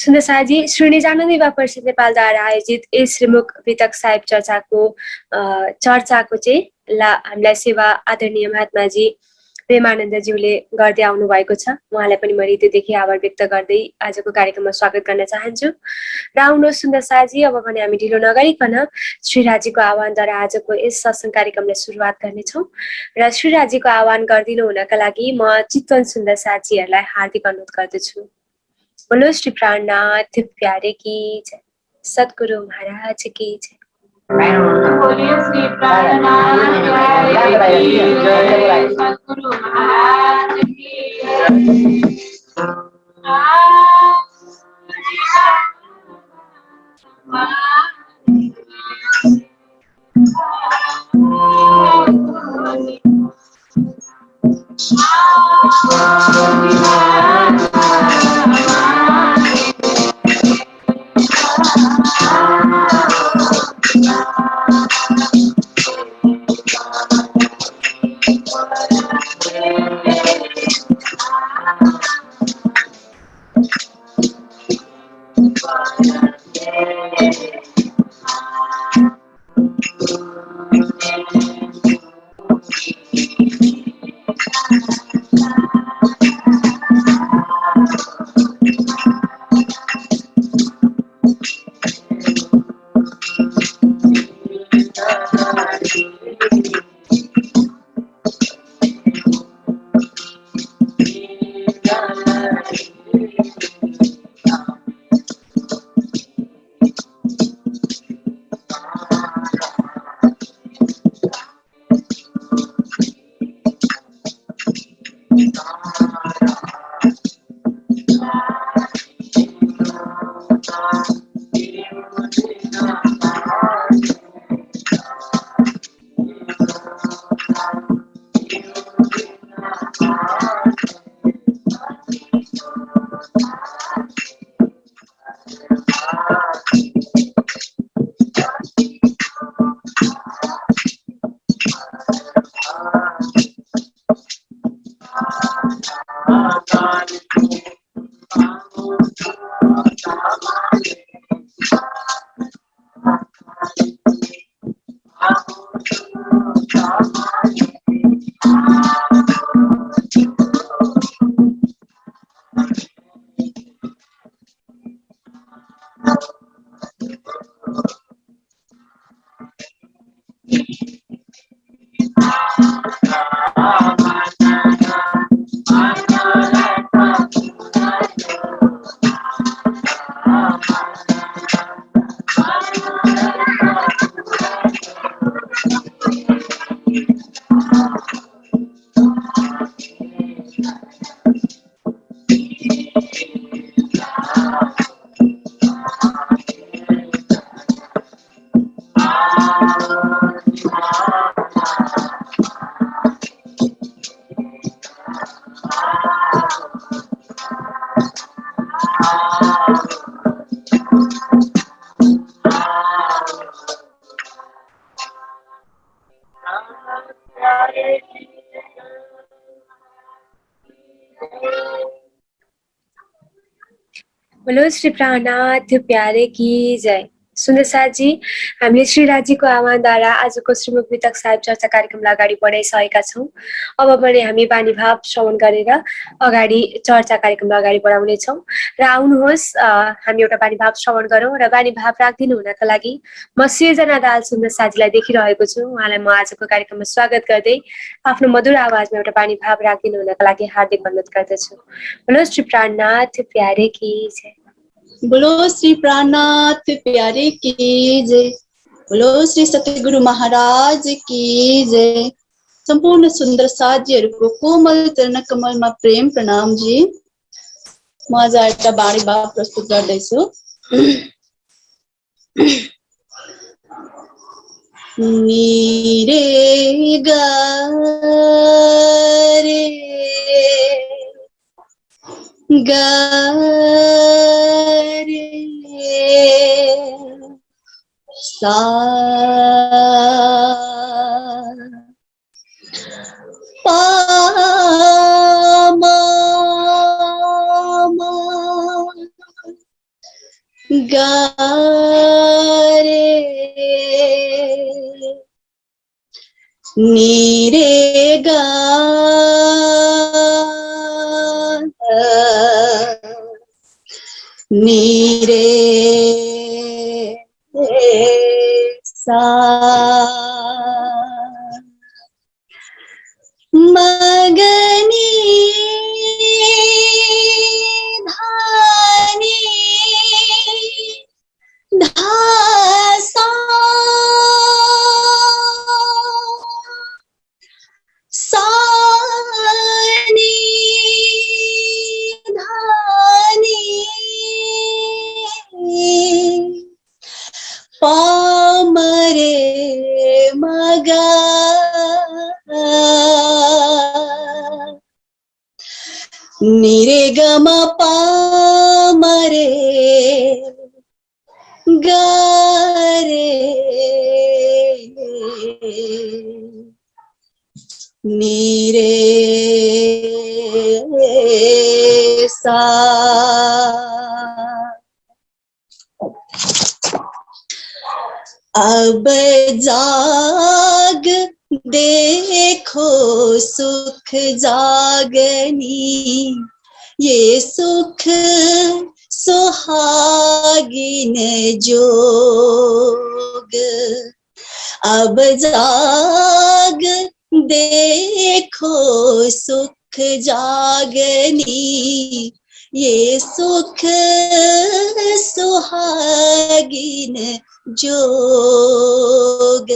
सुन्दरसाजी श्रीनि जानदेवा परिषद नेपालद्वारा आयोजित यस श्रीमुख वितक साहेब चर्चाको चाहिँ हामीलाई सेवा आदरणीय महात्माजी प्रेमानन्दज्यूले गर्दै आउनु भएको छ। उहाँलाई पनि म हृदयदेखि आभार व्यक्त गर्दै आजको कार्यक्रममा स्वागत गर्न चाहन्छु। र आउनुहोस् सुन्दरसाजी, अब भने हामी ढिलो नगरिकन श्रीराजीको आह्वानद्वारा आजको यस सत्सङ्ग कार्यक्रमलाई सुरुवात गर्नेछौँ। र श्रीराजीको आह्वान गरिदिनु हुनका लागि म चितवन सुन्दरसाजीहरूलाई हार्दिक अनुरोध गर्दछु। बोलो श्री प्राणनाथ प्यारे की जय, सद्गुरु महाराज की जय। बोलिए श्री प्राणनाथ प्यारे की जय, सद्गुरु महाराज की बोलो श्री प्राणनाथ प्यारे की जय। सुन्दरसाजी, हामीले श्रीराजीको आह्वानद्वारा आजको श्रीमुख वितक साहेब चर्चा कार्यक्रमलाई अगाडि बढाइसकेका छौँ। अब भने हामी बानी भाव श्रवण गरेर अगाडि चर्चा कार्यक्रमलाई अगाडि बढाउनेछौँ। र आउनुहोस् हामी एउटा बानी भाव श्रवण गरौँ। र बानी भाव राखिदिनु हुनका लागि म सृजना दाल सुन्दरसाजीलाई देखिरहेको छु। उहाँलाई म आजको कार्यक्रममा स्वागत गर्दै आफ्नो मधुर आवाजमा एउटा बानी भाव राखिदिनु हुनका लागि हार्दिक अनुरोध गर्दछु। बोलो श्री प्राणनाथ प्यारे की जय। बोलो श्री प्राणनाथ प्यारे की जय। बोलो श्री सतगुरु महाराज की जय। सम्पूर्ण सुन्दर साथीहरूको कोमल चरण कमलमा प्रेम प्रणाम जी। म आज एउटा बाणी भाव प्रस्तुत गर्दैछु। नीरे गारे गारे सा पा मा रे नी रे गा नी रे सा मगनी धानी धासा सानी धानी पामरे मगा निरे गम पामरे गारे नीरे सा अब जाग देखो सुख जागनी ये सुख सुहागिन जोग अब जाग देखो सुख जागनी ये सुख सुहागिन जोग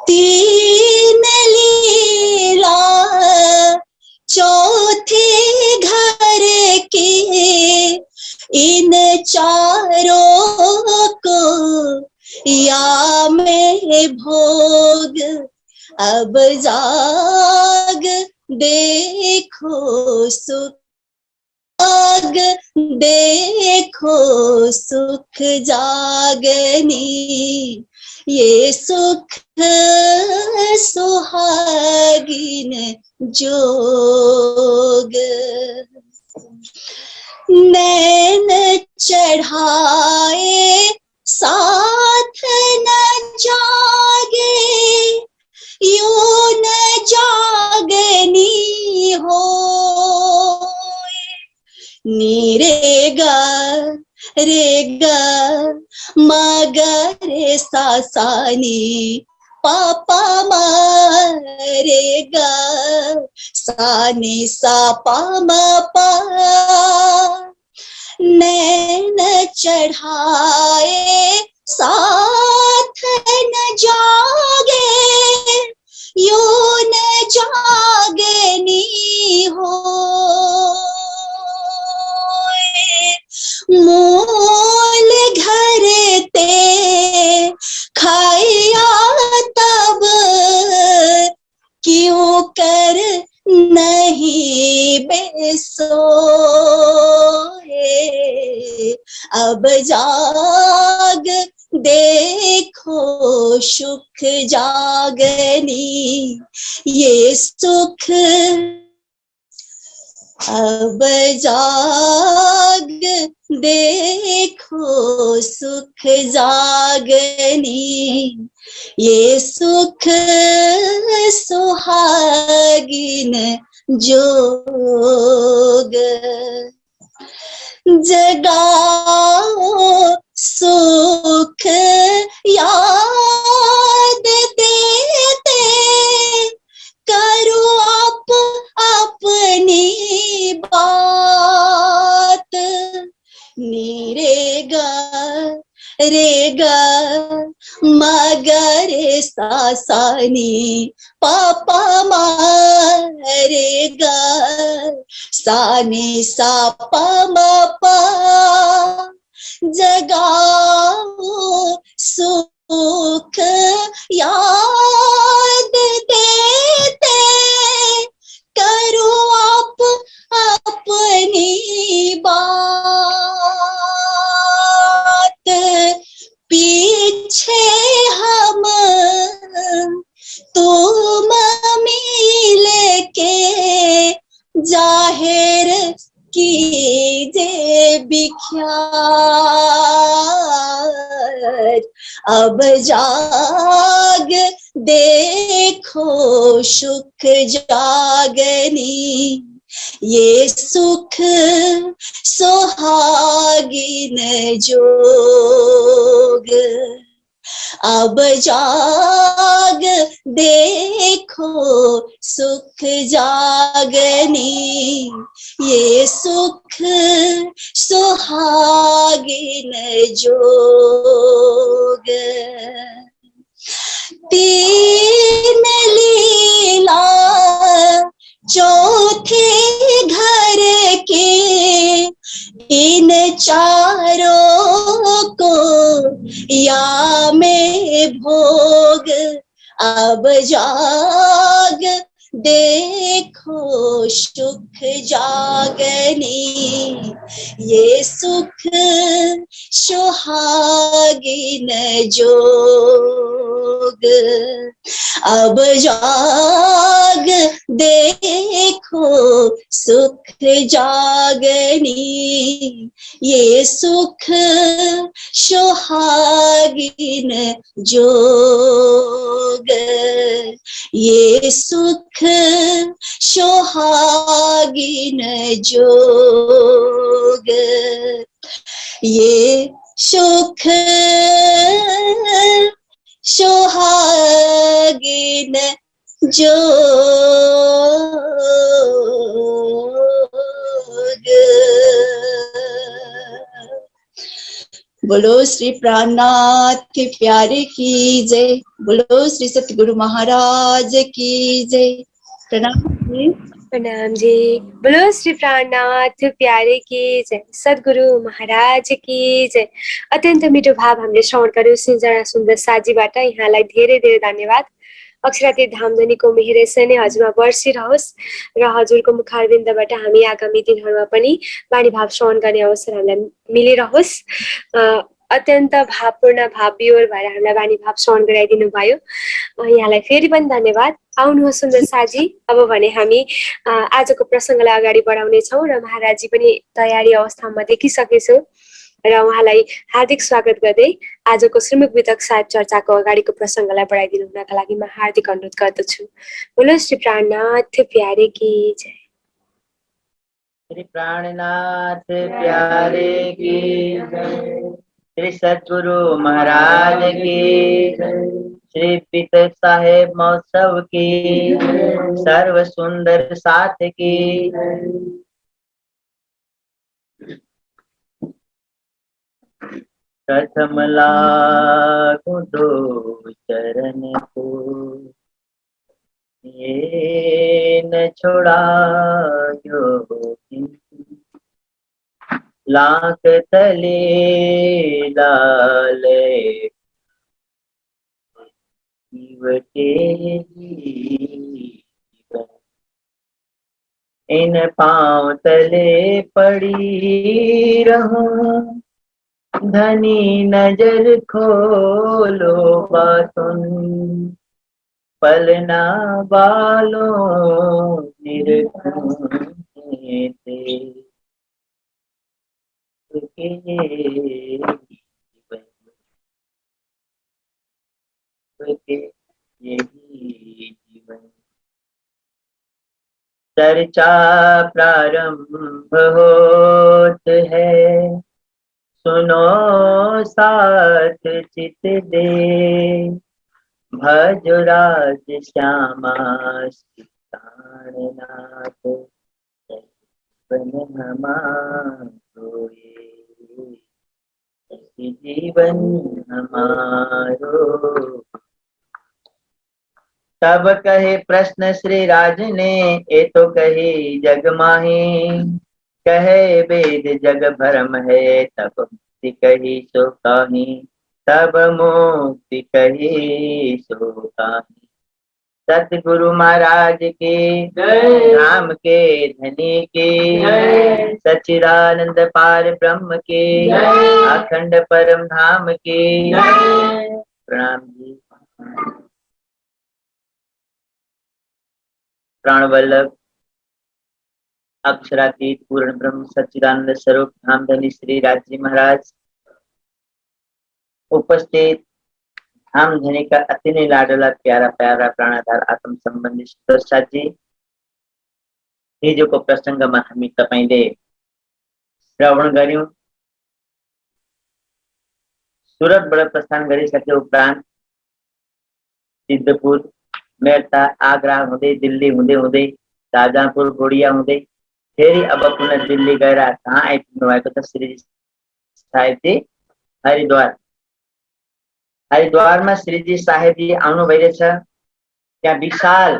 तीन लीला चौथे घर के इन चारों को या में भोग अब जाग देखो सुख देखो सुख जागनी ये सुख सुहागिन जोग नैन चढ़ाए साथ न जागे यूं न जागनी हो नीरेगा रेगा मगरे सासानी पापा मारेगा सानी सा पामा पा नैन चढ़ाए साथ न जागे यूं न जागनी हो मूल घर ते खाया तब क्यों कर नहीं बेसोए अब जाग देखो सुख जागनी ये सुख अब जाग देखो सुख जागनी ये सुख सुहागिन जोग जगाओ सुख याद देते करो आप अपनी बात नीरेगा रेगा मगरे सासानी पापा मारेगा सानी सा पामा पा जगाओ सुख याद देते करो आप अपनी बात पीछे हम तुम मिल के जाहिर कीजे बिख्यात अब जाग देखो सुख जागनी, ये सुख सुहागिन जोग। अब जाग देखो सुख जागनी, ये सुख सुहागिन जोग। तीन लीला चौथे घर के, इन चारों को या में भोग। अब जाग देखो सुख जागनी, ये सुख सुहागिन जोग। अब जाग देखो सुख जागनी, ये सुख सुहागिन जोग। ये सुख सुहागिन जोग। ये सुख सुहागिन जोग। बोलो श्री प्राणनाथ प्यारे की जय। बोलो श्री सतगुरु महाराज की जय। प्रणाम जी। प्रणाम जी। बोलो श्री प्राणनाथ प्यारे की जय, सद्गुरु महाराज की जय। अत्यन्त मिठो भाव हामीले श्रवण गर्यौं सिंजना सुन्दर साजीबाट। यहाँलाई धेरै धेरै धन्यवाद। अक्षरातीत धामधनीको मेहर नै हजुरमा बर्सिरहोस् र हजुरको मुखारविन्दबाट हामी आगामी दिनहरूमा पनि वाणी भाव श्रवण गर्ने अवसर हामीलाई मिलिरहोस्। अत्यन्त भावपूर्ण भाव विवर भएर हामीलाई वाणी भाव श्रवण गराइदिनु भयो, यहाँलाई फेरि पनि धन्यवाद। आउनुहोस् सुन्दर साजी, अब भने हामी आजको प्रसङ्गलाई अगाडि बढाउने छौँ र महाराजी पनि तयारी अवस्थामा देखिसकेछु र उहाँलाई हार्दिक स्वागत गर्दै आजको श्रीमुख वितक साहिब चर्चाको अगाडिको प्रसङ्गलाई बढाइदिनु हुनका लागि म हार्दिक अनुरोध गर्दछु। बोलो श्री प्राणनाथ प्यारे की जय। श्री प्राणनाथ प्यारे की जय। श्री सद्गुरु महाराज की जय। श्री पितक साहेब महोत्सव की सर्व सुंदर साथ की। प्रथम लागू दो चरण को, ये न छोड़ा योगी। लाख तले लाले जीवते जीवन, इन पांव तले पड़ी रहूं। धनी नजर खोलो बातुन, पलना बालों निरखूं थे। यही जीवन चर्चा प्रारंभ होत है, सुनो साथ चित दे। भज राज श्यामा प्राणनाथ, जीवन हमारो जीवन हमारो। तब कहे प्रश्न श्री राज ने, ये तो कही जग माही। कहे वेद जग भरम है, तब मुक्ति कही सो काही। तब मुक्ति कही सो काही। सतगुरु महाराज के नाम के धनी के, सच्चिदानंद पार ब्रह्म के, अखंड परम धाम के प्रणाम जी। प्राणवल्लभ अक्षरातीत पूर्ण ब्रह्म सच्चिदानंद स्वरूप धामधनी श्री राज जी महाराज, उपस्थित हम धनीका अति नै लाडला प्यारा प्यारा प्राणाधार आत्म सम्बन्धी प्रसाद जी, हिजोको प्रसङ्गमा हामी तपाईले श्रवण गर्यौं। सुरतबाट प्रस्थान गरिसके उपरान्त सिद्धपुर, मेरता, आगरा हुँदै दिल्ली हुँदै हुँदै शाहजहाँपुर, गोडिया हुँदै फेरि अब पुनः दिल्ली गएर कहाँ आइपुग्नु भएको छ श्रीजी साहेबजी? हरिद्वार। हरिद्वारमा श्रीजी साहेबजी आउनु भइरहेछ। त्यहाँ विशाल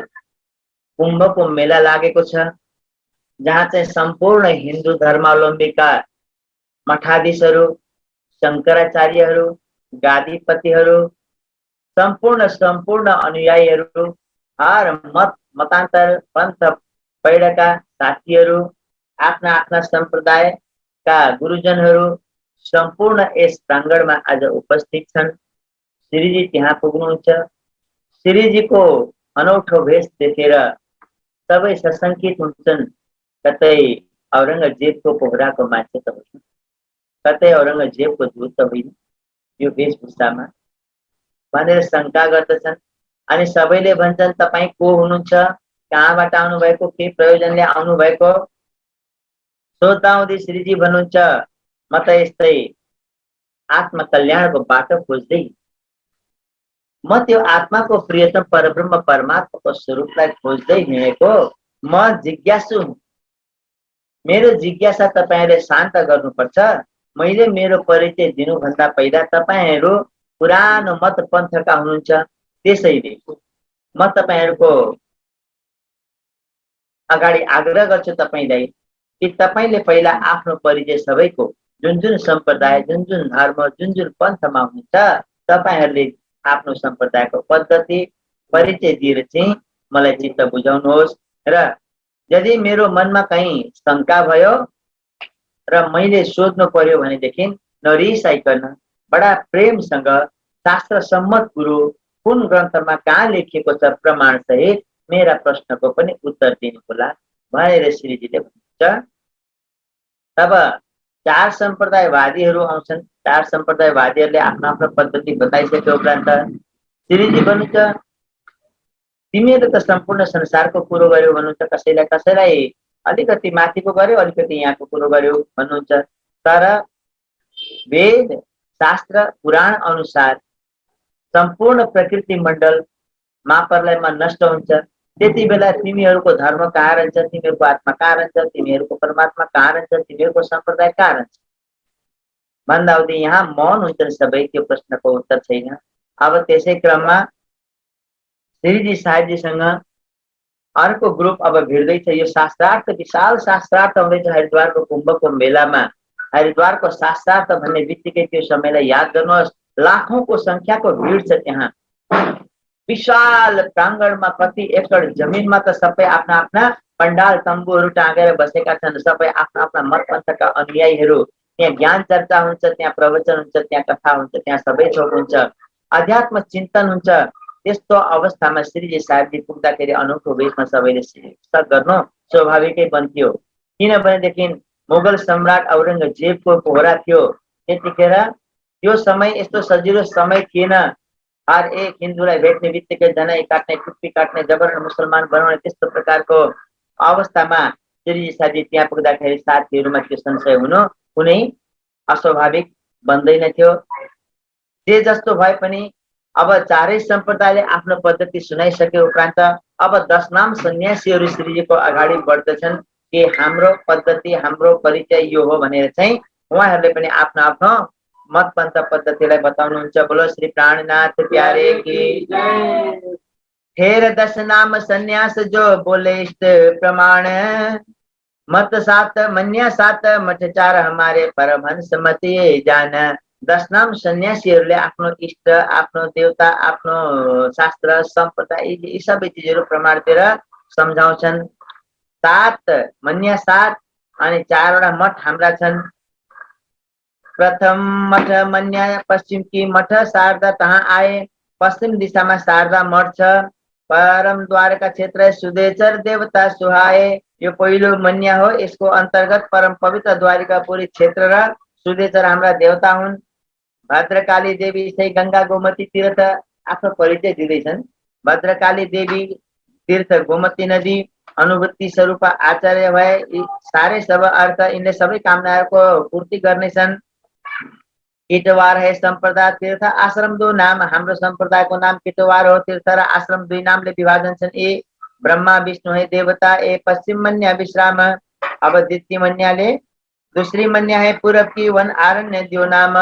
कुम्भको मेला लागेको छ, जहाँ चाहिँ सम्पूर्ण हिन्दू धर्मावलम्बीका मठाधीशहरू, शङ्कराचार्यहरू, गादीपतिहरू, सम्पूर्ण अनुयायीहरू, हर मतान्तर पन्थ पैडका साथीहरू, आफ्ना आफ्ना सम्प्रदायका गुरुजनहरू सम्पूर्ण यस प्राङ्गणमा आज उपस्थित छन्। श्रीजी त्यहाँ पुग्नुहुन्छ। श्रीजीको अनौठो भेष देखेर सबै सशङ्कित हुन्छन्। कतै औरङ्गजेबको पोखराको मान्छे त होइन, कतै औरङ्गजेबको दूत त होइन यो वेशभूषामा भनेर शङ्का गर्दछन्। अनि सबैले भन्छन् तपाईँ को हुनुहुन्छ, कहाँबाट आउनुभएको, के प्रयोजनले आउनुभएको? सोध्दाहुँदै श्रीजी भन्नुहुन्छ म त यस्तै आत्मकल्याणको बाटो खोज्दै, म त्यो आत्माको प्रियतम परब्रह्म परमात्माको स्वरूपलाई खोज्दै हिँडेको म जिज्ञासु हुँ। मेरो जिज्ञासा तपाईहरुले शान्त गर्नुपर्छ। मैले मेरो परिचय दिनुभन्दा पहिला तपाईहरु पुरानो मत पन्थका हुनुहुन्छ, त्यसैले म तपाईहरुको अगाडि आग्रह गर्छु तपाईलाई कि तपाईले पहिला आफ्नो परिचय सबैको जुन जुन सम्प्रदाय, जुन जुन धर्म, जुन जुन पन्थमा हुनुहुन्छ तपाईहरुले आफ्नो सम्प्रदायको पद्धति परिचय दिएर चाहिँ मलाई चित्त बुझाउनुहोस्। र यदि मेरो मनमा कहीं शंका भयो र मैले सोध्नु पर्यो भनेदेखि नरिसाइकन बडा प्रेमसँग शास्त्र सम्मत गुरु कुन ग्रन्थमा कहाँ लेखिएको छ प्रमाण सहित मेरा प्रश्नको पनि उत्तर दिनुहोला भनेर श्रीजीले भन्नुहुन्छ। तब चार सम्प्रदायवादीहरू आउँछन्। चार सम्प्रदायवादीहरूले आफ्नो आफ्नो पद्धति बताइसके उपरान्त श्रीजी भन्नुहुन्छ तिमीले त सम्पूर्ण संसारको कुरो गर्यौ भन्नुहुन्छ, कसैलाई कसैलाई अलिकति माथिको गर्यो, अलिकति यहाँको कुरो गर्यो भन्नुहुन्छ। तर वेद शास्त्र पुराण अनुसार सम्पूर्ण प्रकृति मण्डल मापरलयमा नष्ट हुन्छ। त्यति बेला तिमीहरूको धर्म कहाँ रहन्छ, तिमीहरूको आत्मा कहाँ रहन्छ, तिमीहरूको परमात्मा कहाँ रहन्छ, तिमीहरूको सम्प्रदाय कहाँ रहन्छ भन्दा हुँदै यहाँ मौन हुन्छन् सबै। त्यो प्रश्नको उत्तर छैन। अब त्यसै क्रममा श्रीजी साहेबजीसँग अर्को ग्रुप अब भिड्दैछ। यो शास्त्रार्थ विशाल शास्त्रार्थ हुँदैछ हरिद्वारको कुम्भको मेलामा। हरिद्वारको शास्त्रार्थ भन्ने बित्तिकै त्यो समयलाई याद गर्नुहोस्, लाखौंको संख्याको भिड छ त्यहाँ। विशाल प्राङ्गणमा कति एकड जमिनमा त सबै आफ्ना आफ्ना पण्डाल तम्बुहरू टाँगेर बसेका छन्। सबै आफ्ना आफ्ना मत पन्थका अनुयायीहरू। त्यहाँ ज्ञान चर्चा हुन्छ, त्यहाँ प्रवचन हुन्छ, त्यहाँ कथा हुन्छ, त्यहाँ सबै थोक हुन्छ, अध्यात्म चिन्तन हुन्छ। त्यस्तो अवस्थामा श्रीजी साहेबजी पुग्दाखेरि अनौठो वेशमा सबैले स्वागत गर्नु स्वाभाविकै बन्थ्यो। किनभनेदेखि मुगल सम्राट औरङ्गजेबको पोहरा थियो त्यतिखेर। त्यो समय यस्तो सजिलो समय थिएन। हर एक हिन्दूलाई भेट्ने बित्तिकै जनै काट्ने, टुप्पी काट्ने, जबरन मुसलमान बनाउने त्यस्तो प्रकारको अवस्थामा श्रीजी साहेबजी त्यहाँ पुग्दाखेरि साथीहरूमा त्यो संशय हुनु कुनै अस्वाभाविक बन्दैन थियो। जे जस्तो भए पनि अब चारै सम्प्रदायले आफ्नो पद्धति सुनाइसके उपरान्त अब 10 नाम सन्यासीहरू श्रीजीको अगाडि बढ्दछन् कि हाम्रो पद्धति, हाम्रो परिचय यो हो भनेर चाहिँ उहाँहरूले पनि आफ्नो आफ्नो मत पन्थ पद्धतिलाई बताउनुहुन्छ। बोलो श्री प्राणनाथ प्यारे की जय। फेर 10 नाम सन्यास जो बोले इष्ट प्रमाण, मत सात मन्या सात मठ चार हमारे परमहंस मत ये जान। 10 नाम सन्यासीहरूले आफ्नो इष्ट, आफ्नो देवता, आफ्नो शास्त्र सम्प्रदाय यी सबै चिजहरू प्रमाण दिएर सम्झाउँछन्। 7 मन्या 7 अनि 4 वटा मठ हाम्रा छन्। प्रथम मठ मन्या पश्चिम की मठ शारदा तहाँ आए। पश्चिम दिशामा शारदा मठ छ। परम द्वारका क्षेत्र सुदेचर देवता सुहाए। यो पहिलो मन्या हो। यसको अन्तर्गत परम पवित्र द्वारिकापुरी क्षेत्र र सुदेचर हाम्रा देवता हुन्। भद्रकाली देवी चाहिँ गंगा गोमती तीर्थ आफ्नो परिचय दिँदैछन्। भद्रकाली देवी तीर्थ गोमती नदी अनुभूति स्वरूप आचार्य भए यी सारे सब अर्थ यिनले सबै कामनाहरूको पूर्ति गर्नेछन्। किटवार है सम्प्रदाय तीर्थ आश्रम दो नाम, हाम्रो सम्प्रदायको नाम किटवार हो। तीर्थ र आश्रम दुई नामले विभाजन छन्। ए ब्रह्मा विष्णु है देवता, ए पश्चिम मन्या विश्राम। अब द्वितीय मन्याले दूसरी मन्या है पूरब की वन आरण्य दियो नाम।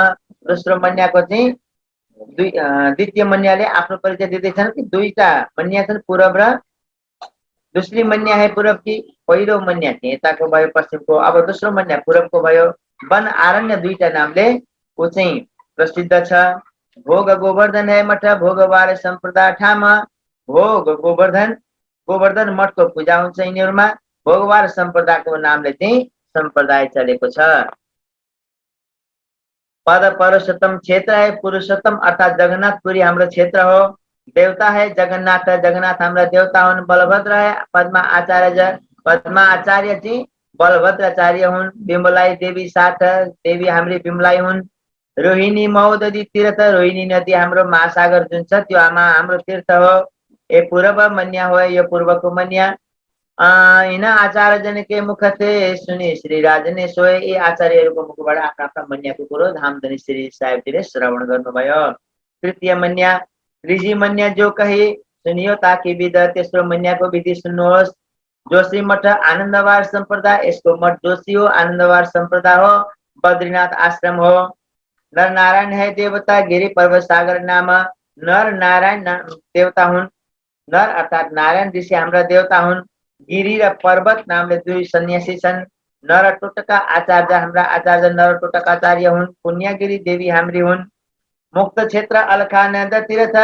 दोस्रो मन्याको चाहिँ द्वितीय मन्याले आफ्नो परिचय दिँदैछन् कि दुईटा मन्या छन्, पूरब र दोस्री मन्या है पूरब की। पहिलो मन्या चाहिँ यताको भयो पश्चिमको, अब दोस्रो मन्या पूरबको भयो। वन आरण्य दुईटा नामले ऊ चाहिँ प्रसिद्ध छ। भोग गोवर्धन है मठ, भोगवार सम्प्रदाय ठाम। भोग गोवर्धन मठको पूजा हुन्छ यिनीहरूमा। भोगवार सम्प्रदायको नामले चाहिँ सम्प्रदाय चलेको छ। पद पुरुषोत्तम क्षेत्र है, पुरुषोत्तम अर्थात जगन्नाथपुरी हाम्रो क्षेत्र हो। देवता है जगन्नाथ, जगन्नाथ हाम्रा देवता हुन्। बलभद्र है पद्मा आचार्य, पद्मा आचार्य चाहिँ बलभद्राचार्य हुन्। बिमलाई देवी साथ, देवी हाम्री बिमलाई हुन्। रोहिणी महोदधी तीर्थ, रोहिणी नदी हाम्रो महासागर जुन छ त्यो हाम्रो तीर्थ हो। ए पूर्व मन्या हो, यो पूर्वको मन्या। यिन आचार्यजन के मुख से सुनि श्री राज ने सोए। यी आचार्यहरूको मुखबाट आफ्ना आफ्ना मन्याको कुरो धामधनी श्री साहेबजीले श्रवण गर्नुभयो। तृतीय मन्या त्रिजी मन्या जो कहे सुनियो ताकि विध, तेस्रो मन्याको विधि सुन्नुहोस्। जोशी मठ आनन्दवार सम्प्रदाय, यसको मठ जोशी हो, आनन्दवार सम्प्रदाय हो। बद्रीनाथ आश्रम हो। नर नारायण है देवता, गिरी पर्वत सागर नाम। नर नारायण देवता हुन्। नर अर्थात नारायण ऋषि हाम्रा देवता हुन्। गिरी र पर्वत नामले दुई सन्यासी छन्। नर टोटका आचार्य हाम्रा आचार्य नर टोटका आचार्य हुन्। पुण्यगिरी देवी हाम्री हुन्। मुक्त क्षेत्र अलखानन्द तीर्थ,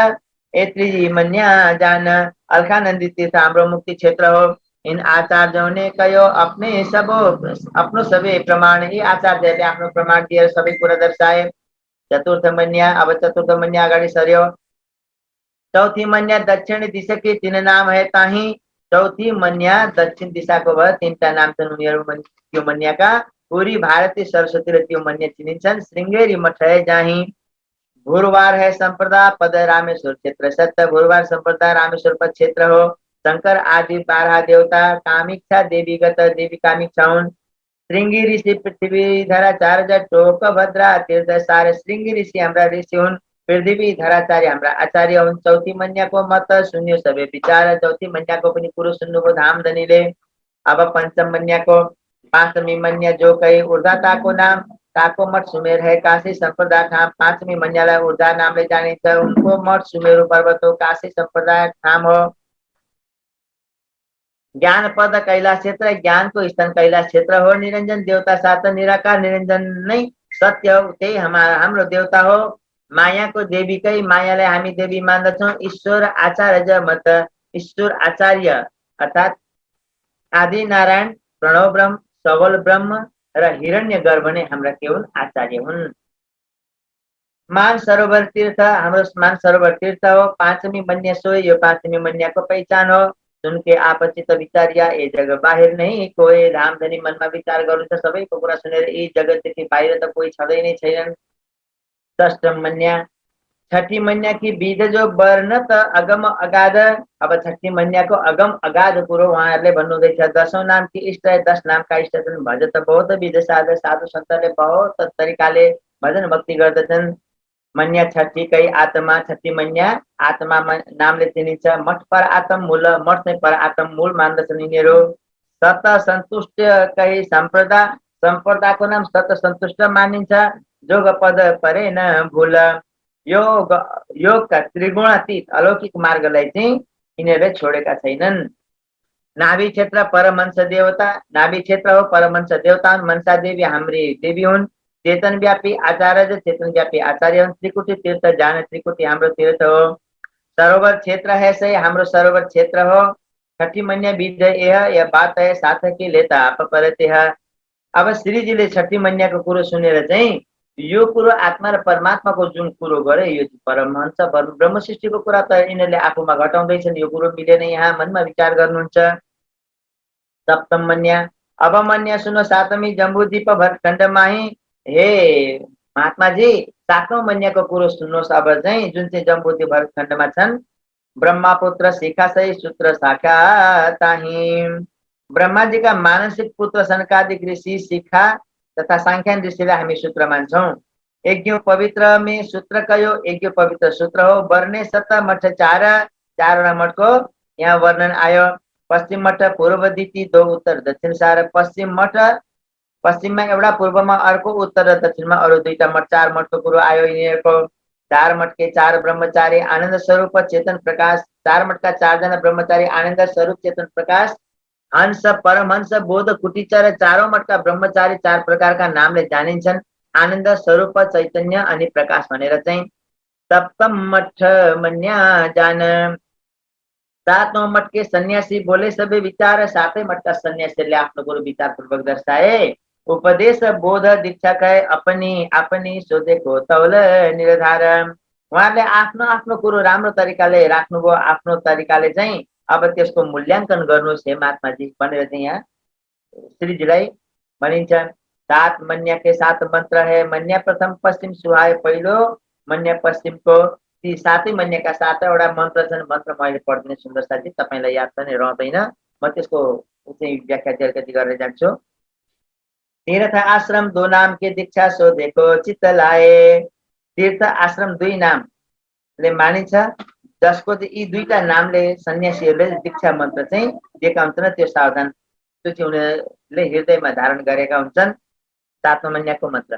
ए त्रिजी मन्या जान। अलखानन्दी तीर्थ हाम्रो मुक्ति क्षेत्र हो। इन आचार्यों ने कयो अपनो सबै प्रमाण, यी आचार्यले आफ्नो प्रमाण दिएर सबै कुरा दर्शाए। चतुर्थ मन्या, अब चतुर्थ मन्या अगाडि सर्यो। चौथी मन्या दक्षिण दिशा की तीन नाम है ताही। चौथी मन्या दक्षिण दिशाको भयो, तीनटा नाम छन् उनीहरू त्यो मन्याका। पूरी भारती सरस्वती र त्यो मन्या चिनिन्छन्। श्रृंगेरी मठ है जाही। भूरवार है संप्रदाय, पद रामेश्वर क्षेत्र सत्य। भूरवार संप्रदाय रामेश्वर पद क्षेत्र हो। शंकर आदि 12 देवता, कामिक्षा देवीगत देवी कामिक्षा हुन्। श्रृंगी ऋषि पृथ्वी धराचार्य, टोक भद्रा तीर्थ सारे श्रृंगी ऋषि हाम्रा ऋषि हुन्। पृथ्वी धराचार्य हाम्रा आचार्य हुन्। चौथी मन्याको मत सुन्यो सबै विचार, चौथी मन्याको पनि कुरो सुन्नुभयो धामधनीले। अब पंचम मन्याको पांचमी मन्या जो कही ऊर्धाताको नाम, ताको मठ सुमेर है काशी संप्रदाय ठाम। पांचमी मन्यालाई ऊर्धा नामले जानिन्छ। उनको मठ सुमेरु पर्वत हो, काशी संप्रदाय ठाम हो। ज्ञान पद कैलाश क्षेत्र, ज्ञानको स्थान कैलाश क्षेत्र हो। निरञ्जन देवता साथ, निराकार निरञ्जन नै सत्य हो, त्यही हाम्रो देवता हो। मायाको देवीकै, मायालाई हामी देवी मान्दछौँ। ईश्वर आचार्य मत, ईश्वर आचार्य अर्थात आदि नारायण, प्रणव ब्रह्म, सबल ब्रह्म र हिरण्य गर्भ नै हाम्रा के हुन् आचार्य हुन्। मान सरोवर तीर्थ हाम्रो मान सरोवर तीर्थ हो। पांचमी मन्या सोए, यो पांचमी मन्याको पहिचान हो। सुनके आपचित विचारिया, ए जग बाहिर नहीं कोही। धामधनी मनमा विचार गर्नुहुन्छ, सबैको कुरा सुनेर यी जगतदेखि बाहिर त कोही छँदै नै छैनन्। षष्ठ मन्या छठी मन्या की विध जो वर्ण त अगम अगाध। अब छठी मन्याको अगम अगाध कुरो उहाँहरूले भन्नुहुँदैछ। 10औं नाम की इष्ट है, 10 नामका इष्ट छन्। भजत बहुत विध साध, साधु सन्तले बहुत तरिकाले भजन भक्ति गर्दछन्। मन्या छठी कई आत्मा, छठी मन्या आत्मा नामले चिनिन्छ। मठ पर आत्म मूल, मठ नै पर आत्म मूल मान्दछन् यिनीहरू। सत सन्तुष्ट कही सम्प्रदाय, सम्प्रदायको नाम सत सन्तुष्ट मानिन्छ। जोग पद परे न भूल, योगका त्रिगुणातीत अलौकिक मार्गलाई चाहिँ यिनीहरूले छोडेका छैनन्। नाभि क्षेत्र परमहंस देवता, नाभि क्षेत्र हो परमहंस देवता। मनसा देवी हाम्री देवी हुन्। चेतन व्यापी आचार्य, चेतन व्यापी आचार्य हुन्। त्रिकुटी तीर्थ जान, त्रिकुटी हाम्रो तीर्थ हो। सरोवर क्षेत्र है सही, हाम्रो सरोवर क्षेत्र हो। छठी मन्या विध यह बात है साथ की लेता आप परते है। अब श्रीजीले छठी मन्याको कुरो सुनेर चाहिँ यो कुरो आत्मा र परमात्माको जुन कुरो गरे, यो परमहंस ब्रह्म सृष्टिको कुरा त यिनीहरूले आफूमा घटाउँदैछन्। यो कुरो मिलेन, यहाँ मनमा विचार गर्नुहुन्छ। सप्तम मन्या अब मन्या सुनो सातमी जम्बूदीप भटखण्ड माही, हे महात्माजी 7औं मन्यको कुरो सुन्नुहोस् अब चाहिँ, जुन चाहिँ जम्बुद्वीप भरतखण्डमा छन्। ब्रह्मपुत्र शिखा सही सूत्र शाखा ताही। ब्रह्मा जी का मानसिक पुत्र सनकादिक ऋषि शिखा तथा सांख्यान ऋषिलाई हामी सूत्र मान्छौं। यज्ञ पवित्र में सूत्र कयो, यज्ञ पवित्र सूत्र हो। वर्णे सत मठ चारवटा मठको यहाँ वर्णन आयो। पश्चिम मठ पूर्व दिति दो उत्तर दक्षिण सार। पश्चिम मठ पश्चिममा एउटा, पूर्वमा अर्को, उत्तर र दक्षिणमा अरू दुईटा मठ, 4 मठको कुरो आयो यिनीहरूको। 4 मठके 4 ब्रह्मचारी आनन्द स्वरूप चेतन प्रकाश। 4 मठका 4 जना ब्रह्मचारी आनन्द स्वरूप चेतन प्रकाश हंस परमहंस बोध कुटीचर। 4औं मठका ब्रह्मचारी 4 प्रकारका नामले जानिन्छन्, आनन्द स्वरूप चैतन्य अनि प्रकाश भनेर चाहिँ। सप्तम मठ मन्या जान। 7औं मठ के सन्यासी बोले सबै विचार। 7 मठका सन्यासीले आफ्नो गुरु विचार पूर्वक दर्शाए। उपदेश बोध दीक्षा कहे अपनी सोधेको तौल निर्धार। उहाँले आफ्नो आफ्नो कुरो राम्रो तरिकाले राख्नुभयो, आफ्नो तरिकाले चाहिँ अब त्यसको मूल्याङ्कन गर्नुहोस् हे महात्माजी भनेर चाहिँ यहाँ श्रीजीलाई भनिन्छ। 7 मन्या के 7 मन्त्र है। मन्या प्रथम पश्चिम सुहाए पहिलो। मन्या पश्चिमको ती 7 मन्याका 7वटा मन्त्र छन्। मन्त्र मैले पढ्दिनँ सुन्दर साथी, तपाईलाई याद पनि रहँदैन, म त्यसको चाहिँ व्याख्या अलिकति गरेर जान्छु। तीर्थ आश्रम 2 नाम के दीक्षा सोधेको चित्त लाए। तीर्थ आश्रम 2 नामले मानिन्छ, जसको यी 2टा नामले सन्यासीहरूले दीक्षा मन्त्र चाहिँ दिएका हुन्छन्। त्यो सावधान, त्यो चाहिँ उनीहरूले हृदयमा धारण गरेका हुन्छन्। 7औं मन्याको मन्त्र।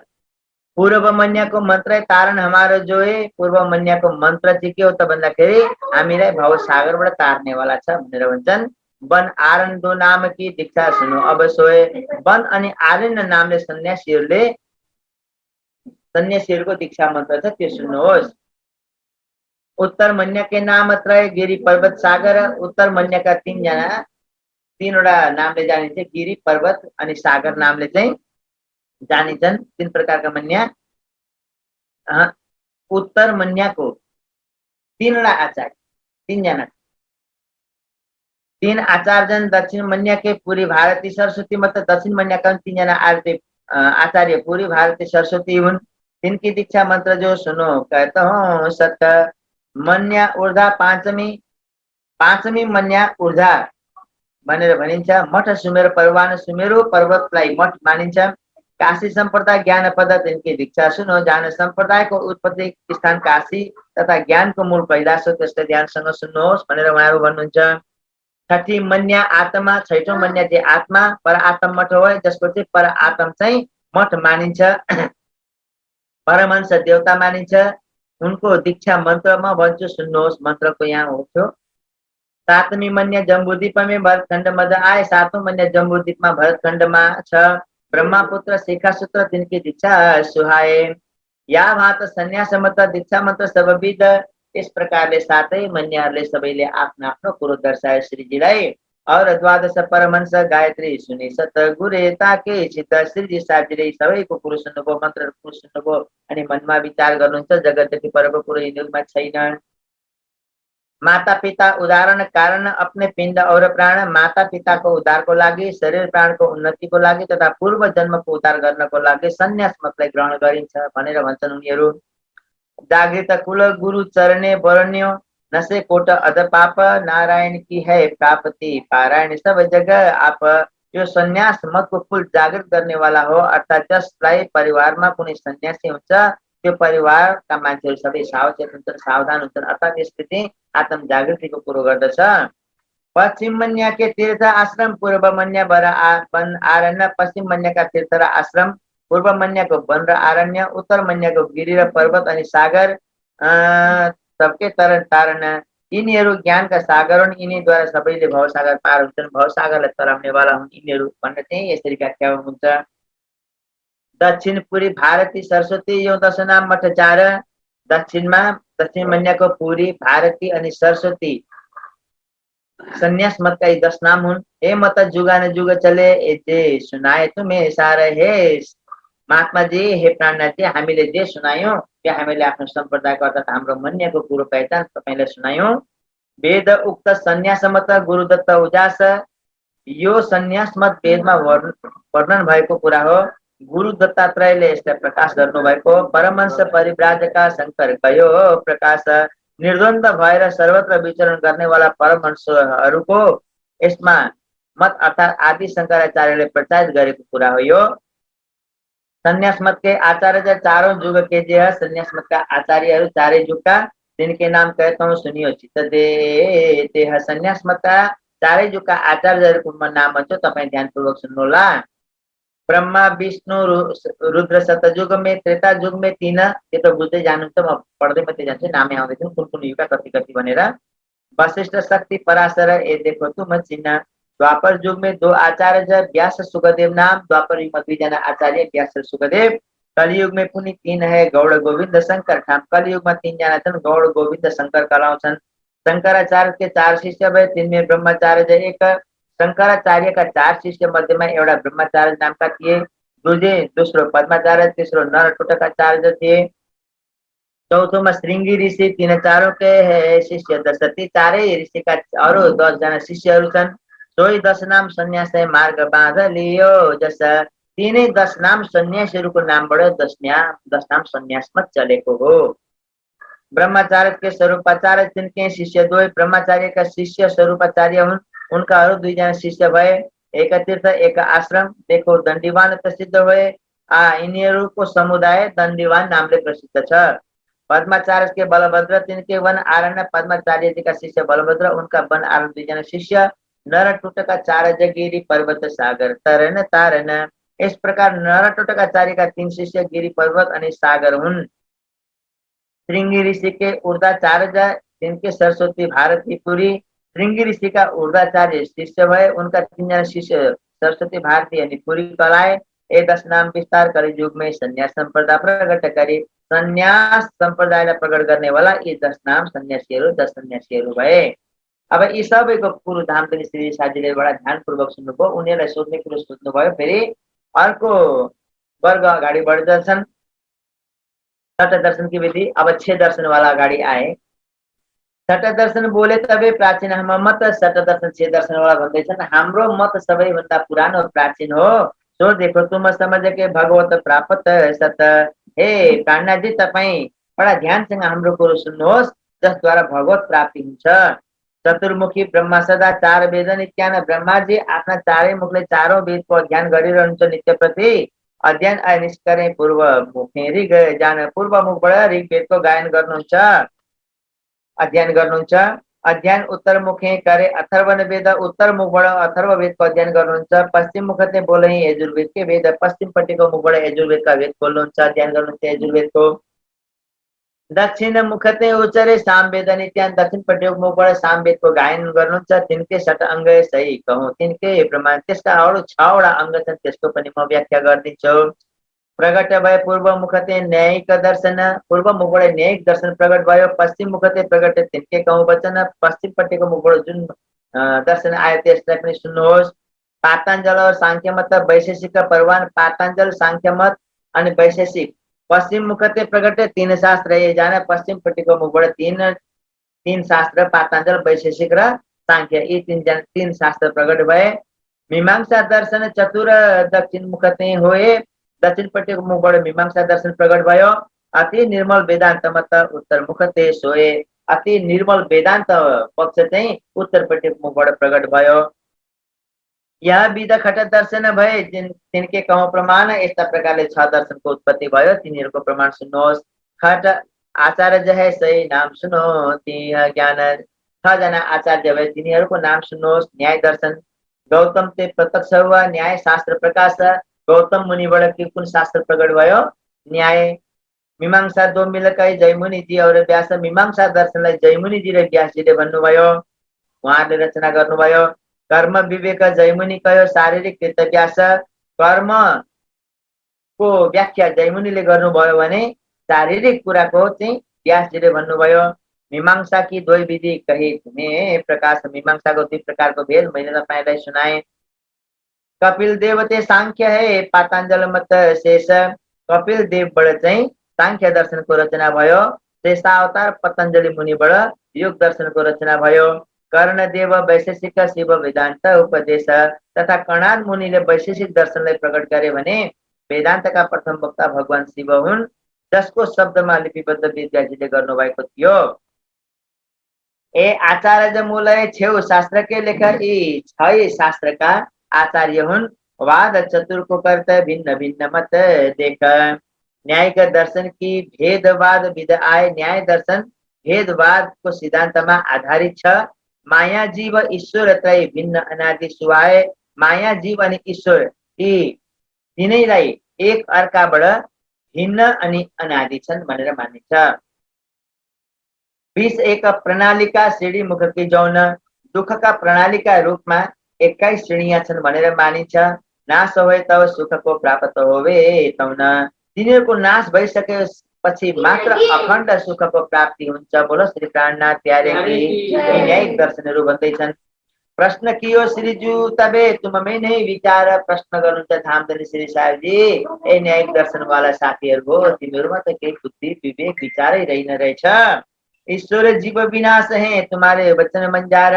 पूर्व मन्याको मन्त्र तारण हमारो जो है। पूर्व मन्याको मन्त्र चाहिँ के हो त भन्दाखेरि हामीलाई भव सागरबाट तार्नेवाला छ भनेर भन्छन्। वन आरण 2 नाम की दीक्षा सुनो अब सोए। वन अनि आरण्य नामले सन्यासीहरूको दीक्षा मन्त्र छ, त्यो सुन्नुहोस्। उत्तर मन्या के नाम त्रय गिरी पर्वत सागर। उत्तर मन्याका 3 जना 3वटा नामले जानिन्छ, गिरी पर्वत अनि सागर नामले चाहिँ जानिन्छन्। 3 प्रकारका मन्या। उत्तर मन्याको 3वटा आचार्य, 3 जना 3 आचार्य। दक्षिण मन्या के पूरी भारती सरस्वती, मतलब दक्षिण मन्याका 3 जना आचार्य पूरी भारती सरस्वती हुन्। तिनकी दीक्षा मंत्र जो सुनो कहता हूँ सत। मन्या ऊर्धा पांचमी मन्या ऊर्धा भनेर भनिन्छ। मठ सुमेर परवान, सुमेरु पर्वतलाई मठ मानिन्छ। काशी संप्रदाय ज्ञान पद्धति इनकी दीक्षा सुनो। ज्ञान संप्रदाय को उत्पत्ति स्थान काशी तथा ज्ञान को मूल कैलाश हो, त्यसलाई ध्यानसँग सुन्नुहोस् भनेर उहाँहरू भन्नुहुन्छ। छठी मन्या आत्मा, 6औं मन्या चाहिँ आत्मा पर आत्म मठ हो, जसको चाहिँ पर आत्म चाहिँ मठ मानिन्छ। परमहंस देवता मानिन्छ। उनको दीक्षा मंत्र म भन्छु सुन्नुहोस्, मन्त्रको यहाँ हो थियो। 7वीं मन्या जम्बूद्वीप में भरतखण्ड मध आए। 7औं मन्या जम्बूद्वीपमा भरतखण्डमा छ। ब्रह्मपुत्र शिखा सूत्र तिनकी दीक्षा सुहाए। या भात सन्यास मत दीक्षा मंत्र सबविध। इस प्रकारले 7 मन्याहरूले सबैले आफ्नो आफ्नो कुरो दर्शाए श्रीजीलाई। और द्वादश परमहंस गायत्री सुनि सत गुरे ताके चित्त। श्रीजी साथीले सबैको कुरो सुन्नुभयो, मन्त्र कुरो सुन्नुभयो अनि मनमा विचार गर्नुहुन्छ जगतदेखि परको कुरो यिनीहरूमा छैन। माता पिता उदाहरण कारण अपने पिण्ड और प्राण। माता पिता को उद्धार को लागि, शरीर प्राण को उन्नति को लागि तथा पूर्व जन्म को उद्धार गर्नको लागि सन्यास मतलाई ग्रहण गरिन्छ भनेर भन्छन् उनीहरू। जागृत कुल गुरु चरणे बरण्यो, नसे कोट अध पाप। नारायण की है प्राप्ति पारायण सब जगह आप। यो सन्यास मतको कुल जागृत गर्ने वाला हो, अर्थात जसलाई परिवारमा कुनै सन्यासी हुन्छ त्यो परिवारका मान्छेहरू सबै सावचेत हुन्छन्, सावधान हुन्छन्, अर्थात यसले चाहिँ आत्म जागृतिको कुरो गर्दछ। पश्चिम मन्या के तीर्थ आश्रम, पूर्व मन्या वन आरण्य। पश्चिम मन्याका तीर्थ र आश्रम, पूर्व मन्याको वन र आरण्य, उत्तर मन्याको गिरी र पर्वत अनि सागर सबके तरन तारण। यिनीहरू ज्ञानका सागर हुन्, यिनीद्वारा सबैले भवसागर पार हुन्छन्, भवसागरलाई तराउनेवाला हुन् यिनीहरू भनेर चाहिँ यसरी व्याख्या हुन्छ। दक्षिणपुरी भारती सरस्वती यो 10 नाम मठ 4। दक्षिणमा दक्षिण मन्याको पुरी, भारती अनि सरस्वती सन्यास मत का 10 नाम हुन्। हे मत जुगा न जुग चले, जे सुनाए तुम्हें सार हे। महात्मा जी, हे प्राणनाथ जी, हामीले जे सुनायौं त्यो हामीले आफ्नो सम्प्रदायको अर्थात हाम्रो मन्यको कुरो पहिचान तपाईलाई सुनायौं। वेद उक्त सन्यास मत गुरुदत्त उजास। यो सन्यास मत वेदमा वर्णन भएको कुरा हो। गुरु दत्तात्रेयले यसलाई प्रकाश गर्नुभएको परमहंस परिव्राजका शङ्कर कयो प्रकाश निर्द्वन्द भएर सर्वत्र विचरण गर्नेवाला परमहंसहरूको यसमा मत अर्थात् आदि शङ्कराचार्यले प्रचारित गरेको कुरा हो। यो संन्यास मत के आचार्य चारों युग के जे है, संन्यास मत का आचार्य चारे युग का, जिनके नाम कहता हूँ सुनियो चित्त दे ते है। संन्यास मत का चारे युग का आचार्य नाम भन्छ, तपाईँ ध्यानपूर्वक सुन्नुहोला। ब्रह्मा विष्णु रुद्र सतयुग में त्रेता युग में तीन, ये तो बुझ्दै जानुहुन्छ, म पढ्दै मात्रै जान्छु, नामै आउँदैछन् कुन कुन युगका कति कति भनेर। वशिष्ठ शक्ति पराशर ए देखो तुम चिन्ह। द्वापर युग में दो आचार्य व्यास सुखदेव नाम, द्वापर युग में दुईजना आचार्य व्यास सुखदेव। कलयुग में पुनि तीन है गौड़ गोविंद शंकर ठाम। कलयुग में तीनजना छन् गौड़ गोविंद शंकर कहलाउँछन्। शंकराचार्य के चार शिष्य भए, तिनमें ब्रह्मचार्य एक। शंकराचार्य का चार शिष्य मध्येमा एउटा ब्रह्मचार्य नामका थिए, दूजे दोस्रो पद्माचार्य, तेस्रो नरटोटकाचार्य थिए। चौथोमा श्रृंगी ऋषि, तीन चारों के शिष्य दशरथी, चारै ऋषिका अरू 10 जना शिष्यहरू छन्। सोही 10 नाम सन्यास मार्ग बाँध लियो, जस तीनै 10 नाम सन्यासीहरूको नामबाट 10 नाम सन्यासमा चलेको हो। ब्रह्मचार्य के स्वरूपाचार्य, तिनके शिष्य दुई, ब्रह्मचार्य का शिष्य स्वरूपाचार्य हुन्, उनका अरू 2 जना शिष्य भए। एक तीर्थ एक आश्रम, देखो दण्डीवान प्रसिद्ध भए। यिनीहरूको समुदाय दण्डीवान नामले प्रसिद्ध छ। पद्माचार्य के बलभद्र, तिनके वन आरण्य, पद्माचार्य जी का शिष्य बलभद्र, उनका वन आरण्य 2 जना शिष्य। नरटोटकाचार्य गिरी पर्वत सागर तरन तारन। इस प्रकार नरटोटकाचार्य का 3 शिष्य गिरी पर्वत अनि सागर हुन्। श्रृंगी ऋषि के ऊर्धाचार्य, जिनके सरस्वती भारती पुरी। श्रृंगी ऋषि का ऊर्धाचार्य शिष्य भए, उनका 3 जना शिष्य सरस्वती भारती अनि पुरी कलाए। ये 10 नाम विस्तार करी युग में संन्यास संप्रदाय प्रकट करी। संन्यास संप्रदायलाई प्रकट गर्नेवाला यी 10 नाम सन्यासीहरू 10 सन्यासीहरू भए। अब यी सबैको कुरो धाम पनि श्री साजीले बडा ध्यानपूर्वक सुन्नुभयो। उनीहरूलाई सोध्ने कुरो सोध्नुभयो। फेरि अर्को वर्ग अगाडि बढ्दछन्। छठ दर्शन की विधि। अब 6 दर्शन वाला अगाडि आए। छठ दर्शन बोले तबे प्राचीन हम मत, छठ दर्शन 6 दर्शन वाला भन्दैछन्। हाम्रो मत सबैभन्दा पुरानो प्राचीन हो। सो देखो तुम समझ के भगवत प्राप्त सत। हे प्राणनाथजी, तपाईँ बडा ध्यानसँग हाम्रो कुरो सुन्नुहोस्, जसद्वारा भगवत प्राप्ति हुन्छ। चतुर्मुखी ब्रह्मा सदा 4 वेद नित्यान। ब्रह्माजी आफ्ना 4 मुखले 4औं वेदको अध्ययन गरिरहन्छ नित्य प्रति। अध्ययन निष्करे पूर्व मुखे ऋग जान, पूर्व मुखबाट ऋग वेदको गायन गर्नुहुन्छ, अध्ययन गर्नुहुन्छ। अध्ययन उत्तर मुखे करे अथर्वण वेद, उत्तर मुखबाट अथर्व वेदको अध्ययन गर्नुहुन्छ। पश्चिम मुखते बोले यजुर्वेदके वेद, पश्चिमपट्टिको मुखबाट यजुर्वेदका वेद बोल्नुहुन्छ, अध्ययन गर्नुहुन्छ यजुर्वेदको। दक्षिण मुखते उच्चरे साम वेद नित्यान, दक्षिणपट्टिको मुखबाट साम वेदको गायन गर्नुहुन्छ। तिनके 7 अङ्ग सही कहूँ तिनके प्रमाण। त्यसका अरू 6 वटा अङ्ग छन्, त्यसको पनि म व्याख्या गरिदिन्छु। प्रगट भए पूर्व मुखते न्यायिक दर्शन, पूर्व मुखबाट न्यायिक दर्शन प्रगट भयो। पश्चिम मुखते प्रगट तिनके कहूँ वचन, पश्चिमपट्टिको मुखबाट जुन दर्शन आयो त्यसलाई पनि सुन्नुहोस्। पातञ्जल और सांख्य मत वैशेषिक परवान, पातञ्जल सांख्य मत अनि वैशेषिक। पश्चिम मुखते प्रगट 3 शास्त्र ये जाने, पश्चिमपट्टिको मुखबाट 3 शास्त्र पातञ्जल वैशेषिक र सांख्य, यी 3 शास्त्र प्रगट भए। मीमांसा दर्शन चतुर दक्षिण मुखते होए, दक्षिणपट्टिको मुखबाट मीमांसा दर्शन प्रगट भयो। अति निर्मल वेदान्त मत उत्तर मुखते सोए, अति निर्मल वेदान्त पक्ष चाहिँ उत्तरपट्टिको मुखबाट प्रगट भयो। यह विध खट दर्शन भए, तिनके कहूँ प्रमाण। यस्ता प्रकारले 6 दर्शनको उत्पत्ति भयो, तिनीहरूको प्रमाण सुन्नुहोस्। खट आचार्य है सही नाम सुनो, तिह ज्ञान 6 जना आचार्य भए, तिनीहरूको नाम सुन्नुहोस्। न्याय दर्शन गौतम ते प्रत्यक्ष हुआ, न्याय शास्त्र प्रकाश। गौतम मुनिबाट के कुन शास्त्र प्रकट भयो? न्याय। मीमांसा 2 मिलकै जयमुनि जी और व्यास, मीमांसा दर्शनलाई जयमुनि जी र व्यासजीले भन्नुभयो, उहाँले रचना गर्नुभयो। कर्म विवेक जयमुनि कयो, शारीरिक कृत व्यास। कर्म को व्याख्या जयमुनिले गर्नुभयो भने शारीरिक कुराको चाहिँ व्यासजीले भन्नुभयो। मीमांसा की 2 विधि कही तुम्हें प्रकाश, मीमांसाको 2 प्रकारको भेद मैले तपाईलाई सुनाए। कपिल देवते सांख्य है, पातञ्जल मत शेष। कपिल देवबाट चाहिँ सांख्य दर्शनको रचना भयो। शेषावतार पतञ्जलि मुनिबाट योग दर्शनको रचना भयो। कर्णदेव वैशेषिक शिव वेदान्त उपदेश तथा कणाद मुनिले वैशेषिक दर्शनलाई प्रकट गरे भने वेदान्तका प्रथम वक्ता भगवान शिव हुन्, जसको शब्दमा लिपिबद्ध वेदव्यासजीले गर्नुभएको थियो। ए आचार्य मूलय छेउ शास्त्र के लेख यी छै शास्त्रका आचार्य हुन्, वाद चतुर को करते भिन्न भिन्न मत देख। न्यायिक दर्शन की भेदवाद विध आए, न्याय दर्शन भेदवाद को सिद्धान्तमा आधारित छ। माया जीव ईश्वर त्रय भिन्न अनादि सुहाए, माया जीव अनि ईश्वर यी तिनैलाई एक अर्काबाट भिन्न अनि अनादि छन् भनेर मानिन्छ। 20 एक प्रणालीका श्रेणी मुखकी जौन दुःखका प्रणालीका रूपमा 21 श्रेणियाँ छन् भनेर मानिन्छ। नाश होए तब सुखको प्राप्त होवे तौन, तिनीहरूको नाश भइसकेपछि मात्र अखण्ड सुखको प्राप्ति हुन्छ। बोलो श्री प्राणनाथ प्यारे की न्यायिक दर्शनहरू भन्दैछन्। प्रश्न कियो श्रीजू तबे तुममे नै विचार, प्रश्न गर्नुहुन्छ धामधनी श्री साहेबजी, ए न्यायिक दर्शनवाला साथीहरू हो, तिमीहरूमा त केही बुद्धि विवेक विचारै रहेन रहेछ। ईश्वर जीव विनाश है तुम्हारे वचन मंजार,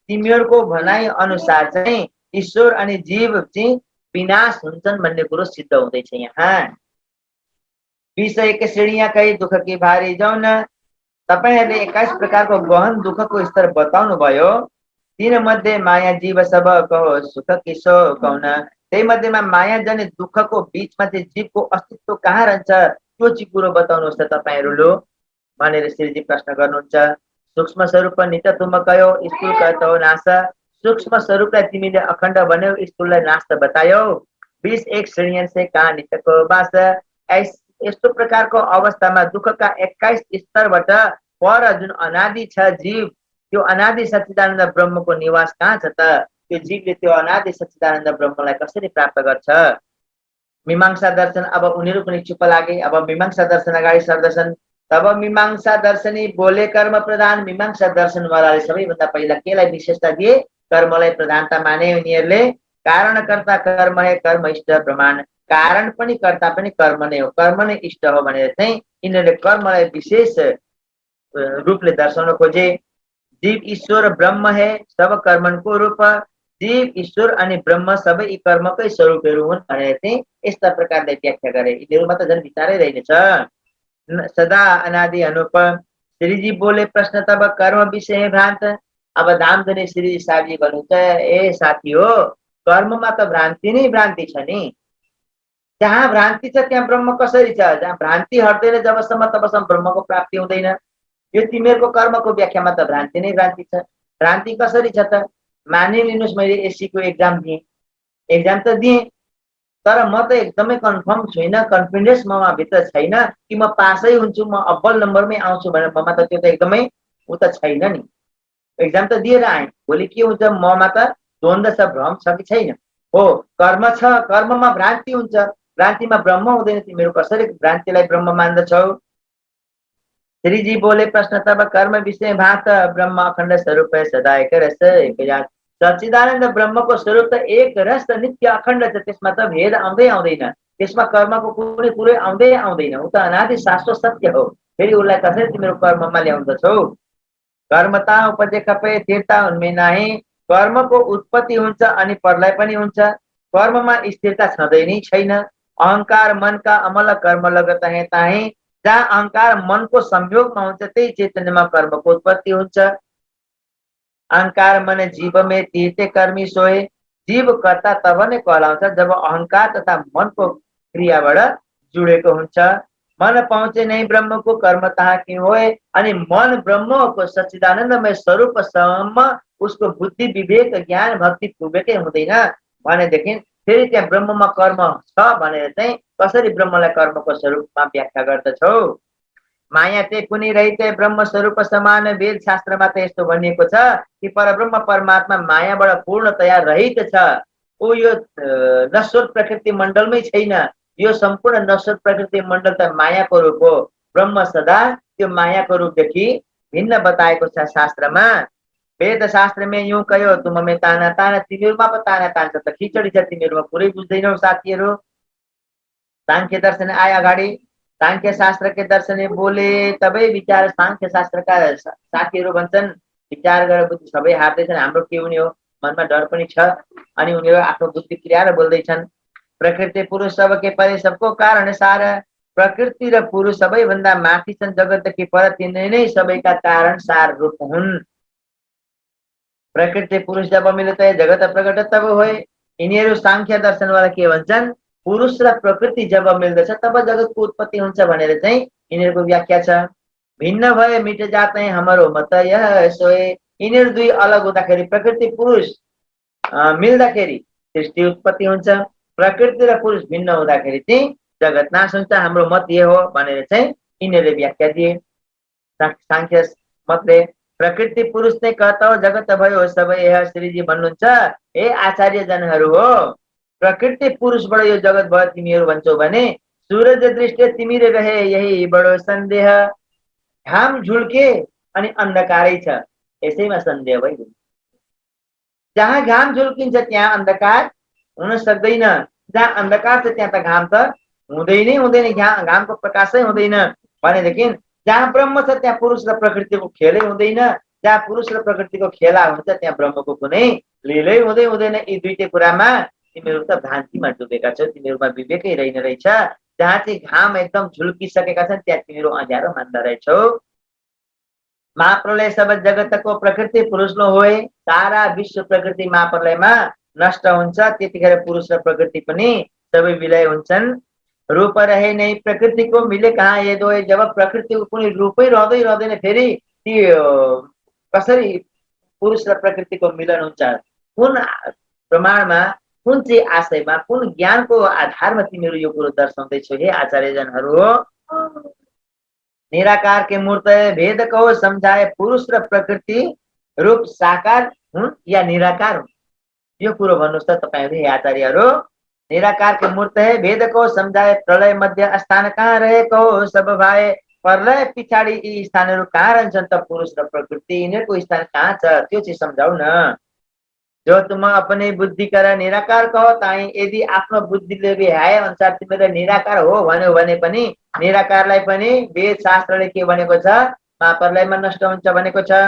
तिमीहरूको भनाइ अनुसार चाहिँ ईश्वर अनि जीव चाहिँ विनाश हुन्छन् भन्ने कुरो सिद्ध हुँदैछ। यहाँ 20 एक श्रेणियाँ कही दुःख की भारी जौन, तपाईहरुले 21 प्रकारको गहन दुःखको स्तर बताउनु भयो। तीन मध्ये माया जीव सब कहो सुख किसो कौन, त्यही मध्येमा माया जने दुःखको बीचमा चाहिँ जीवको अस्तित्व कहाँ रहन्छ त्यो चाहिँ कुरो बताउनुहोस् त तपाईहरुले भनेर श्रीजी प्रश्न गर्नुहुन्छ। सूक्ष्म स्वरूप नित्य तुम कयो, स्थूल कहतो नाश, सूक्ष्म स्वरूपलाई तिमीले अखण्ड भन्यौ, स्थूललाई नाश त बतायौ। 20 एक श्रेणी से कहाँ नित्यको वास, यस्तो प्रकारको अवस्थामा दुःखका 21 स्तरबाट पर जुन अनादि छ जीव, त्यो अनादि सच्चिदानन्द ब्रह्मको निवास कहाँ छ त? त्यो जीवले त्यो अनादि सच्चिदानन्द ब्रह्मलाई कसरी प्राप्त गर्छ? मीमांसा दर्शन, अब उनीहरू पनि चुप लागे। अब मीमांसा दर्शन अगाडि सर्दछन्। तब मीमांसा दर्शनी बोले कर्म प्रधान, मीमांसा दर्शनवालाले सबैभन्दा पहिला केलाई विशेषता दिए? कर्मलाई प्रधानता माने उनीहरूले। कारणकर्ता कर्म है, कर्म इष्ट प्रमाण, कारण पनि कर्ता पनि कर्म नै हो, कर्म नै इष्ट हो भनेर चाहिँ यिनीहरूले कर्मलाई विशेष रूपले दर्शाउन खोजे। जीव ईश्वर ब्रह्म है सब कर्मको रूप, जीव ईश्वर अनि ब्रह्म सबै यी कर्मकै स्वरूपहरू हुन् भनेर चाहिँ यस्ता प्रकारले व्याख्या गरे। यिनीहरूमा त झन् विचारै रहेछ। सदा अनादि अनुप, श्रीजी बोले प्रश्न तब कर्म विषय भ्रान्त। अब धामधनी श्री साहबजी भन्नुहुन्छ, ए साथी हो, कर्ममा त भ्रान्ति नै भ्रान्ति छ नि। जहाँ भ्रान्ति छ त्यहाँ ब्रह्म कसरी छ? जहाँ भ्रान्ति हट्दैन जबसम्म तबसम्म ब्रह्मको प्राप्ति हुँदैन। यो तिमीहरूको कर्मको व्याख्यामा त भ्रान्ति नै भ्रान्ति छ। भ्रान्ति कसरी छ त? मानिलिनुहोस् मैले एससीको एक्जाम दिएँ, एक्जाम त दिएँ, तर म त एकदमै कन्फर्म छुइनँ, कन्फिडेन्स ममा भित्र छैन कि म पासै हुन्छु, म अब्बल नम्बरमै आउँछु भनेर ममा त त्यो त एकदमै उ त छैन नि। एक्जाम त दिएर आएँ, भोलि के हुन्छ ममा त द्वन्द्व छ, भ्रम छ कि छैन? हो, कर्म छ, कर्ममा भ्रान्ति हुन्छ, भ्रान्तिमा ब्रह्म हुँदैन। तिमीहरू कसरी भ्रान्तिलाई ब्रह्म मान्दछौ? श्रीजी बोले प्रश्न तब कर्म विषय भात, ब्रह्म अखण्ड स्वरूप है सदा एक रस एक जात। सच्चिदानन्द ब्रह्मको स्वरूप त एक रस नित्य अखण्ड छ, त्यसमा त भेद आउँदै आउँदैन, त्यसमा कर्मको कुनै कुरै आउँदै आउँदैन, उ त अनादि शाश्वत सत्य हो। फेरि उसलाई कसरी तिमीहरू कर्ममा ल्याउँदछौ? कर्मता उपजे खपे स्थिरता उनमें नाही, कर्मको उत्पत्ति हुन्छ अनि प्रलय पनि हुन्छ, कर्ममा स्थिरता छँदै नै छैन। अहंकार मनका अमल कर्म लगत है ताही, जहाँ अहंकार मनको संयोगमा हुन्छ त्यही चैतन्यमा कर्मको उत्पत्ति हुन्छ। अहंकार मन जीव में तीर्थे कर्मी सोए, जीव कर्ता तब नै कहलाउँछ जब अहंकार तथा मनको क्रियाबाट जुडेको हुन्छ। मन पहुँचे नहीं ब्रह्म को कर्म तहाँ क्यों होए, अनि मन ब्रह्मको सच्चिदानन्दमय स्वरूपसम्म उसको बुद्धि विवेक ज्ञान भक्ति पुगेकै हुँदैन भनेदेखि फेरि त्यहाँ ब्रह्ममा कर्म छ भनेर चाहिँ कसरी ब्रह्मलाई कर्मको स्वरूपमा व्याख्या गर्दछौ? माया चाहिँ कुनै रहित ब्रह्म स्वरूप समान, वेद शास्त्रमा त यस्तो भनिएको छ कि परब्रह्म परमात्मा मायाबाट पूर्णतया रहित छ। ऊ यो नश्वर प्रकृति मण्डलमै छैन, यो सम्पूर्ण नश्वर प्रकृति मण्डल त मायाको रूप हो। ब्रह्म सदा त्यो मायाको रूपदेखि भिन्न बताएको छ शास्त्रमा। वेद शास्त्रमे यूं कयो तुममे ताना ताना, तिमीहरूमा पो ताना तान्छ त खिचडी छ, तिमीहरूमा पुरै बुझ्दैनौ साथीहरू। सांख्य दर्शन आए अगाडि, सांख्य शास्त्र के दर्शने बोले तबै विचार, सांख्य शास्त्रका साथीहरू भन्छन् विचार गरेर बुद्धि सबै हार्दैछन्, हाम्रो के हुने हो, मनमा डर पनि छ, अनि उनीहरू आफ्नो बुद्धि क्रियाएर बोल्दैछन्। प्रकृति पुरुष सबके परे सबको कारण सार प्रकृति र पुरुष सबैभन्दा माथि छन् जगतदेखि पर तिनै नै सबैका कारण सार रूप हुन् प्रकृति पुरुष जब मिलते जगत प्रकट तब होए यिनीहरू सांख्य दर्शनवाला के भन्छन् पुरुष र प्रकृति जब मिल्दछ तब जगतको उत्पत्ति हुन्छ भनेर चाहिँ यिनीहरूको व्याख्या छ भिन्न भए मिट जाते हाम्रो मत यह सोए यिनीहरू दुई अलग हुँदाखेरि प्रकृति पुरुष मिल्दाखेरि सृष्टि उत्पत्ति हुन्छ प्रकृति र पुरुष भिन्न हुँदाखेरि चाहिँ जगत नाश हुन्छ हाम्रो मत ये हो भनेर चाहिँ यिनीहरूले व्याख्या दिए सांख्य मतले प्रकृति पुरुष ने कहता हो जगत भयो सबै यह श्रीजी भन्नुहुन्छ हे आचार्य जनहरू हो प्रकृति पुरुषबाट यो जगत भयो तिमीहरू भन्छौ भने सूरज दृष्टि तिमीले रहे यही बडो सन्देह घाम झुल्के अनि अन्धकारै छ यसैमा सन्देह भइगयो जहाँ घाम झुल्किन्छ त्यहाँ अन्धकार हुन सक्दैन जहाँ अन्धकार छ त्यहाँ त घाम त हुँदै हुँदैन घामको प्रकाशै हुँदैन भनेदेखि जहाँ ब्रह्म छ त्यहाँ पुरुष र प्रकृतिको खेलै हुँदैन जहाँ पुरुष र प्रकृतिको खेला हुन्छ त्यहाँ ब्रह्मको कुनै लीलै हुँदैन यी दुईटै कुरामा तिमीहरू त भ्रान्तिमा डुबेका छौ तिमीहरूमा विवेकै रहेन रहेछ जहाँ चाहिँ घाम एकदम झुल्किसकेका छन् त्यहाँ तिमीहरू अँध्यारो मान्दा रहेछौ महाप्रलय सब जगतको प्रकृति पुरुषलो होए सारा विश्व प्रकृति महाप्रलयमा नष्ट हुन्छ त्यतिखेर पुरुष र प्रकृति पनि सबै विलय हुन्छन् रूप रहे नै प्रकृतिको मिले कहाँ ये दो जब प्रकृतिको कुनै रूपै रहँदैन फेरि ती कसरी पुरुष र प्रकृतिको मिलन हुन्छ कुन प्रमाणमा कुन चाहिँ आशयमा कुन ज्ञानको आधारमा तिमीहरू यो कुरो दर्शाउँदैछौ हे आचार्यजनहरू हो निराकार के मूर्त भेद कहो समझाए पुरुष र प्रकृति रूप साकार हुन् या निराकार हुन् यो कुरो भन्नुहोस् त तपाईहरु हे आचार्यहरू निराकार के मूर्त है भेद को समझाए प्रलय मध्य स्थान कहाँ रहेको सब भाए प्रलय पछाडि यी स्थानहरू कहाँ रहन्छन् त पुरुष र प्रकृति यिनीहरूको स्थान कहाँ छ त्यो चाहिँ सम्झाउ न जो तुम अपने बुद्धि कर निराकार कहो ताई यदि आफ्नो बुद्धिले भ्याए अनुसार तिमीले निराकार हो भन्यो भने पनि निराकारलाई पनि वेद शास्त्रले के भनेको छ महाप्रलयमा नष्ट हुन्छ भनेको छ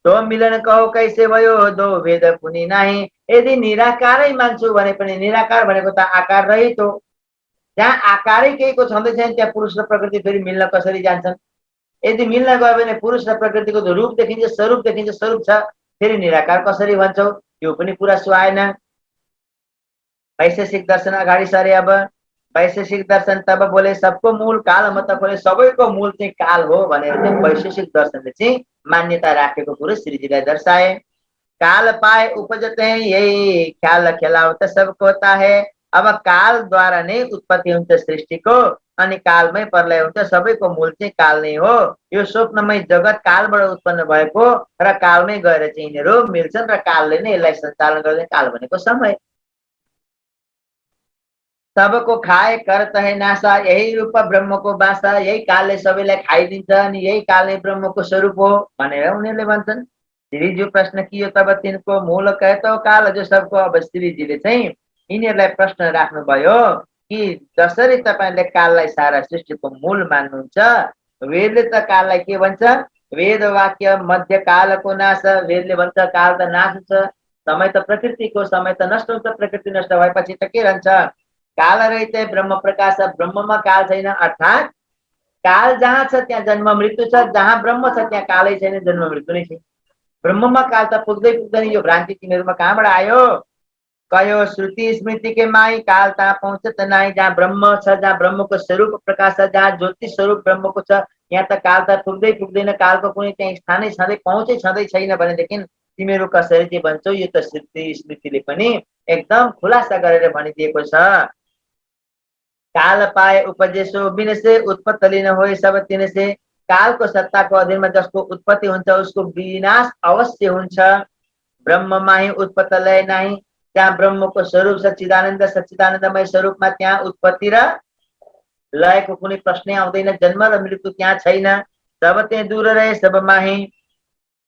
दो मिलन कहो कैसे भयो दो भेद कुनै नाही यदि निराकारै मान्छु भने पनि निराकार भनेको त आकार रहित हो जहाँ आकारै केहीको छँदै छैन त्यहाँ पुरुष र प्रकृति फेरि मिल्न कसरी जान्छन् यदि मिल्न गयो भने पुरुष र प्रकृतिको रूप देखिन्छ स्वरूप छ फेरि निराकार कसरी भन्छौ यो पनि कुरा सुहाएन वैशेषिक दर्शन अगाडि सरे अब वैशेषिक दर्शन तब बोले सबको मूल काल मत बोले सबैको मूल चाहिँ काल हो भनेर चाहिँ वैशेषिक दर्शनले चाहिँ मान्यता राखेको कुरो श्रीजीलाई दर्शाए काल पाए उपजते हैं यही ख्याल खेलावत सबको होता है अब काल द्वारा नै उत्पत्ति हुन्छ सृष्टिको अनि कालमै प्रलय हुन्छ सबैको मूल चाहिँ काल नै हो यो स्वप्नमय जगत कालबाट उत्पन्न भएको र कालमै गएर चाहिँ यिनीहरू मिल्छन् र कालले नै यसलाई सञ्चालन गर्ने काल भनेको समय सबको खाए करत है नासा यही रूप ब्रह्मको बासा यही कालले सबैलाई खाइदिन्छ अनि यही कालले ब्रह्मको स्वरूप हो भनेर उनीहरूले भन्छन् श्रीजी प्रश्न कियो तब तिनको मूल कहतो काल जो सबको अब श्रीजीले चाहिँ यिनीहरूलाई प्रश्न राख्नुभयो कि जसरी तपाईले काललाई सारा सृष्टिको मूल मान्नुहुन्छ वेदले त काललाई के भन्छ वेद वाक्य मध्य कालको नाश वेदले भन्छ काल त नाश हुन्छ समय त प्रकृतिको समय त नष्ट हुन्छ प्रकृति नष्ट भएपछि त के रहन्छ काल रहित ब्रह्म प्रकाश ब्रह्ममा काल छैन अर्थात काल जहाँ छ त्यहाँ जन्म मृत्यु छ जहाँ ब्रह्म छ त्यहाँ कालै छैन जन्म मृत्यु नै छैन ब्रह्ममा काल त पुग्दैन यो भ्रान्ति तिमीहरूमा कहाँबाट आयो कयो श्रुति स्मृति के माई काल तहाँ पहुँच नाई जहाँ ब्रह्म छ जहाँ ब्रह्मको स्वरूप प्रकाश छ जहाँ ज्योति स्वरूप ब्रह्मको छ यहाँ त काल त पुग्दैन कालको कुनै त्यहाँ स्थानै छँदै पहुँचै छँदै छैन भनेदेखि तिमीहरू कसरी चाहिँ भन्छौ यो त श्रुति स्मृतिले पनि एकदम खुलासा गरेर भनिदिएको छ काल पाए उपजेसो बिनसे उत्पत्ति लिन होय सब तिनसे कालको सत्ताको अधीनमा जसको उत्पत्ति हुन्छ उसको विनाश अवश्य हुन्छ ब्रह्ममा ही उत्पत्ति लय नाही त्यहाँ ब्रह्मको स्वरूप सच्चिदानन्दमय स्वरूपमा त्यहाँ उत्पत्ति र लयको कुनै प्रश्नै आउँदैन जन्म र मृत्यु त्यहाँ छैन सब त्यहाँ दूर रहे सब माही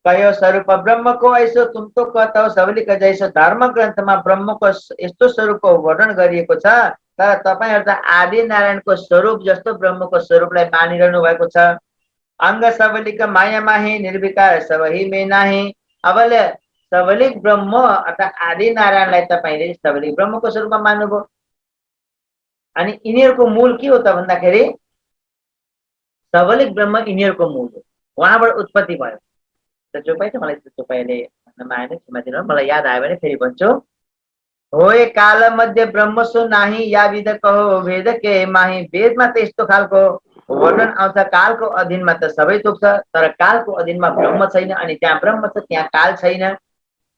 कयो स्वरूप ब्रह्मको ऐसो तुम तो कहता हो सबैले जैसो धर्म ग्रन्थमा ब्रह्मको यस्तो स्वरूपको वर्णन गरिएको छ तर तपाईहरु त आदि नारायणको स्वरूप जस्तो ब्रह्मको स्वरूपलाई मानिरहनु भएको छ अंग सबलिक माया माही निर्विकार सबही में नाही अबले सबलिक ब्रह्म अर्थात आदि नारायणलाई तपाईले सबलिक ब्रह्मको स्वरूपमा मान्नुभयो अनि यिनीहरूको मूल के हो त भन्दाखेरि सबलिक ब्रह्म यिनीहरूको मूल हो, उहाँबाट उत्पत्ति भयो। त जो पनि मलाई त्यो तपाईँले भन्नमा आएन, क्षमा दिनु, मलाई याद आयो भने फेरि भन्छु। होए काल मध्य ब्रह्म सो नाही, या विद कहो वेद के माही। वेदमा त यस्तो खालको वर्णन आउँछ, कालको अधीनमा त सबै थोक छ, तर कालको अधीनमा ब्रह्म छैन, अनि त्यहाँ ब्रह्म छ त्यहाँ काल छैन।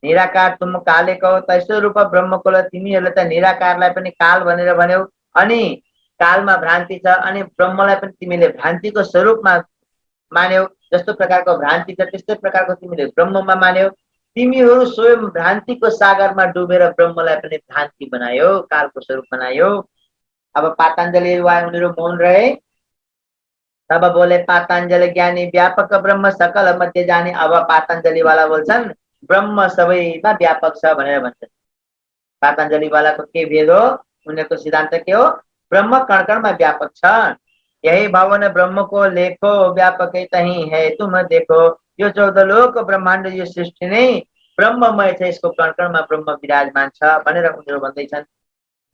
निराकार तुम काले कहो, तैसो रूप ब्रह्मको ल तिमीहरूले त निराकारलाई पनि काल भनेर भन्यौ, अनि कालमा भ्रान्ति छ, अनि ब्रह्मलाई पनि तिमीले भ्रान्तिको स्वरूपमा मान्यौ। जस्तो प्रकारको भ्रान्ति छ त्यस्तै प्रकारको तिमीले ब्रह्ममा मान्यौ। तिमीहरू स्वयं भ्रान्तिको सागरमा डुबेर ब्रह्मलाई पनि भ्रान्ति बनायो, कालको स्वरूप बनायो। अब पातञ्जलि उनीहरू मौन रहे। तब बोले पातञ्जलि ज्ञानी व्यापक ब्रह्म सकल मध्य जाने। अब पातञ्जलि वाला बोल्छन् ब्रह्म सबैमा व्यापक छ भनेर भन्छन्। पातञ्जलि वालाको के भेद हो? उनीहरूको सिद्धान्त के हो? ब्रह्म कणकणमा व्यापक छ। यही भवन ब्रह्म को लेखो, व्यापक तही है तुम देखो। यो 14 लोक ब्रह्माण्ड यो सृष्टि नै ब्रह्ममय छ, यसको कणकणमा ब्रह्म विराजमान छ भनेर उनीहरू भन्दैछन्।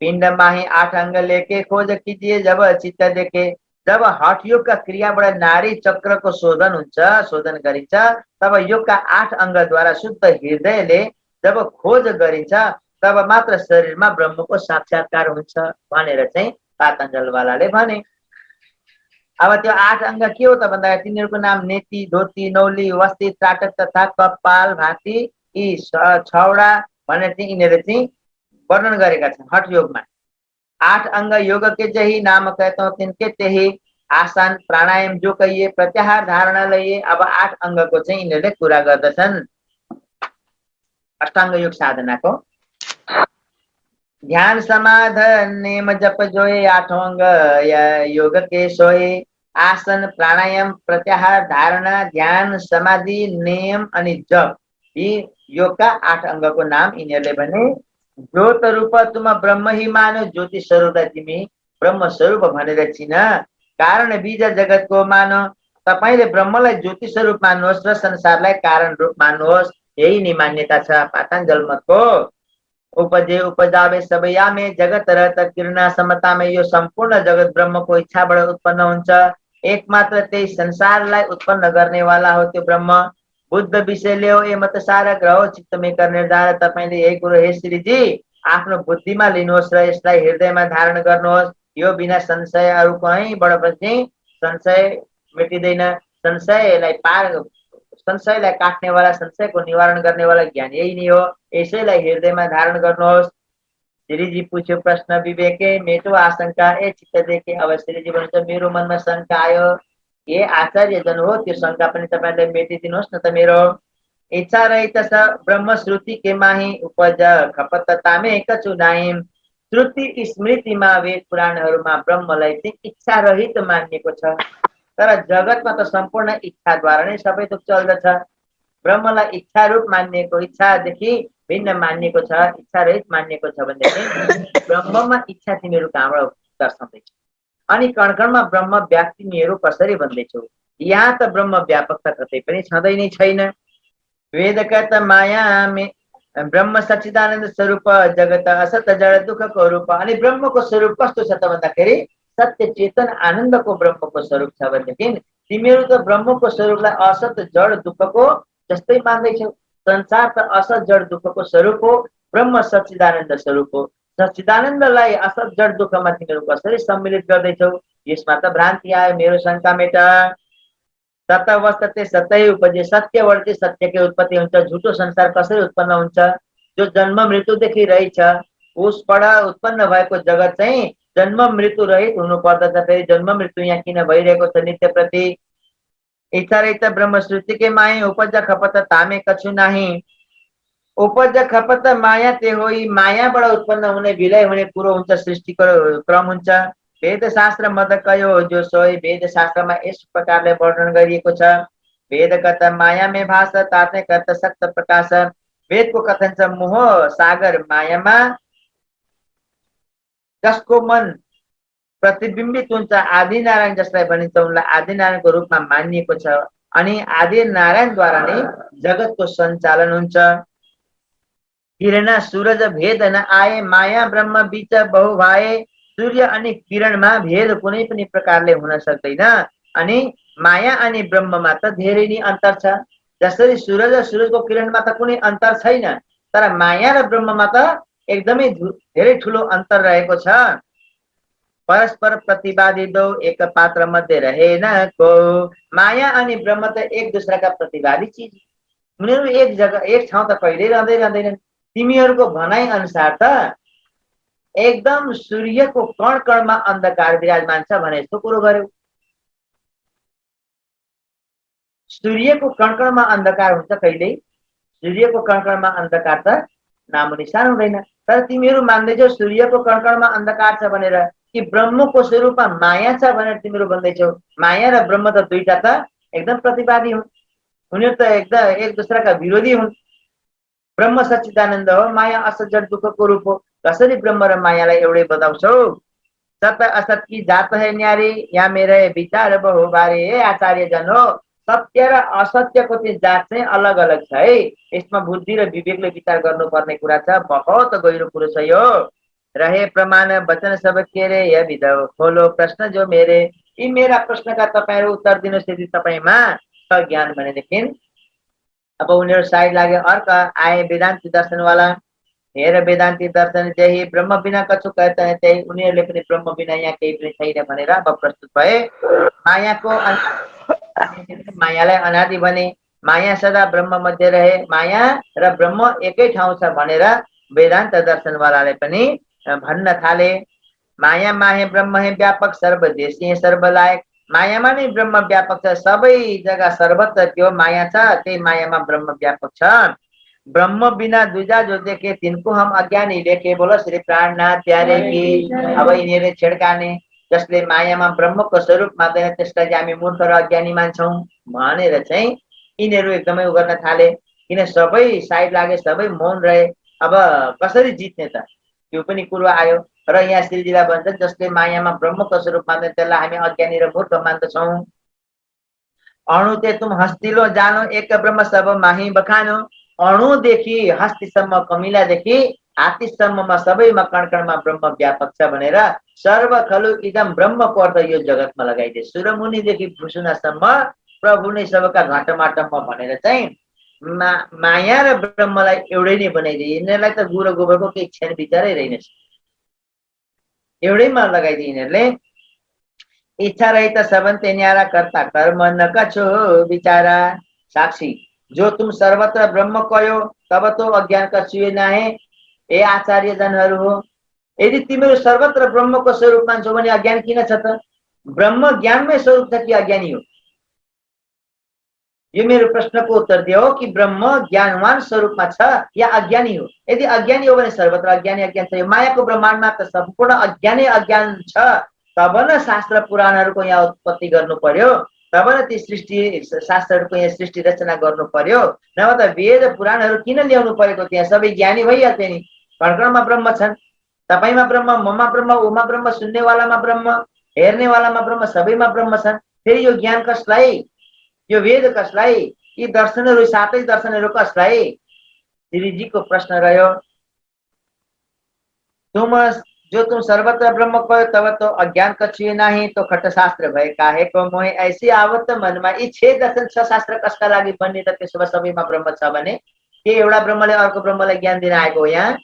पिण्ड माही 8 अंग लेके खोज कीजिए जब चित्त देखे। जब हठ योगका क्रियाबाट नारी चक्रको शोधन हुन्छ, शोधन गरिन्छ, तब योगका 8 अङ्गद्वारा शुद्ध हृदयले जब खोज गरिन्छ, तब मात्र शरीरमा ब्रह्मको साक्षात्कार हुन्छ भनेर चाहिँ पातञ्जलवालाले भने। अब त्यो 8 अङ्ग के हो त भन्दा तिनीहरूको नाम नेति, धोती, नौली, वस्ती, त्राटक तथा कपाल भाती यी 6वटा भनेर चाहिँ यिनीहरू चाहिँ वर्णन गरेका छन् हठ योगमा। 8 अंग योग के जही, नाम कहता हूँ तिनके त्यही। आसन प्राणायाम जो कहिए, प्रत्याहार धारणा लइए। अब 8 अङ्गको चाहिँ यिनीहरूले कुरा गर्दछन् अष्टाङ्ग योग साधनाको। ध्यान समाधन नेम जप जोए, 8 अंग योग के सोए। आसन प्राणायाम प्रत्याहार धारणा ध्यान समाधि नेम अनि जप यी योगका 8 अङ्गको नाम यिनीहरूले भने। ज्योत रूप तुम ब्रह्म ही मानो, ज्योति स्वरूपलाई तिमी ब्रह्म स्वरूप भनेर चिन। कारण बीज जगतको मानो, तपाईले ब्रह्मलाई ज्योति स्वरूप मान्नुहोस् र संसारलाई कारण रूप मान्नुहोस्। यही नै मान्यता छ पातञ्जल मतको। उपजे उपजावे सबैयामे, जगत रहत किरणा समतामे। यो सम्पूर्ण जगत ब्रह्मको इच्छाबाट उत्पन्न हुन्छ, एकमात्र त्यही संसारलाई उत्पन्न गर्नेवाला हो त्यो ब्रह्म। बुद्ध विषय ल्याओ ए मत सारा ग्रह चित्तमै कर निर्धार। तपाईले यही कुरो हे श्रीजी आफ्नो बुद्धिमा लिनुहोस् र यसलाई हृदयमा धारण गर्नुहोस्। यो बिना संशय अरू कहीँबाट पनि संशय मेटिँदैन। संशयलाई काट्नेवाला, संशयको निवारण गर्नेवाला ज्ञान यही नै हो, यसैलाई हृदयमा धारण गर्नुहोस्। श्रीजी पूछ्यो प्रश्न विवेके, मेटो आशंका ए चित्त देखे। अब श्रीजी भन्नुहुन्छ मेरो मनमा शङ्का आयो, ए आचार्यजन हो त्यो शङ्का पनि तपाईँले मेटिदिनुहोस् न त। मेरो इच्छा रहित छ ब्रह्म श्रुति के माही, उपज खपत तामे कछु नाही। श्रुति स्मृतिमा वेद पुराणहरूमा ब्रह्मलाई चाहिँ इच्छा रहित मानिएको छ, तर जगतमा त सम्पूर्ण इच्छाद्वारा नै सबै थोक चल्दछ। ब्रह्मलाई इच्छा रूप मानिएको, इच्छादेखि भिन्न मानिएको छ, इच्छा रहित मानिएको छ भनेदेखि ब्रह्ममा इच्छा तिमीहरू कहाँबाट दर्शाउँदैछौ? अनि कणकणमा ब्रह्म व्याप्ति तिमीहरू कसरी भन्दैछौ? यहाँ त ब्रह्म व्यापकता कतै पनि छँदै नै छैन। वेदकत माया में ब्रह्म सच्चिदानंद स्वरूप, जगत असत जड़ दुःखको रूप। अनि ब्रह्मको स्वरूप कस्तो छ त भन्दाखेरि सत्य चेतन आनन्दको ब्रह्मको स्वरूप छ भनेदेखि तिमीहरू त ब्रह्मको स्वरूपलाई असत जड दुःखको जस्तै मान्दैछौ। संसार त असत जड दुःखको स्वरूप हो, ब्रह्म सच्चिदानन्द स्वरूप हो। सच्चिदानन्दलाई असत जड दुःखमा तिमीहरू कसरी सम्मिलित गर्दैछौ? यसमा त भ्रान्ति आयो, मेरो शङ्का मेटा। सत्य वस्तते सत्य उपजे, सत्यबाट चाहिँ सत्यकै उत्पत्ति हुन्छ। झुटो संसार कसरी उत्पन्न हुन्छ? जो जन्म मृत्युदेखि रहेछ उसबाट उत्पन्न भएको जगत चाहिँ जन्म मृत्यु रहित हुनु पर्दछ। फेरि जन्म मृत्यु यहाँ किन भइरहेको छ नित्य प्रति? इच्छा रहित ब्रह्म श्रुतिकै माया, उपज खपत तामे कछु नाही। उपज खपत माया ते हो, मायाबाट उत्पन्न हुने विलय हुने कुरो हुन्छ, सृष्टिको क्रम हुन्छ। वेद शास्त्र मत कयो जो सोई, वेद शास्त्रमा यस प्रकारले वर्णन गरिएको छ। वेदगत माया में भाष ताते कर्त सक्त प्रकाश। वेदको कथन छ मोह सागर मायामा जसको मन प्रतिबिम्बित हुन्छ, आदि नारायण जसलाई भनिन्छ उनलाई आदि नारायणको रूपमा मानिएको छ। अनि आदि नारायणद्वारा नै जगतको सञ्चालन हुन्छ। किरण सूरज भेद न आए, माया ब्रह्म बीच बहु भाए। सूर्य अनि किरणमा भेद कुनै पनि प्रकारले हुन सक्दैन। अनि माया अनि ब्रह्ममा त धेरै नै अन्तर छ। जसरी सूरज र सूरजको किरणमा त कुनै अन्तर छैन, तर माया र ब्रह्ममा त एकदमै धेरै ठुलो अन्तर रहेको छ। परस्पर प्रतिवादी दो एक पात्र मध्ये रहेन को। माया अनि ब्रह्म त एक दूसराका प्रतिवादी चिज, उनीहरू एक जग्गा एक ठाउँ त कहिल्यै रहँदैनन्। तिमीहरूको भनाइ अनुसार त एकदम सूर्यको कण कणमा अन्धकार विराजमान छ भने जस्तो कुरो गर्यो। सूर्यको कण कणमा अन्धकार हुन्छ कहिल्यै? सूर्यको कण कणमा अन्धकार त नामो निशान हुँदैन। तर तिमीहरू मान्दैछौ सूर्यको कण कणमा अन्धकार छ भनेर, कि ब्रह्मको स्वरूपमा माया छ भनेर तिमीहरू भन्दैछौ। माया र ब्रह्म त दुईटा त एकदम प्रतिवादी हुन्, उनीहरू त एकदम एक दूसराका विरोधी हुन्। ब्रह्म सच्चिदानन्द हो, माया असत दुःखको रूप हो। कसरी ब्रह्म र मायालाई एउटै बताउँछौ? सत्य असत की जात है न्यारी, यहाँ मेरे विचार बहु बारे। हे आचार्य जन हो, सत्य र असत्यको चाहिँ जात चाहिँ अलग अलग छ है। यसमा बुद्धि र विवेकले विचार गर्नुपर्ने कुरा छ। बहुत गहिरो कुरो छ यो। रहे प्रमाण वचन सब के रे, यह विधव खोलो प्रश्न जो मेरे। यी मेरा प्रश्नका तपाईँहरू उत्तर दिनुहोस् यदि तपाईँमा छ ज्ञान भनेदेखि। अब उनीहरू साइड लाग्यो। अर्का आए वेदान्ती दर्शनवाला। हेर वेदान्ती दर्शन त्यही ब्रह्म बिना कछु कहता है, त्यही उनीहरूले पनि ब्रह्म बिना यहाँ केही पनि छैन भनेर अब प्रस्तुत भए। मायाको मायालाई अनादि भने, माया सदा ब्रह्म मध्ये रहे, माया र ब्रह्म एकै ठाउँ छ भनेर वेदान्त दर्शनवालाले पनि भन्न थाले। माया माहे ब्रह्म है व्यापक, सर्वदेशी है सर्वलायक। मायामा नै ब्रह्म व्यापक छ, सबै जग्गा सर्वत्र त्यो माया छ, त्यही मायामा ब्रह्म व्यापक छ। ब्रह्म बिना दूजा जो देखे तिनको हम अज्ञानी लेखे। बोलो श्री प्राणनाथ प्यारे की। अब यिनीहरूले छेड्काने, जसले मायामा ब्रह्मको स्वरूप मान्दैन त्यसलाई चाहिँ हामी मूर्ख र अज्ञानी मान्छौँ भनेर चाहिँ यिनीहरू एकदमै उ गर्न थाले। किन सबै साइड लागे, सबै मौन रहे। अब कसरी जित्ने त, त्यो पनि कुरो आयो। र यहाँ श्रीजीलाई भन्छ जसले मायामा ब्रह्मको स्वरूप मान्दैन त्यसलाई हामी अज्ञानी र मूर्ख मान्दछौँ। अणु ते तुम हस्तिलो जानो, एक ब्रह्म सब माही बखानो। अणुदेखि हस्तीसम्म, कमिलादेखि हात्तीसम्ममा सबैमा कणकणमा ब्रह्म व्यापक छ भनेर सर्व खलु इदम ब्रह्मको अर्थ यो जगतमा लगाइदिए। सुरमुनिदेखि भुसुनासम्म प्रभु नै सबका घटमाटममा भनेर चाहिँ माया र ब्रह्मलाई एउटै नै बनाइदिए। यिनीहरूलाई त गुरु गोबरको केही क्षण विचारै रहेनछ, एउटैमा लगाइदिए यिनीहरूले। इच्छा रहित सबन्ते न्यारा, कर्ता कर्म न कछो विचारा। साक्षी जो तुम सर्वत्र ब्रह्म कयो, तब तो अज्ञान कछुए नाहे। ए आचार्य जनहरू हो, यदि तिमीहरू सर्वत्र ब्रह्मको स्वरूप मान्छौ भने अज्ञान किन छ त? ब्रह्म ज्ञानमै स्वरूप छ कि अज्ञानी हो? यो मेरो प्रश्नको उत्तर दियो कि ब्रह्म ज्ञानवान स्वरूपमा छ या अज्ञानी हो? यदि अज्ञानी हो भने सर्वत्र अज्ञानी अज्ञान छ। यो मायाको ब्रह्माण्डमा त सम्पूर्ण अज्ञानै अज्ञान छ। तब न शास्त्र पुराणहरूको यहाँ उत्पत्ति गर्नु पर्यो, तब न ती सृष्टि शास्त्रहरूको यहाँ सृष्टि रचना गर्नु पर्यो। नभए त वेद पुराणहरू किन ल्याउनु परेको? त्यहाँ सबै ज्ञानी भइहाल्थे नि। कणकणमा ब्रह्म छन्, तपाईँमा ब्रह्म, ममा ब्रह्म, उमा ब्रह्म, सुन्नेवालामा ब्रह्म, हेर्नेवालामा ब्रह्म, सबैमा ब्रह्म छन्। फेरि यो ज्ञान कसलाई? यो वेद कसलाई? यी दर्शनहरू, सातै दर्शनहरू कसलाई? श्रीजीको प्रश्न रह्यो। जो तुम सर्वत्र ब्रह्म कहो, तब तो अज्ञान कछुए नाही, तो खट शास्त्र भए काहे को मोहे। ऐसी आवत मनमा यी 6 दर्शन 6 शास्त्र कसका लागि बन्ने त? त्यसो भए सबैमा ब्रह्म छ भने के एउटा ब्रह्मले अर्को ब्रह्मलाई ज्ञान दिन आएको हो? यहाँ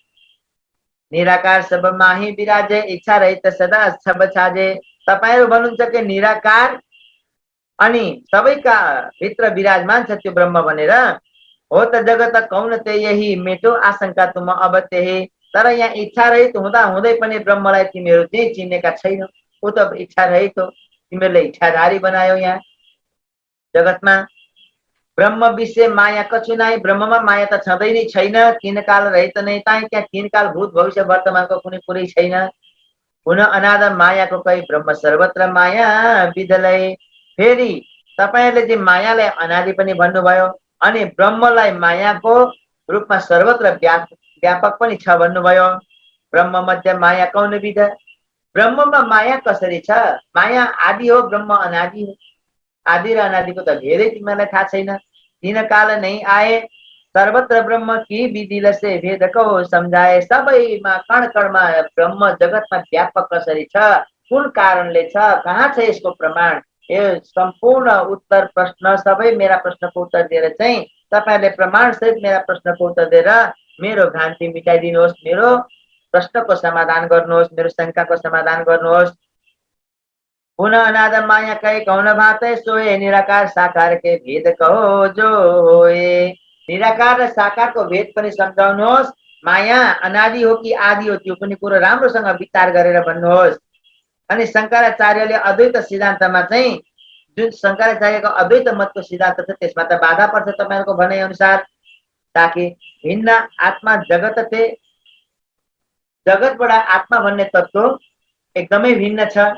निराकार सब माही विराजे, इच्छा रहित सदा सब छाजे। तपाईहरू भन्नुहुन्छ कि निराकार अनि सबैका भित्र विराजमान छ त्यो ब्रह्म भनेर। हो त जगत कौन ते यही, मेटो आशंका तुम अब त्यही। तर यहाँ इच्छा रहित हुँदा हुँदै पनि ब्रह्मलाई तिमीहरू चाहिँ चिन्नेका छैनौ। ऊ त इच्छा रहित हो, तिमीहरूले इच्छाधारी बनायो यहाँ जगतमा। ब्रह्म विषय माया कछु नाही, ब्रह्ममा माया त छँदै नै छैन। 3 काल रहित नै ताई, त्यहाँ 3 काल भूत भविष्य वर्तमानको कुनै कुरै छैन। पुनः अनाद मायाको कही, ब्रह्म सर्वत्र माया विधलय। फेरि तपाईहरूले चाहिँ मायालाई अनादि पनि भन्नुभयो अनि ब्रह्मलाई मायाको रूपमा सर्वत्र व्यापक पनि छ भन्नुभयो। ब्रह्म मध्य माया कौन विध? ब्रह्ममा माया कसरी छ? माया आदि हो, ब्रह्म अनादि हो। आदि र अनादिको त भेदै तिमीहरूलाई थाहा छैन। 3 काल नै आए, सर्वत्र ब्रह्म की विधिल से भेद कहो सम्झाए सबैमा कण कणमा ब्रह्म जगतमा व्यापक कसरी छ, कुन कारणले छ, कहाँ छ यसको प्रमाण? यो सम्पूर्ण उत्तर प्रश्न सबै मेरा प्रश्नको उत्तर दिएर चाहिँ तपाईहरुले प्रमाण सहित मेरा प्रश्नको उत्तर दिएर मेरो भ्रान्ति मिटाइदिनुहोस्, मेरो प्रश्नको समाधान गर्नुहोस्, मेरो शंकाको समाधान गर्नुहोस्। पुनः अनाद माया कई कौन भात सोए निराकार साकार के भेद कहो जो होए। निराकार र साकारको भेद पनि सम्झाउनुहोस्। माया अनादि हो कि आदि हो त्यो पनि कुरो राम्रोसँग विचार गरेर भन्नुहोस्। अनि शंकराचार्यले अद्वैत सिद्धान्तमा चाहिँ जुन शंकराचार्यको अद्वैत मतको सिद्धान्त छ त्यसमा त बाधा पर्छ तपाईहरुको भनाइ अनुसार, ताकि भिन्न आत्मा जगत थे, जगतबाट आत्मा भन्ने तत्व एकदमै भिन्न छ।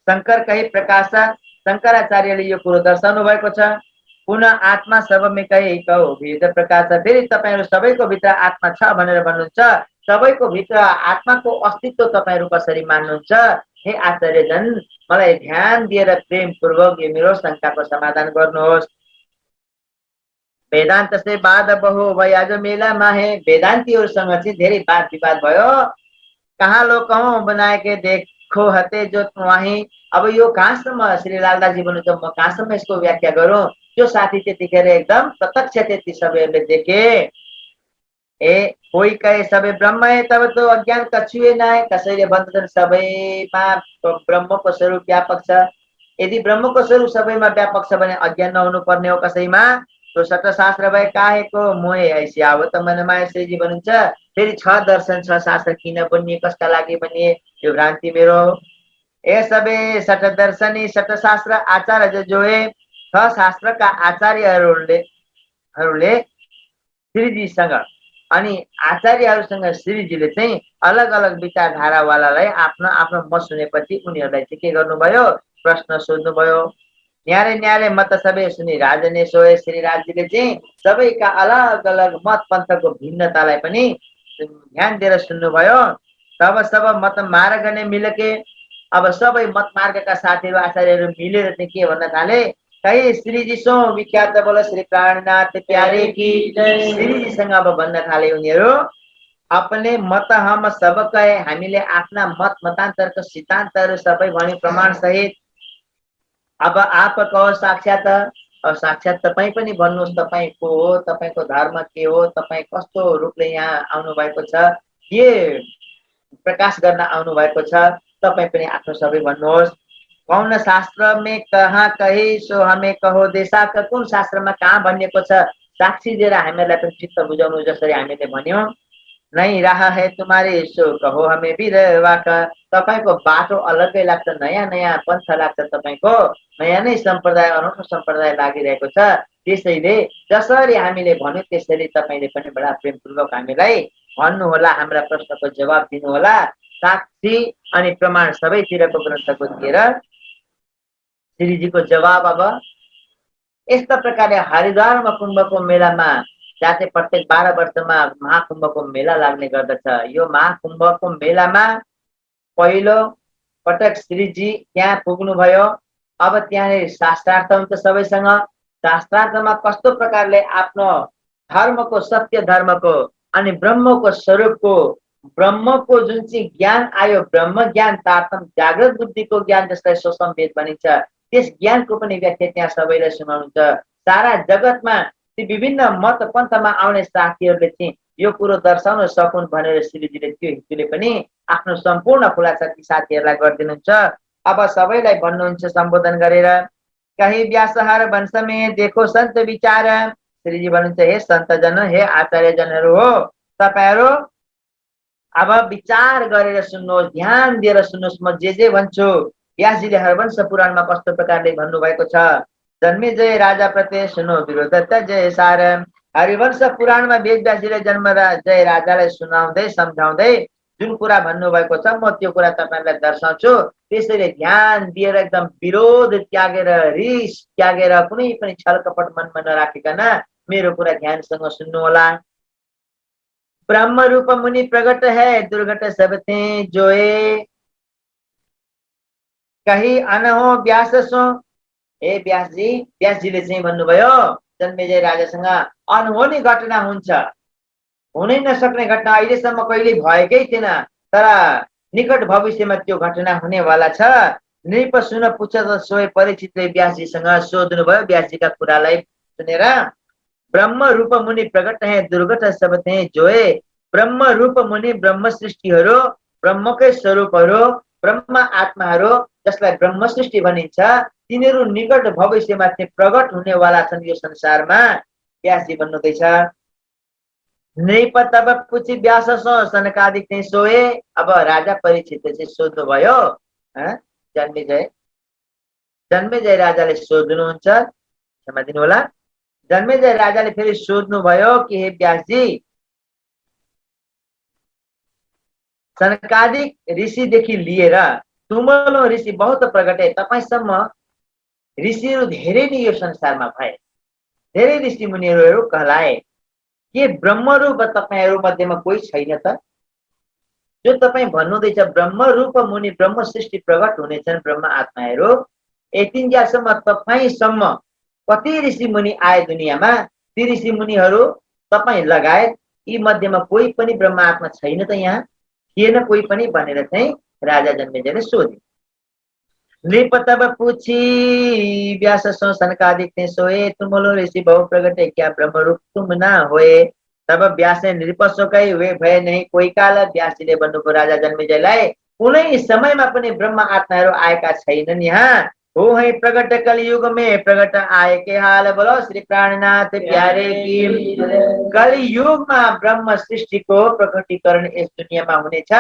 शंकर कही प्रकाश शंकराचार्यले यो कुरो दर्शाउनु भएको छ। पुनः आत्मा सबमै कही कहो भेद प्रकाश, फेरि तपाईहरु सबैको भित्र आत्मा छ भनेर भन्नुहुन्छ। सबैको भित्र आत्माको अस्तित्व तपाईहरु कसरी मान्नुहुन्छ? हे आचार्यजन, मलाई ध्यान दिएर प्रेम पूर्वक यो मेरो शंकाको समाधान गर्नुहोस्। वेदांत से वाद बहु भई आज मेलामा है। वेदान्तीहरुसँग चाहिँ धेरै वाद विवाद भयो। कहाँ लो कहो बनाए के देखो हते जो वहीं। अब यो कहाँसम्म श्री लालदासजी भन्नुहुन्छ, म कहाँसम्म यसको व्याख्या गरौँ? जो साथी त्यतिखेर एकदम प्रत्यक्ष त्यति सबैहरूले देखे। ए कोही कहे सबै ब्रह्म है तब तो अज्ञान कछुए नाय। कसैले भन्छन् सबैमा ब्रह्मको स्वरूप व्यापक छ। यदि ब्रह्मको स्वरूप सबैमा व्यापक छ भने अज्ञान नहुनु पर्ने हो कसैमा। तो सटशास्त्र भए काहेको मोहे ऐसी आवत मनमा श्रीजी भन्नुहुन्छ। फेरि छ दर्शन छ शास्त्र किन बनिए, कसका लागि बनिए, यो भ्रान्ति मेरो। ए सबे सट दर्शनी सट शास्त्र आचार्य जोए। छ शास्त्रका आचार्यहरूले श्रीजीसँग अनि आचार्यहरूसँग श्रीजीले चाहिँ अलग अलग विचारधारावालालाई आफ्नो आफ्नो मत सुनेपछि उनीहरूलाई चाहिँ के गर्नुभयो? प्रश्न सोध्नुभयो। न्यारे न्यारे मत सबै सुनि राजने सोए। श्री राजजीले चाहिँ सबैका अलग अलग मत पन्थको भिन्नतालाई पनि ध्यान दिएर सुन्नुभयो। तब सब मत मार्ग ने मिलके, अब सबै मत मार्गका साथीहरू आचार्यहरू मिलेर चाहिँ के भन्न थाले? कही श्रीजी सो विख्यात बोल श्री प्राणनाथ प्यारे की जय। श्रीजीसँग अब भन्न थाले उनीहरू, अपने मत हम सब कहे। हामीले आफ्ना मत मतान्तरको सिद्धान्तहरू सबै भन्यो प्रमाण सहित। अब आप कहो साक्षात, साक्षात तपाईं पनि भन्नुहोस् तपाईं को हो, तपाईंको धर्म के हो, तपाईं कस्तो रूपले यहाँ आउनु भएको छ, के प्रकाश गर्न आउनु भएको छ, तपाईं पनि आफ्नो सबै भन्नुहोस्। कौन शास्त्र में कहाँ कही सो हमें कहो देशा। कुन शास्त्रमा कहाँ भनिएको छ साक्षी दिएर हामीलाई पनि चित्त बुझाउनु जसरी हामीले भन्यौं। नहीं रहा है तुम्हारे सो कहो हमें बिरवाक। तपाईको बाटो अलग्गै लाग्छ, नयाँ नयाँ पन्थ लाग्छ, तपाईको नयाँ नै सम्प्रदाय अनौठो सम्प्रदाय लागिरहेको छ। त्यसैले जसरी हामीले भन्यो त्यसरी तपाईले पनि बडा प्रेमपूर्वक हामीलाई भन्नुहोला, हाम्रा प्रश्नको जवाब दिनुहोला। साक्षी अनि प्रमाण सबैतिरको ग्रन्थको दिएर श्रीजीको जवाब अब यस्ता प्रकारले हरिद्वारमा कुम्भको मेलामा जहाँ चाहिँ प्रत्येक 12 वर्षमा महाकुम्भको मेला लाग्ने गर्दछ। यो महाकुम्भको मेलामा पहिलो पटक श्रीजी त्यहाँ पुग्नुभयो। अब त्यहाँनिर शास्त्रार्थ हुन्छ सबैसँग। शास्त्रार्थमा कस्तो प्रकारले आफ्नो धर्मको, सत्य धर्मको अनि ब्रह्मको स्वरूपको, ब्रह्मको जुन चाहिँ ज्ञान आयो, ब्रह्म ज्ञान तारतम जागृत बुद्धिको ज्ञान जसलाई सोसमवेद भनिन्छ, त्यस ज्ञानको पनि व्याख्या त्यहाँ सबैलाई सुनाउनुहुन्छ। सारा जगतमा ती विभिन्न मत पन्थमा आउने साथीहरूले चाहिँ यो कुरो दर्शाउन सकुन् भनेर श्रीजीले त्यो हेतुले पनि आफ्नो सम्पूर्ण खुलासा ती साथीहरूलाई गरिदिनुहुन्छ। अब सबैलाई भन्नुहुन्छ सम्बोधन गरेर, कही व्यासहर वंशमे देखो सन्त विचार। श्रीजी भन्नुहुन्छ, हे सन्तजन, हे आचार्यजनहरू हो, तपाईहरु अब विचार गरेर सुन्नुहोस्, ध्यान दिएर सुन्नुहोस् म जे भन्छु। व्यासजीले हरवंश पुराणमा कस्तो प्रकारले भन्नुभएको छ, जन्मे जय राजा प्रत्यय सुनो विरोध जय सार। हरिवंश पुराणमा वेदव्यासजीले जन्म जय राजालाई सुनाउँदै सम्झाउँदै जुन कुरा भन्नुभएको छ म त्यो कुरा तपाईहरुलाई दर्शाउँछु। त्यसैले ध्यान दिएर एकदम विरोध त्यागेर, रिस त्यागेर, कुनै पनि छलकपट मनमा नराखिकन मेरो कुरा ध्यानसँग सुन्नुहोला। ब्रह्म रूप मुनि प्रगट है दुर्घट सब थे जोए। कही अनहो व्यास सो। ए व्यासजी, व्यासजीले चाहिँ भन्नुभयो जन्मेजय राजासँग अनहोनी घटना हुन्छ, हुनै नसक्ने घटना अहिलेसम्म कहिले भएकै थिएन, तर निकट भविष्यमा त्यो घटना हुनेवाला छ। नृप सुन पुछ सोए परीक्षितले व्यासजीसँग सोध्नुभयो व्यासजीका कुरालाई सुनेर। ब्रह्म रूप मुनि प्रकट है दुर्गत सब थे जोए। ब्रह्म रूप मुनि ब्रह्म सृष्टिहरू, ब्रह्मकै स्वरूपहरू, ब्रह्म आत्माहरू जसलाई ब्रह्म सृष्टि भनिन्छ, तिनीहरू निकट भविष्यमा चाहिँ प्रकट हुनेवाला छन् यो संसारमा। व्यासजी भन्नुहुँदैछ नृप तब पुछि व्यास सो सनकादिक चाहिँ सोए। अब राजा परीक्षितले चाहिँ सोध्नुभयो, जन्मेजय राजाले सोध्नुहुन्छ, क्षमा दिनु होला, जन्मेजय राजाले फेरि सोध्नुभयो कि हे व्यासजी, सनकादिक ऋषिदेखि लिएर तुमलो ऋषि बहुत प्रगटे, तपाईसम्म ऋषिहरू धेरै नै यो संसारमा भए, धेरै ऋषि मुनिहरू कहलाए, के ब्रह्मरूप तपाईहरू मध्येमा कोही छैन त? जो तपाईँ भन्नुहुँदैछ ब्रह्म रूप मुनि ब्रह्म सृष्टि प्रकट हुनेछन् ब्रह्म आत्माहरू, यतिन्जेलसम्म तपाईँसम्म कति ऋषि मुनि आए दुनियाँमा, ती ऋषि मुनिहरू तपाईँ लगायत यी मध्येमा कोही पनि ब्रह्म आत्मा छैन त? यहाँ थिएन कोही पनि भनेर चाहिँ राजा जन्मेजयले सोधे। नृप तब पूछी व्यास सो सनकादिक ने सोए, तुमलो ऋषि बहु प्रगटे क्या ब्रह्म रूप तुम ना होए। तब व्यास नृप सो कही वे भए नहीं कोही काल। व्यासजीले भन्नुभयो राजा जन्मेजयलाई, कुनै समयमा पनि ब्रह्म आत्माहरू आएका छैनन्, यहाँ हो है प्रगट कलयुग में प्रगट आए के हाल। बोलो श्री प्राणनाथ प्यारे की। कलयुगमा ब्रह्म सृष्टिको प्रकटीकरण यस दुनियाँमा हुनेछ,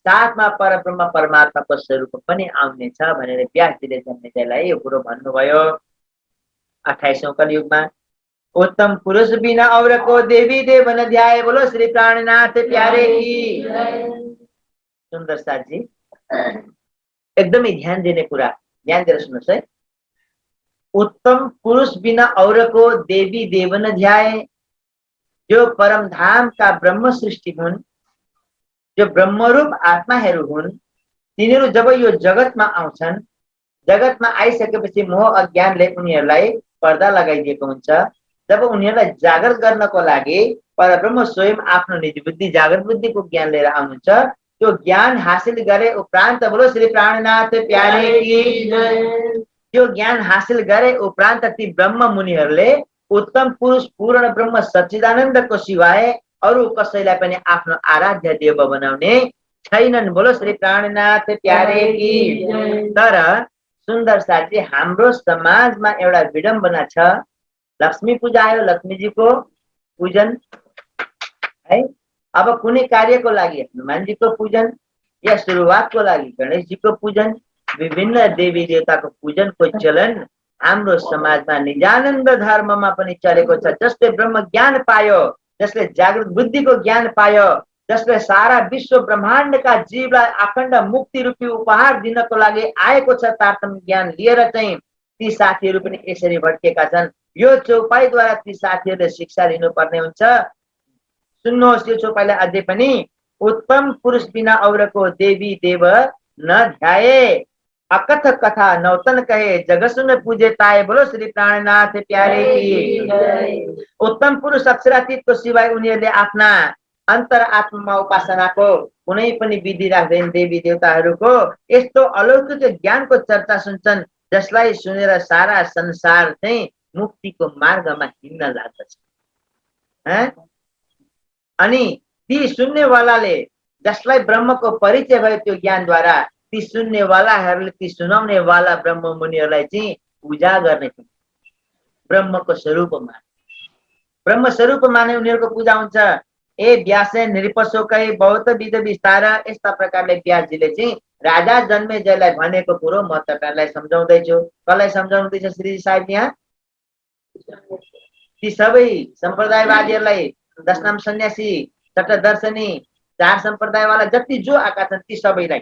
साथमा परब्रह्म परमात्माको स्वरूप पनि आउनेछ भनेर व्यासजीले जन्मेजयलाई यो कुरो भन्नुभयो। 28औं कलयुगमा उत्तम पुरुष बिना औरको देवी देवन ध्याए। बोलो श्री प्राणनाथ प्यारे की। सुन्दर साथजी, एकदमै ध्यान दिने कुरा, ध्यान दिएर सुन्नुहोस् है। उत्तम पुरुष बिना औरको देवी देवन ध्याए, जो परम धाम का ब्रह्म सृष्टि हुन्, जो ब्रह्मरूप आत्माहरू हुन्, तिनीहरू जब यो जगतमा आउँछन्, जगतमा आइसकेपछि मोह अज्ञानले उनीहरूलाई पर्दा लगाइदिएको हुन्छ। जब उनीहरूलाई जागृत गर्नको लागि परब्रह्म स्वयं आफ्नो निज बुद्धि जागृत बुद्धिको ज्ञान लिएर आउनुहुन्छ, त्यो ज्ञान हासिल गरे उपरान्त, बोलो श्री प्राणनाथ प्यारे की, त्यो ज्ञान हासिल गरे उपरान्त ती ब्रह्म मुनिहरूले उत्तम पुरुष पूर्ण ब्रह्म सच्चिदानन्दको सिवाय अरू कसैलाई पनि आफ्नो आराध्य देव बनाउने छैनन्। बोलो श्री प्राणनाथ प्यारे की। तर सुन्दर साथी, हाम्रो समाजमा एउटा विडम्बना छ। लक्ष्मी पूजा आयो, लक्ष्मीजीको पूजन है, अब कुनै कार्यको लागि हनुमानजीको पूजन, या सुरुवातको लागि गणेशजीको पूजन, विभिन्न देवी देवताको पूजनको चलन हाम्रो समाजमा निजानन्द धर्ममा पनि चलेको छ। जसले ब्रह्म ज्ञान पायो, जसले जागृत बुद्धिको ज्ञान पायो, जसले सारा विश्व ब्रह्माण्डका जीवलाई अखण्ड मुक्ति रूपी उपहार दिनको लागि आएको छ तारतम्य ज्ञान लिएर चाहिँ, ती साथीहरू पनि यसरी भट्केका छन्। यो चौपाईद्वारा ती साथीहरूले शिक्षा लिनुपर्ने हुन्छ। सुन्नुहोस् यो चौपाईलाई अझै पनि, उत्तम पुरुष बिना औरको देवी देव न ध्याए, अकथ कथा नौतन कहे जग सुन पूजे ताए। बोलो श्री प्राणनाथ प्यारे की। उत्तम पुरुष अक्षरातीतको सिवाय उनीहरूले आफ्ना अन्तर आत्मामा उपासनाको कुनै पनि विधि राख्दैन। देवी देवताहरूको यस्तो अलौकिक ज्ञानको चर्चा सुन्छन्, जसलाई सुनेर सारा संसार चाहिँ मुक्तिको मार्गमा हिँड्न लाग्दछ। अनि ती सुन्नेवालाले, जसलाई ब्रह्मको परिचय भयो त्यो ज्ञानद्वारा, ती सुन्नेवालाहरूले ती सुनाउनेवाला ब्रह्म मुनिहरूलाई चाहिँ पूजा गर्ने, ब्रह्मको स्वरूप माने, ब्रह्म स्वरूप माने उनीहरूको पूजा हुन्छ। ए व्यास नृपशोकै बहुत विध विस्तार, यस्ता प्रकारले व्यासजीले चाहिँ राजा जन्मेजयलाई भनेको कुरो म तपाईँहरूलाई सम्झाउँदैछु। कसलाई सम्झाउँदैछ श्री साहेब यहाँ? ती सबै सम्प्रदायवादीहरूलाई, 10 नाम सन्यासी, चट्टदर्शनी, 4 सम्प्रदायवाला जति जो आएका छन् ती सबैलाई,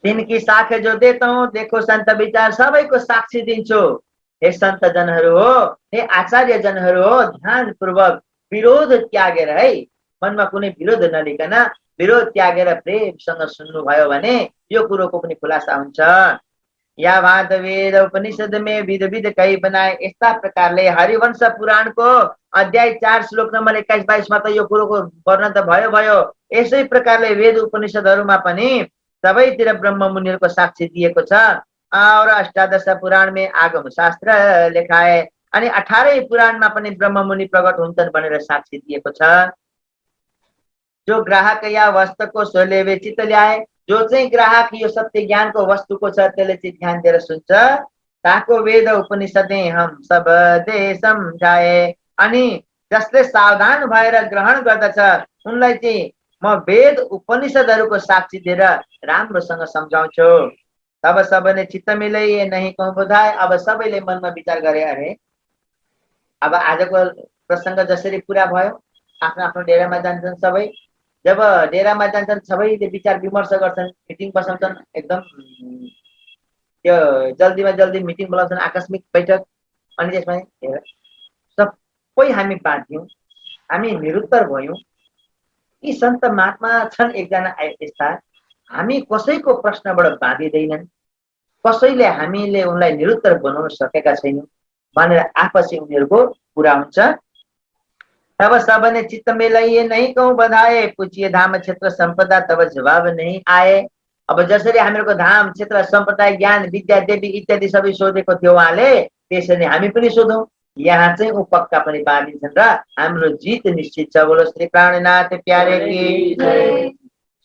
तिनकी साक्ष्य जो देता हूँ देखो संत विचार, सबैको साक्षी दिन्छु। हे संत जनहरू हो, हे आचार्य जनहरू हो, ध्यान पूर्वक विरोध त्यागेर है, मनमा कुनै विरोध नलिकन विरोध त्यागेर प्रेमसँग सुन्नुभयो भने यो कुरोको पनि खुलासा हुन्छ। या वाद वेद उपनिषद में विध विध कई बनाए। यस्ता प्रकारले हरिवंश पुराणको अध्याय 4 श्लोक नम्बर 21-22 मा त यो कुरोको वर्णन त भयो। यसै प्रकारले वेद उपनिषदहरूमा पनि सबैतिर ब्रह्म मुनिहरूको साक्षी दिएको छ। और अष्टादश पुराण में आगम शास्त्र लेखाए अनि 18 पुराणमा पनि ब्रह्म मुनि प्रकट हुन्छन् भनेर साक्षी दिएको छ। जो ग्राहक या वस्तुको सोले चित्त ल्याए, जो चाहिँ ग्राहक यो सत्य ज्ञानको वस्तुको छ त्यसले चाहिँ ध्यान दिएर सुन्छ। ताको वेद उपनिषदे हम सब दे सम्झाए। अनि जसले सावधान भएर ग्रहण गर्दछ उनलाई चाहिँ म वेद उपनिषदहरूको साक्षी दिएर राम्रोसँग सम्झाउँछु। तब सबैले चित्त मिलाइए नहीं कहूँ बुझाए। अब सबैले मनमा विचार गरे अरे अब आजको प्रसङ्ग जसरी पुरा भयो, आफ्नो आफ्नो डेरामा जान्छन् सबै। जब डेरामा जान्छन् सबैले विचार विमर्श गर्छन्, मिटिङ बसाउँछन्, एकदम त्यो जल्दीमा जल्दी मिटिङ बोलाउँछन्, आकस्मिक बैठक। अनि त्यसमा सबै हामी बाँध्यौँ, हामी निरुत्तर भयौँ। यी सन्त महात्मा छन् एकजना यस्ता, हामी कसैको प्रश्नबाट बाँधिँदैनन्, कसैले हामीले उनलाई निरुत्तर बनाउन सकेका छैनौँ भनेर आपसी उनीहरूको कुरा हुन्छ। तब सबने चित्त मिलाइए नहीं कहूँ बधाए, पूछिए धाम क्षेत्र संपदा तब जवाब नहीं आए। अब जसरी हामीहरूको धाम क्षेत्र सम्प्रदाय ज्ञान विद्या देवी इत्यादि सबै सोधेको थियो उहाँले, त्यसरी हामी पनि सोधौँ। यहाँ चाहिँ ऊ पक्का पनि बाँधिन्छन् र हाम्रो जित निश्चित छ। बोलो श्री प्राणनाथ प्यारे की।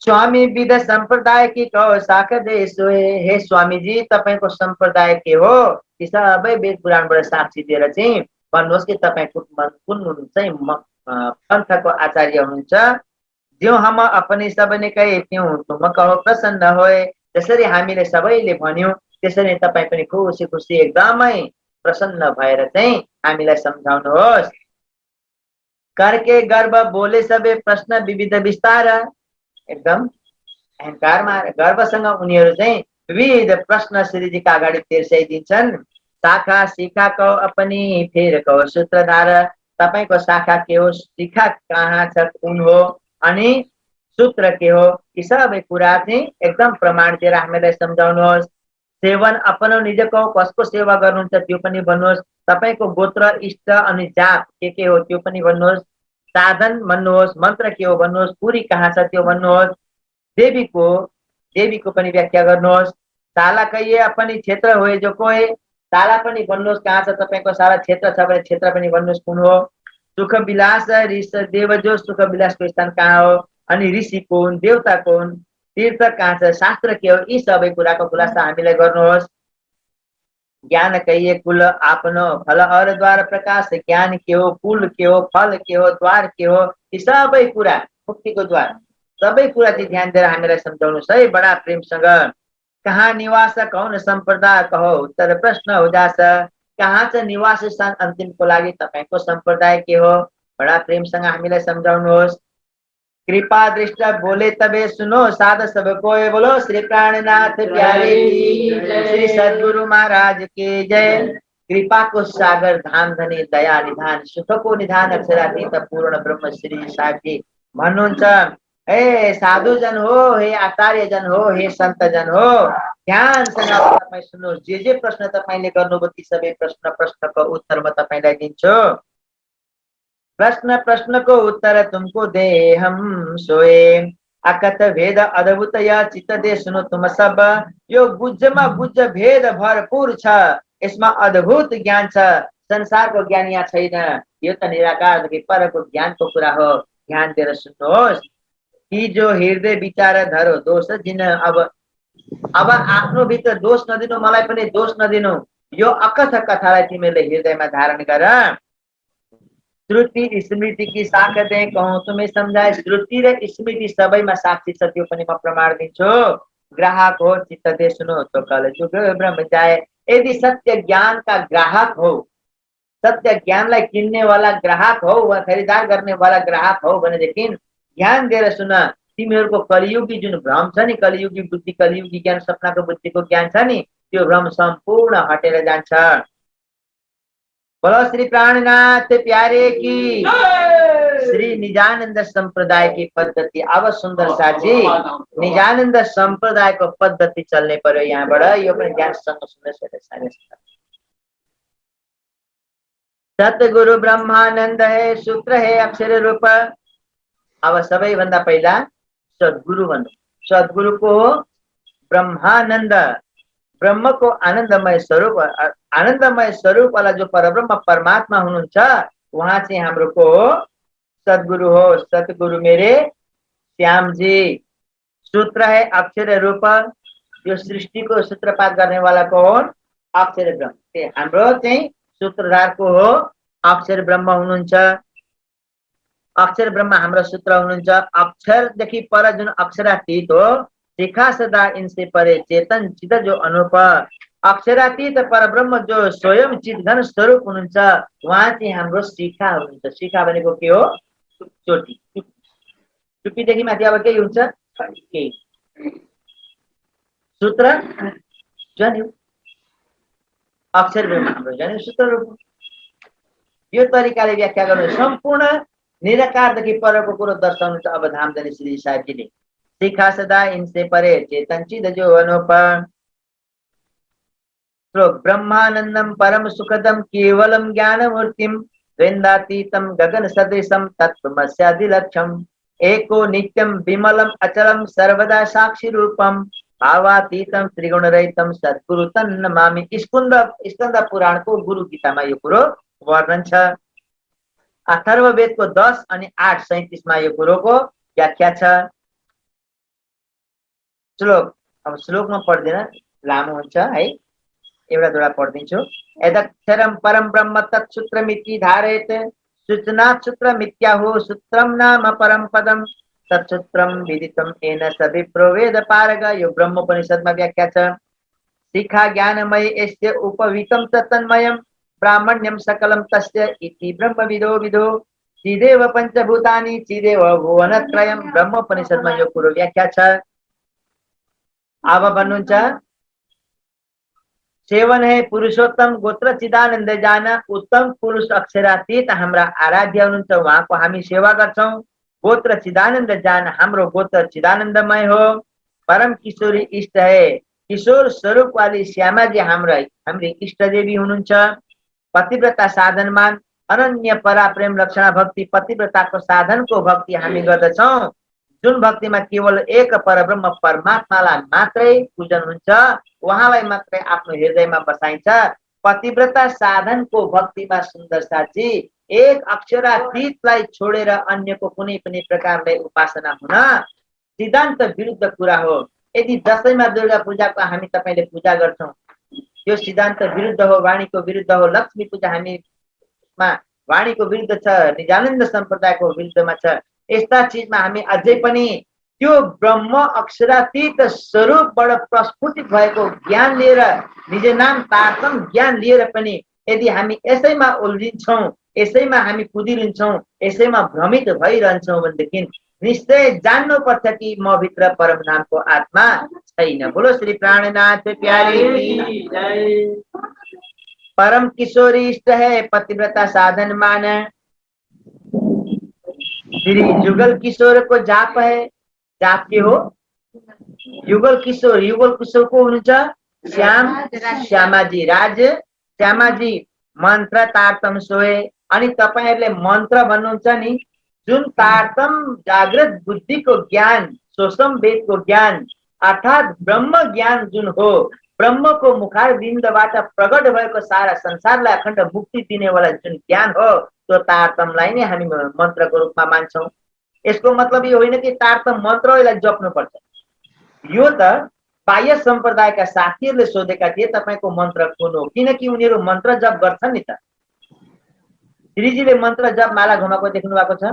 स्वामी विध संप्रदाय की कहो शाख दे सोए। हे स्वामी जी तपाईको सम्प्रदाय के हो? ती सबै वेद पुराणबाट साक्षी दिएर चाहिँ भन्नुहोस् कि तपाईँ कुन चाहिँ पन्थको आचार्य हुनुहुन्छ। ज्यो हम अपने सबने कहे त्यों तुम कहो प्रसन्न होए। जसरी हामीले सबैले भन्यौँ त्यसरी तपाईँ पनि खुसी खुसी एकदमै प्रसन्न भएर चाहिँ हामीलाई सम्झाउनुहोस्। करके गर्व बोले सबे प्रश्न विविध विस्तार। एकदम अहंकारमा गर्वसँग उनीहरू चाहिँ विविध प्रश्न श्रीजीका अगाडि तेर्साइदिन्छन्। शाखा शिखा कहो अपनी फेर कहो सूत्रधार। तपाईको शाखा के हो, शिखा कहाँ छ, कुन हो, अनि सूत्र के हो, यी सबै कुरा चाहिँ एकदम प्रमाण दिएर हामीलाई सम्झाउनुहोस्। सेवन अपन निज कहो कसको सेवा गर्नुहुन्छ त्यो पनि भन्नुहोस्। तपाईको गोत्र इष्ट अनि जात के हो त्यो पनि भन्नुहोस्। साधन भन्नुहोस्, मन्त्र के हो भन्नुहोस्, पुरी कहाँ छ त्यो भन्नुहोस्। देवीको पनि व्याख्या गर्नुहोस्। साला कहिए अपनी क्षेत्र होए जो कोही। साला पनि भन्नुहोस् कहाँ छ तपाईँको साला क्षेत्र छ भने क्षेत्र पनि भन्नुहोस् कुन हो। सुख विलास ऋष देव जो सुख विलासको स्थान कहाँ हो, अनि ऋषि कोन, देवता कोन, तीर्थ कहाँ छ, शास्त्र के हो, यी सबै कुराको खुलासा हामीलाई गर्नुहोस्। ज्ञान कहिए कुल आफ्नो फल और द्वार प्रकाश। ज्ञान के हो, कुल के हो, फल के हो, द्वार के हो, यी सबै कुरा मुक्तिको द्वार सबै कुरा चाहिँ ध्यान दिएर हामीलाई सम्झाउनुहोस् है बडा प्रेमसँग। कहाँ निवास कौन सम्प्रदाय कहो उत्तर प्रश्न हो जाछ। कहाँ छ निवास स्थान अन्तिमको लागि तपाईँको सम्प्रदाय के हो, बडा प्रेमसँग हामीलाई सम्झाउनुहोस्। कृपा दृष्ट बोले तबे सुनो साध सबको। बोलो श्री प्राणनाथ प्यारे की, श्री सद्गुरु महाराज के जय। कृपा को सागर धाम धनी दया निधान, सुखको निधान अक्षरातीत पूर्ण ब्रह्म श्री साहेब जी भन्नुहुन्छ। हे साधु जन हो, हे आचार्य जन हो, हे संत जन हो, ध्यानसँग तपाईँ सुन्नुहोस्। जे प्रश्न तपाईँले गर्नुभयो ती सबै प्रश्नको उत्तर म तपाईँलाई दिन्छु। प्रश्नको उत्तर तुमको दे हम सोए। अकथ भेद अद्भुत या चित्त दे सुनो तुम सब। यो गुज्जमा गुज्ज भेद भरपूर छ, यसमा अद्भुत ज्ञान छ। संसारको ज्ञान यहाँ छैन, यो त निराकारदेखि परको ज्ञानको कुरा हो। ध्यान दिएर सुन्नुहोस्। कि जो हृदय विचार धरो दोष जिन। अब आफ्नो भित्र दोष नदिनु, मलाई पनि दोष नदिनु। यो अकथ कथालाई तिमीले हृदयमा धारण गर। श्रुति स्मृति की साख दे कहूँ तुम्हें समझाए। श्रुति र स्मृति सबैमा साक्षी छ, त्यो पनि म प्रमाण दिन्छु। ग्राहक हो चित्त दे सुनो तो कल जुग ब्रह्म जाए। यदि सत्य ज्ञान का ग्राहक हो, सत्य ज्ञानलाई किन्ने वाला ग्राहक हो वा खरिदार गर्ने वाला ग्राहक हो भनेदेखि ध्यान दिएर सुन। तिमीहरूको कलियुगी जुन भ्रम छ नि, कलियुगी बुद्धि, कलियुगी ज्ञान, सपनाको बुद्धिको ज्ञान छ नि, त्यो भ्रम सम्पूर्ण हटेर जान्छ। बोलो श्री प्राणनाथ प्यारे की, श्री निजानंद संप्रदाय की पद्धति। अब सुन्दर साथी निजानंद संप्रदाय को पद्धति चल्ने पर्यो यहाँबाट। यो पनि ज्ञानसँग सुन्नुहोस्। सतगुरु ब्रह्मानंद है, सूत्र है अक्षर रूप। अब सबैभन्दा पहिला सद्गुरु भन्नु। सद्गुरु को हो ब्रह्मानंद, ब्रह्म को आनंदमय स्वरूप, आनंदमय स्वरूप वाला जो परब्रह्म परमात्मा हुनुहुन्छ उहाँ चाहिँ हाम्रो को सद्गुरु हो। सतगुरु मेरे श्याम जी। सूत्र है अक्षर रूप, यो सृष्टि को सूत्रपात गर्ने वाला कौन? अक्षर ब्रह्म। हाम्रो चाहिँ सूत्रधार को हो अक्षर ब्रह्म हुनुहुन्छ। अक्षर ब्रह्म हाम्रो सूत्र हुनुहुन्छ। अक्षरदेखि पर जुन अक्षरातीत हो, शिखा सदा इनसे परे चेतन चित जो अनुप। अक्षरातीत परब्रह्म जो स्वयं चितघन स्वरूप हुनुहुन्छ उहाँ चाहिँ हाम्रो शिखा हुनुहुन्छ। शिखा भनेको के हो? चोटी। टुप्पीदेखि माथि अब के हुन्छ? केही। सूत्र जन्यु, अक्षर ब्रह्म हाम्रो जन्यु सूत्र रूप। यो तरिकाले व्याख्या गर्नु सम्पूर्ण निराकारदेखि परको कुरो दर्शाउनुहुन्छ अब धामधनी श्री साहिबजीले। शिखा सदा इनसे परे चेतन चिद जो अनुप। श्लोक ब्रह्मानंदम परम सुखदम केवलम ज्ञान मूर्तिम द्वंद्वातीतम गगन सदृशम तत्वमस्यादिलक्ष्यम एको नित्यम विमलम अचलम सर्वदा साक्षी रूपम भावातीतम त्रिगुण रहितम सद्गुरु तन्नमामि। स्कंद पुराण को गुरु गीतामा यो कुरो वर्णन छ। अथर्ववेद को 10 अनि 8:37 मा यो कुरोको व्याख्या छ। श्लोक अब श्लोकमा पढ्दैन, लामो हुन्छ है, एउटा दुईवटा पढिदिन्छु। यदक्षरम परम ब्रह्म तत्सूत्रमिति धारयेत सूचना सूत्र मिथ्याहो सूत्रम नाम परम पदम तत्सूत्रम विदितम येन सविप्रो वेद पारग। यो ब्रह्मोपनिषदमा व्याख्या छ। शिखा ज्ञानमय यस्य उपवीतम च तन्मयम ब्राह्मण्यम सकलम तस्य इति ब्रह्मविदो विदो चिदेव पंचभूतानि चिदेव भुवनत्रयम। ब्रह्मोपनिषदमा यो कुरो व्याख्या छ। अब भन्नुहुन्छ सेवन है पुरुषोत्तम गोत्र चिदानन्द जाना। उत्तम पुरुष अक्षरातीत हाम्रा आराध्य हुनुहुन्छ, उहाँको हामी सेवा गर्छौं। गोत्र चिदानन्द जान, हाम्रो गोत्र चिदानन्दमय हो। परम किशोरी इष्ट है, किशोर स्वरूप वाली श्यामाजी हाम्री इष्ट देवी हुनुहुन्छ। पतिव्रता साधनमान अनन्य परा प्रेम लक्षणा भक्ति, पतिव्रताको साधनको भक्ति हामी गर्दछौं, जुन भक्तिमा केवल एक परब्रह्म परमात्मालाई मात्रै पूजन हुन्छ, उहाँलाई मात्रै आफ्नो हृदयमा बसाइन्छ। पतिव्रता साधनको भक्तिमा सुन्दर साथी एक अक्षरातीतलाई छोडेर अन्यको कुनै पनि प्रकारले उपासना हुन सिद्धान्त विरुद्ध कुरा हो। यदि दशैंमा दुर्गा पूजाको हामी तपाईले पूजा गर्छौं, यो सिद्धान्त विरुद्ध हो, वाणीको विरुद्ध हो। लक्ष्मी पूजा हामीमा वाणीको विरुद्ध छ, निजानन्द सम्प्रदायको विरुद्धमा छ। यस्ता चीजमा हामी अझै पनि त्यो ब्रह्म अक्षरातीत स्वरूपबाट प्रस्फुटित भएको ज्ञान लिएर, निज नाम तारतम ज्ञान लिएर पनि यदि हामी यसैमा उल्झिन्छौं, यसैमा हामी कुदिरहन्छौं, यसैमा भ्रमित भइरहन्छौं भनेदेखि निश्चय जान्नुपर्छ कि म भित्र परमधामको आत्मा छैन। बोलो श्री प्राणनाथ प्यारे की जय। परम किशोरी इष्ट है पतिव्रता साधन मान। श्री युगल किशोर को जाप है। जाप के हो? युगल किशोर। युगल किशोर को हुनुहुन्छ श्यामाजी, राज श्यामाजी। मन्त्र तारतम सोए। अनि तपाईहरुले मन्त्र भन्नुहुन्छ नि, जुन तारतम जागृत बुद्धिको ज्ञान, सोसम वेदको ज्ञान अर्थात ब्रह्म ज्ञान जुन हो, ब्रह्मको मुखारविन्दबाट प्रकट भएको सारा संसारलाई अखण्ड मुक्ति दिनेवाला जुन ज्ञान हो, त्यो तारतमलाई नै हामी मन्त्रको रूपमा मान्छौं। यसको मतलब यो होइन कि तारतम मन्त्र यसलाई जप्नु पर्छ। यो त बाह्य सम्प्रदायका साथीहरूले सोधेका थिए तपाईको मन्त्र कुन हो, किनकि उनीहरू मन्त्र जप गर्छन् नि त। श्रीजीले मन्त्र जप माला घुमाएको देख्नु भएको छ?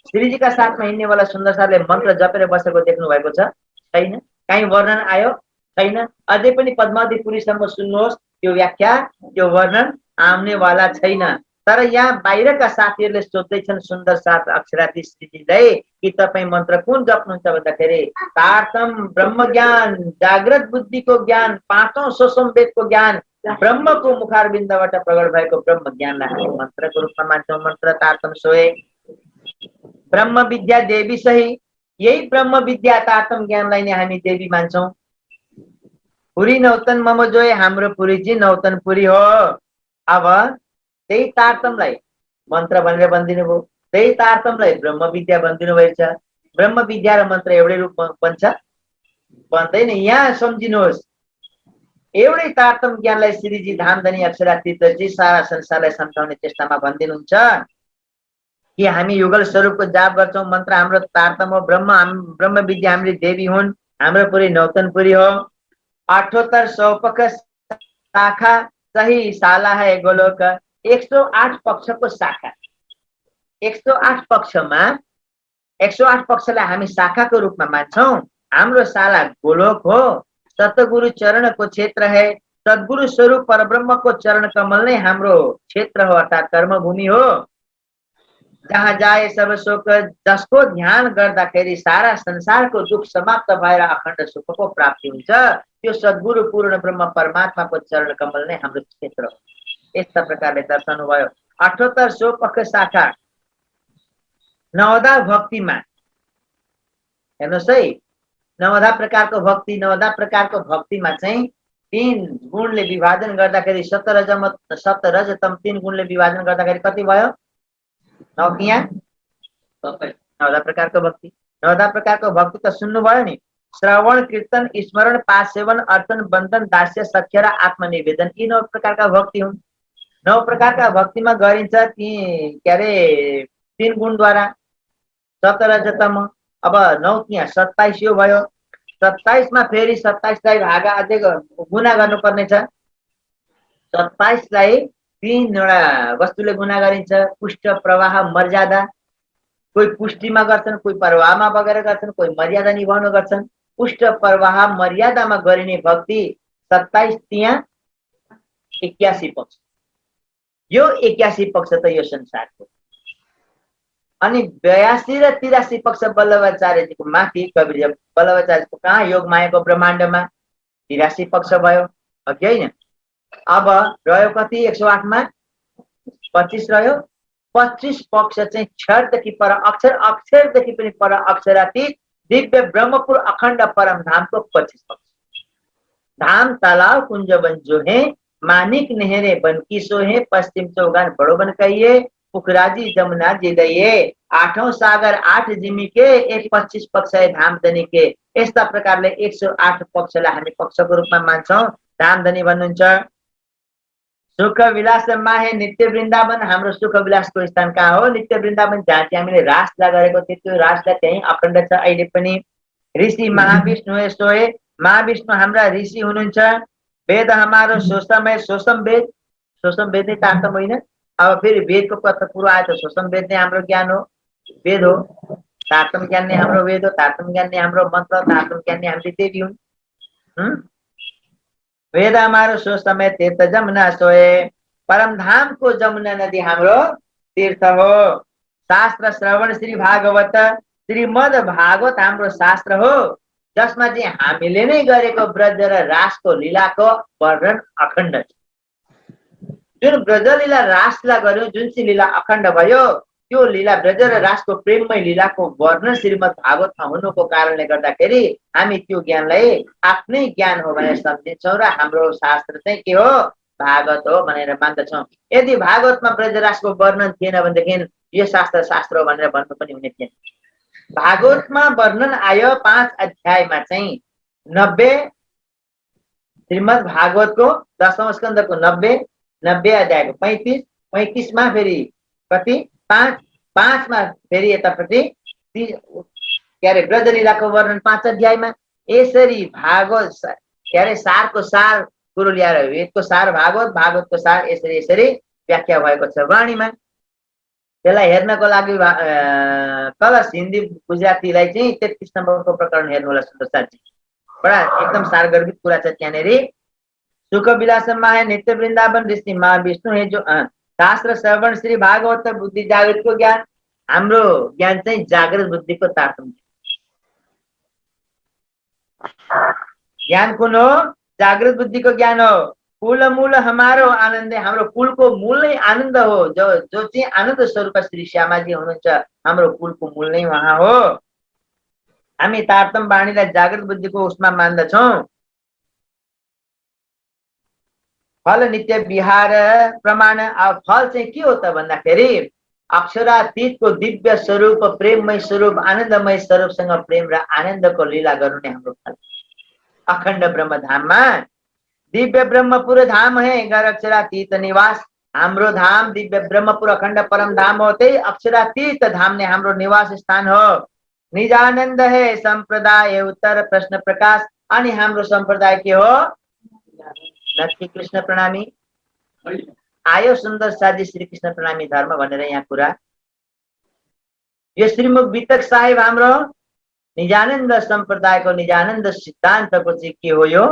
श्रीजीका साथमा हिँड्नेवाला सुन्दर सरले मन्त्र जपेर बसेको देख्नु भएको छ? छैन। कहीँ वर्णन आयो? छैन। अझै पनि पद्मावतीपुरीसम्म सुन्नुहोस्, त्यो व्याख्या, त्यो वर्णन आउनेवाला छैन। तर यहाँ बाहिरका साथीहरूले सोध्दैछन् सुन्दर साथ अक्षराती श्रीजीलाई कि तपाईँ मन्त्र कुन जप्नुहुन्छ भन्दाखेरि तारतम ब्रह्म ज्ञान, जागृत बुद्धिको ज्ञान, पाँचौं सोसम वेदको ज्ञान, ब्रह्मको मुखारविन्दबाट प्रकट भएको ब्रह्म ज्ञानलाई हामी मन्त्रको रूपमा मान्छौं। मन्त्र तारतम सोए। ब्रह्म विद्या देवी सही, यही ब्रह्म विद्या तारतम ज्ञानलाई नै हामी देवी मान्छौं। पुरी नौतन मम जोय, हाम्रो पुरीजी नौतनपुरी हो। अब त्यही तारतमलाई मन्त्र भनेर भनिदिनु भयो, त्यही तारतमलाई ब्रह्म विद्या भनिदिनु भएको छ। ब्रह्म विद्या र मन्त्र एउटै रूपमा बन्छ? बन्दैन। यहाँ सम्झिनुहोस्, एउटै तारतम ज्ञानलाई श्रीजी धामधनी अक्षरातीतजी सारा संसारलाई सम्झाउने चेष्टामा भनिदिनुहुन्छ कि हामी युगल स्वरूपको जाप गर्छौं, मन्त्र हाम्रो तारतम हो, ब्रह्म विद्या हाम्रो देवी हुन्, हाम्रो पुरी नौतनपुरी हो। 78 सौपख शाखा सही साला है गोलोक, 108 पक्षको शाखा, 108 पक्षमा 108 पक्षलाई हामी शाखाको रूपमा मान्छौं। हाम्रो शाला गोलोक हो, सतगुरु चरणको क्षेत्र है। सद्गुरु स्वरूप परब्रह्मको चरण कमल नै हाम्रो क्षेत्र हो, अर्थात् कर्मभूमि हो। जहाँ जाए सब सुख, जसको ध्यान गर्दाखेरि सारा संसारको दुख समाप्त भएर अखण्ड सुखको प्राप्ति हुन्छ, त्यो सद्गुरु पूर्ण ब्रह्म परमात्माको चरण कमल नै हाम्रो क्षेत्र हो। यस्ता प्रकारले दर्शाउनु भयो। 78 सौपख शाखा नवधा भक्तिमा हेर्नुहोस् है, नवधा प्रकारको भक्तिमा चाहिँ 3 गुणले विभाजन गर्दाखेरि सतरजतम 3 गुणले विभाजन गर्दाखेरि कति भयो? 9 नवधा प्रकारको भक्ति। नवधा प्रकारको भक्ति त सुन्नुभयो नि, श्रवण कीर्तन स्मरण पाठ सेवन अर्चन बन्धन दास्य सख्य र आत्मनिवेदन, यी 9 प्रकारका भक्ति हुन्। 9 प्रकारका भक्तिमा गरिन्छ के अरे 3 गुणद्वारा सतरजतम। अब 9 त्यहाँ 27 यो भयो। 27 मा फेरि 27लाई भागा अझै गुना गर्नुपर्ने छ। 27 लाई 3 वटा वस्तुले गुना गरिन्छ, पुष्ट प्रवाह मर्यादा। कोही पुष्टिमा गर्छन्, कोही प्रवाहमा बगेर गर्छन्, कोही मर्यादा निभाउन गर्छन्। पुष्ट प्रवाह मर्यादामा गरिने भक्ति 27 त्यहाँ 81 पक्ष। यो 81 पक्ष त यो संसारको। अनि 82 र 83 पक्ष वल्लभाचार्यजीको माथि, कवीर वल्लभाचार्यको कहाँ? योग मायाको ब्रह्माण्डमा 83 पक्ष भयो, अघि होइन? अब रह्यो कति? 108 मा 25 रह्यो। 25 पक्ष चाहिँ क्षरदेखि पर अक्षर, अक्षरदेखि पनि पर अक्षरातीत दिव्य ब्रह्मपुर अखण्ड परम धामको 25 पक्ष। धाम तालाब कुंज बन जो है, मानिक नहरे बन की सो है, पश्चिम चौगान बड़ो बन कहिए, पुखराजी जमुना जी दैये, 8औं सागर 8 जिमी के, एक 25 पक्ष है धामधनी के। यस्ता प्रकारले 108 पक्षलाई हामी पक्षको रूपमा मान्छौं। धामधनी भन्नुहुन्छ। सुख विलास माहे नित्य वृन्दावन, हाम्रो सुख विलासको स्थान कहाँ हो? नित्य वृन्दावन, जहाँ चाहिँ हामीले रासला गरेको थियो, त्यो रासला त्यही अखण्ड छ अहिले पनि। ऋषि महाविष्णु सोए, महाविष्णु हाम्रा ऋषि हुनुहुन्छ। वेद हमारो सोसम है, सोसम वेद नै तारतम होइन। अब फेरि वेदको कथा कुरो आयो त सोसम वेद नै हाम्रो ज्ञान हो, वेद हो। तारतम ज्ञान नै हाम्रो वेद हो, तारतम ज्ञान नै हाम्रो मन्त्र, तारतम ज्ञान नै हाम्रो देवी हुन्। वेद हमारो सो समय तीर्थ जमुना सोए, परम धाम को जमुना नदी हाम्रो तीर्थ हो। शास्त्र श्रवण श्री भागवत, श्रीमद भागवत हाम्रो शास्त्र हो, जसमा चाहिँ हामीले नै गरेको ब्रज र रासको लीलाको वर्णन अखण्ड छ। जुन ब्रज लीला रासला गर्यो, जुन चाहिँ लीला अखण्ड भयो, त्यो लीला ब्रज र रासको प्रेममय लीलाको वर्णन श्रीमद भागवतमा हुनुको कारणले गर्दाखेरि हामी त्यो ज्ञानलाई आफ्नै ज्ञान हो भनेर सम्झिन्छौँ र हाम्रो शास्त्र चाहिँ के हो? भागवत हो भनेर मान्दछौँ। यदि भागवतमा ब्रज रासको वर्णन थिएन भनेदेखि यो शास्त्र हो भनेर भन्नु पनि हुने थिएन। भागवतमा वर्णन आयो 5 अध्यायमा चाहिँ 90, श्रीमद भागवतको 10औं स्कन्धको 90 अध्यायको 35 मा फेरि कति? 5 मा फेरि यतापट्टि के अरे ब्रज लीलाको वर्णन 5 अध्यायमा। यसरी भागवत के अरे सारको सार कुरो ल्याएर वेदको सार भागवत, भागवतको सार यसरी व्याख्या भएको छ वाणीमा। त्यसलाई हेर्नको लागि कलश हिन्दी गुजरातीलाई चाहिँ 33 नम्बरको प्रकरण हेर्नु होला सुन्दर साथी। बडा एकदम सारगर्भित कुरा छ त्यहाँनेर। सुख विलास माया नित्य वृन्दावन ऋषि महाविष्णु है जो शास्त्र श्रवण श्री भागवत बुद्धि जागृतको ज्ञान। हाम्रो ज्ञान चाहिँ जागृत बुद्धिको तारतम्य। ज्ञान कुन हो? जागृत बुद्धिको ज्ञान हो। कुल मूल हमारो आनन्द, हाम्रो कुलको मूल नै आनन्द हो। जो जो चाहिँ आनन्द स्वरूप श्री श्यामाजी हुनुहुन्छ, हाम्रो कुलको मूल नै उहाँ हो। हामी तारतम वाणीलाई जागृत बुद्धिको उसमा मान्दछौँ। फल नित्य विहार प्रमाण। अब फल चाहिँ के हो त भन्दाखेरि अक्षरातीतको दिव्य स्वरूप, प्रेममय स्वरूप, आनन्दमय स्वरूपसँग प्रेम र आनन्दको लीला गर्नु नै हाम्रो फल। अखण्ड ब्रह्म धाममा दिव्य ब्रह्मपुर धाम है, घर अक्षरातीत निवास। हाम्रो धाम दिव्य ब्रह्मपुर अखण्ड परम धाम हो, त्यही अक्षरातीत धाम ने हाम्रो निवास स्थान हो। निजानन्द है संप्रदाय उत्तर प्रश्न प्रकाश। अनि हाम्रो सम्प्रदाय के हो? नक्की कृष्ण प्रणामी आयो सुन्दर साजी श्री कृष्ण प्रणामी धर्म भनेर यहाँ कुरा। यो श्रीमुख वितक साहेब हाम्रो निजानन्द सम्प्रदायको निजानन्द सिद्धान्तको चाहिँ के हो? यो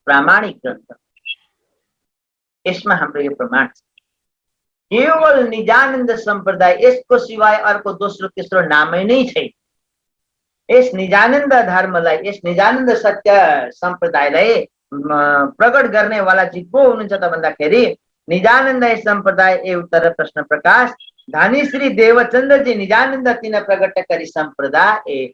प्रामाणिक ग्रन्थ। यसमा हाम्रो यो प्रमाण छ। केवल निजानन्द सम्प्रदाय, यसको सिवाय अर्को दोस्रो तेस्रो नामै नै छैन। यस निजानन्द धर्मलाई, यस निजानन्द सत्य सम्प्रदायलाई प्रकट गर्ने वाला चाहिँ को हुनुहुन्छ त भन्दाखेरि निजानन्द सम्प्रदाय ए उत्तर प्रश्न प्रकाश धनी श्री देवचन्द्र जी निजानन्द तीन प्रकट करी सम्प्रदाय ए।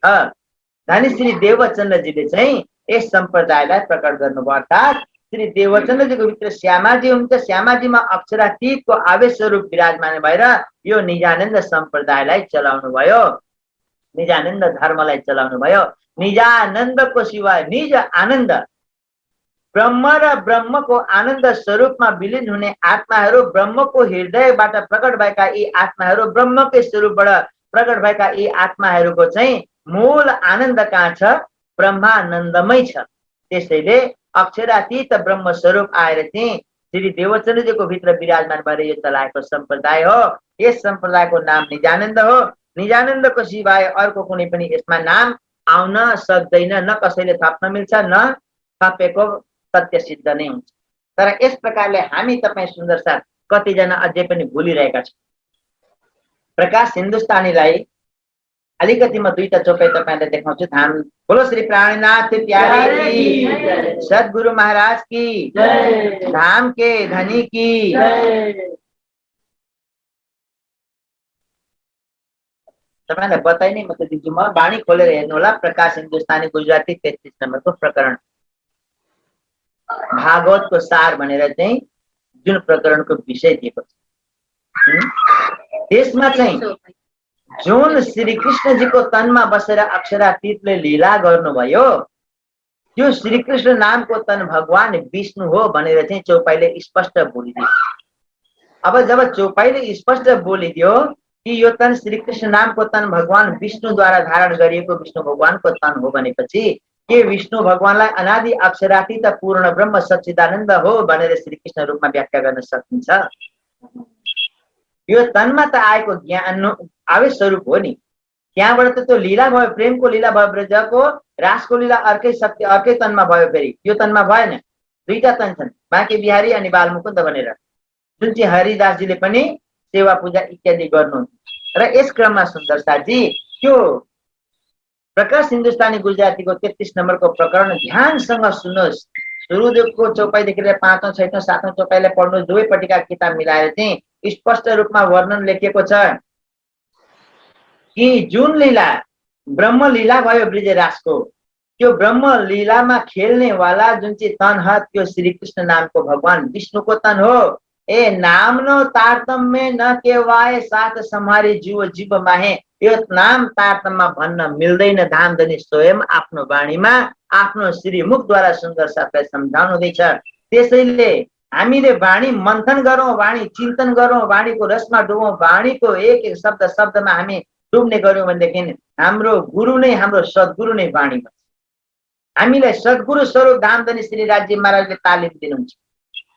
धनी श्री देवचन्द्र जीले चाहिँ यस सम्प्रदायलाई प्रकट गर्नुभयो। अर्थात् श्री देवचन्द्र जीको भित्र श्यामाजी हुन्छ। श्यामाजीमा अक्षरातीतको आवेश स्वरूप विराजमान भएर यो निजानन्द सम्प्रदायलाई चलाउनु भयो, निजानन्द धर्मलाई चलाउनु भयो। निजानन्दको सिवाय निज आनन्द, ब्रह्म र ब्रह्मको आनन्द स्वरूपमा विलीन हुने आत्माहरू, ब्रह्मको हृदयबाट प्रकट भएका यी आत्माहरू, ब्रह्मकै स्वरूपबाट प्रकट भएका यी आत्माहरूको चाहिँ मूल आनन्द कहाँ छ? ब्रह्मानन्दमै छ। त्यसैले अक्षरातीत ब्रह्म स्वरूप आएर चाहिँ श्री देवचन्द्रजीको भित्र विराजमान भएर यो चलाएको सम्प्रदाय हो। यस सम्प्रदायको नाम निजानन्द हो। निजानन्दको सिवाय अर्को कुनै पनि यसमा नाम आउन सक्दैन, न कसैले थप्न मिल्छ, न थपेको सत्य सिद्ध नै हुन्छ। तर यस प्रकारले हामी तपाईँ सुन्दर साथ कतिजना अझै पनि भुलिरहेका छौँ। प्रकाश हिन्दुस्तानीलाई अलिकति म दुईटा चोपाई तपाईँलाई देखाउँछु। धाम बोलो श्री प्राणनाथ प्यारे की, सद्गुरु महाराज की, धाम के धनी की। तपाईँलाई बताइ नै म त दिन्छु। म वाणी खोलेर हेर्नु होला। प्रकाश हिन्दुस्तानी गुजराती 33 नम्बरको प्रकरण भागवतको सार भनेर चाहिँ जुन प्रकरणको विषय दिएको छ, त्यसमा चाहिँ जुन श्री कृष्णजीको तनमा बसेर अक्षरातीतले लीला गर्नुभयो, त्यो श्री कृष्ण नामको तन भगवान विष्णु हो भनेर चाहिँ चौपाईले स्पष्ट बोलिदियो। अब जब चौपाईले स्पष्ट बोलिदियो कि यो तन श्री कृष्ण नामको तन भगवान विष्णुद्वारा धारण गरिएको विष्णु भगवानको तन हो भनेपछि के विष्णु भगवानलाई अनादि अक्षरातीत पूर्ण ब्रह्म सच्चिदानन्द हो भनेर श्री कृष्ण रूपमा व्याख्या गर्न सकिन्छ? यो तनमा त आएको ज्ञान आवेश स्वरूप हो नि। त्यहाँबाट त त्यो लीला भयो, प्रेमको लीला भयो, ब्रजको रासको लीला अर्कै शक्ति अर्कै तनमा भयो। फेरि यो तनमा भएन, दुईटा तन छन्, बाँके बिहारी अनि बालमुकुन्द भनेर, जुन चाहिँ हरिदासजीले पनि सेवा पूजा इत्यादि गर्नुहुन्छ। र यस क्रममा सुन्दर साथजी त्यो प्रकाश हिन्दुस्तानी गुजरातीको 33 नम्बरको प्रकरण ध्यानसँग सुन्नुहोस्। सुरुदेखिको चौपाईदेखि लिएर 5औं 6औं 7औं चौपाईलाई पढ्नुहोस्। दुवैपट्टिका किताब मिलाएर चाहिँ स्पष्ट रूपमा वर्णन लेखिएको छ कि जुन लीला ब्रह्म लीला भयो ब्रिजराजको, त्यो ब्रह्म लीलामा खेल्ने वाला जुन चाहिँ तन ह त्यो श्री कृष्ण नामको भगवान विष्णुको तन हो। ए नाम नो तारतम्य न केवाय साथ सम्हारी जीव जीव माहे। यो नाम तारतम्यमा भन्न मिल्दैन। धामधनी स्वयं आफ्नो वाणीमा आफ्नो श्रीमुखद्वारा सुन्दर साथलाई सम्झाउनु हुँदैछ। त्यसैले हामीले वाणी मन्थन गरौँ, वाणी चिन्तन गरौँ, वाणीको रसमा डुबौँ, वाणीको एक एक शब्द शब्दमा हामी डुब्ने गऱ्यौँ भनेदेखि हाम्रो गुरु नै, हाम्रो सद्गुरु नै वाणी भन्छ। हामीलाई सद्गुरु स्वरूप धामधनी श्री राज्य महाराजले तालिम दिनुहुन्छ,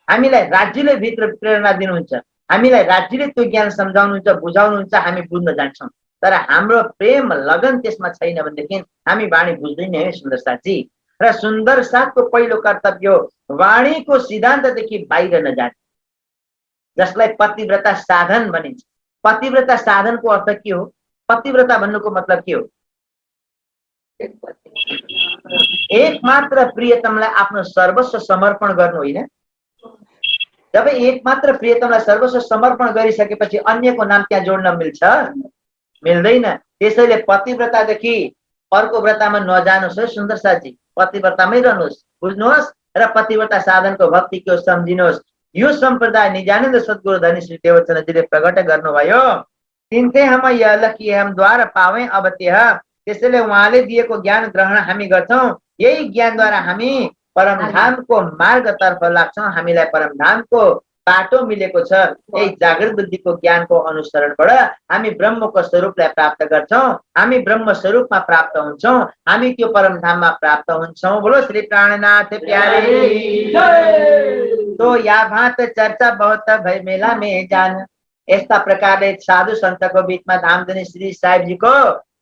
हामीलाई राज्यले भित्र प्रेरणा दिनुहुन्छ, हामीलाई राज्यले त्यो ज्ञान सम्झाउनुहुन्छ, बुझाउनुहुन्छ, हामी बुझ्न जान्छौँ। तर हाम्रो प्रेम लगन त्यसमा छैन भनेदेखि हामी वाणी बुझ्दैन है सुन्दर साथजी। र सुन्दर साथको पहिलो कर्तव्य वाणीको सिद्धान्तदेखि बाहिर नजाने, जसलाई पतिव्रता साधन भनिन्छ। पतिव्रता साधनको अर्थ के हो? पतिव्रता भन्नुको मतलब के हो? एक मात्र प्रियतमलाई आफ्नो सर्वस्व समर्पण गर्नु होइन, जब एक मात्र प्रियतमलाई सर्वस्व समर्पण गरिसकेपछि अन्यको नाम त्यहाँ जोड्न मिल्छ? मिल्दैन। त्यसैले पतिव्रतादेखि अर्को व्रतामा नजानुहोस् है सुन्दर साथी, पतिव्रतामै रहनुहोस्, बुझ्नुहोस् र पतिव्रता साधनको भक्ति के हो सम्झिनुहोस्। यो सम्प्रदाय निजानन्द सद्गुरु धनी श्री देवचन्द्रजीले प्रकट गर्नुभयो। तिनते हम यह लखी हम द्वार पावे अब त्यह। त्यसैले उहाँले दिएको ज्ञान ग्रहण हामी गर्छौं। यही ज्ञानद्वारा हामी परमधामको मार्गतर्फ लाग्छौं। हामीलाई परमधामको बाटो मिलेको छ। यही जागृत बुद्धिको ज्ञानको अनुसरणबाट हामी ब्रह्मको स्वरूपलाई प्राप्त गर्छौं। हामी ब्रह्म स्वरूपमा प्राप्त हुन्छौं। हामी त्यो परमधाममा प्राप्त हुन्छौं। बोलो श्री प्राणनाथ प्यारे की जय। तो या भात चर्चा बहुत भई मेला में जान। यस्ता प्रकारले साधु सन्तको बीचमा धामधनी श्री साहेबजीको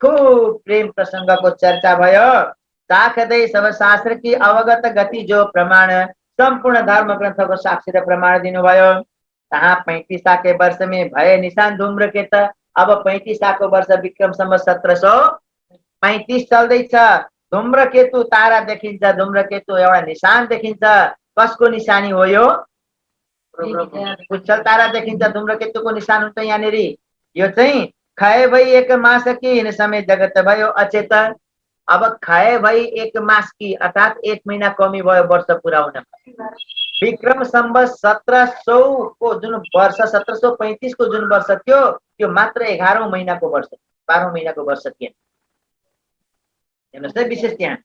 खूब प्रेम प्रसङ्गको चर्चा भयो। साखदै सब शास्त्र की अवगत गति जो प्रमाण, सम्पूर्ण धर्म ग्रन्थको साक्षी र प्रमाण दिनुभयो। कहाँ 35 वर्ष में भए निशान धूम्रकेत। अब 35 वर्ष विक्रम सम्वत 1735 चल्दैछ। धूम्रकेतु तारा देखिन्छ। धूम्रकेतु एउटा निशान देखिन्छ। कसको निशानी हो यो? उज्जवल तारा देखिन्छ। धूम्रकेतुको निशान हुन्छ यहाँनिर। यो चाहिँ खय भई एक मास कि इन समय जगत भयो अचेत। अब खय भई एक मास की अर्थात 1 महीना कमी भयो वर्ष पूरा हुन। विक्रम सम्वत 1700 को जुन वर्ष 1735 को जुन वर्ष थियो त्यो मात्र 11औं महिनाको वर्ष, 12औं महिनाको वर्ष थियो। हेर्नुहोस् है विशेष त्यहाँ।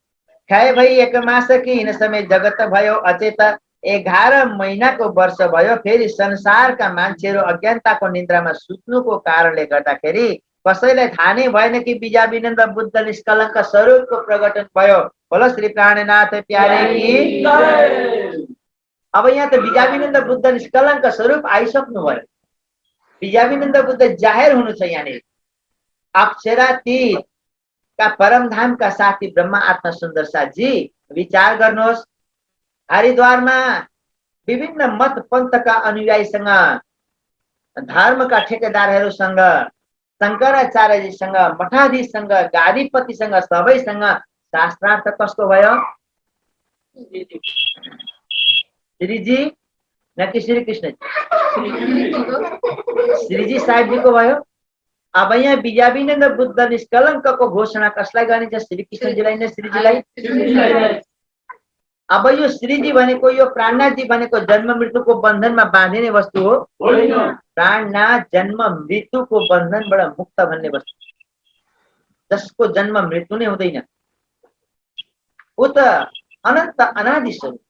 खय भई एक मास कि इन समय जगत भयो अचेत। 11 महिनाको वर्ष भयो। फेरि संसारका मान्छेहरू अज्ञानताको निन्द्रामा सुत्नुको कारणले गर्दाखेरि कसैलाई थाहा नै भएन कि बीजाविनन्द बुद्ध निष्कलङ्क स्वरूपको प्रकटन भयो। बोलो श्री प्राणनाथ प्यारे की जय। अब यहाँ त बीजाविनन्द बुद्ध निष्कलङ्क स्वरूप आइसक्नु भयो। बीजाविनन्द बुद्ध जाहेर हुनु छ यहाँनिर। अक्षरातीत का परमधाम का साथी ब्रह्मा आत्मा सुन्दर साथजी विचार गर्नुहोस्। हरिद्वारमा विभिन्न मत पन्थका अनुयायीसँग, धर्मका ठेकेदारहरूसँग, शङ्कराचार्यजीसँग, मठाधीशसँग, गादीपतिसँग, सबैसँग शास्त्रार्थ कसको भयो? श्रीजी न कि श्री कृष्ण? श्रीजी साहेबजीको भयो। अब यहाँ बीजाविनन्द बुद्ध निष्कलङ्कको घोषणा कसलाई गरिन्छ? श्री कृष्णजीलाई नै, श्रीजीलाई। अब यो श्रीजी भनेको, यो प्राणनाथजी भनेको जन्म मृत्युको बन्धनमा बाँधिने वस्तु हो? प्राणनाथ जन्म मृत्युको बन्धनबाट मुक्त भन्ने वस्तु, जसको जन्म मृत्यु नै हुँदैन। ऊ त अनन्त अनादि स्वरूप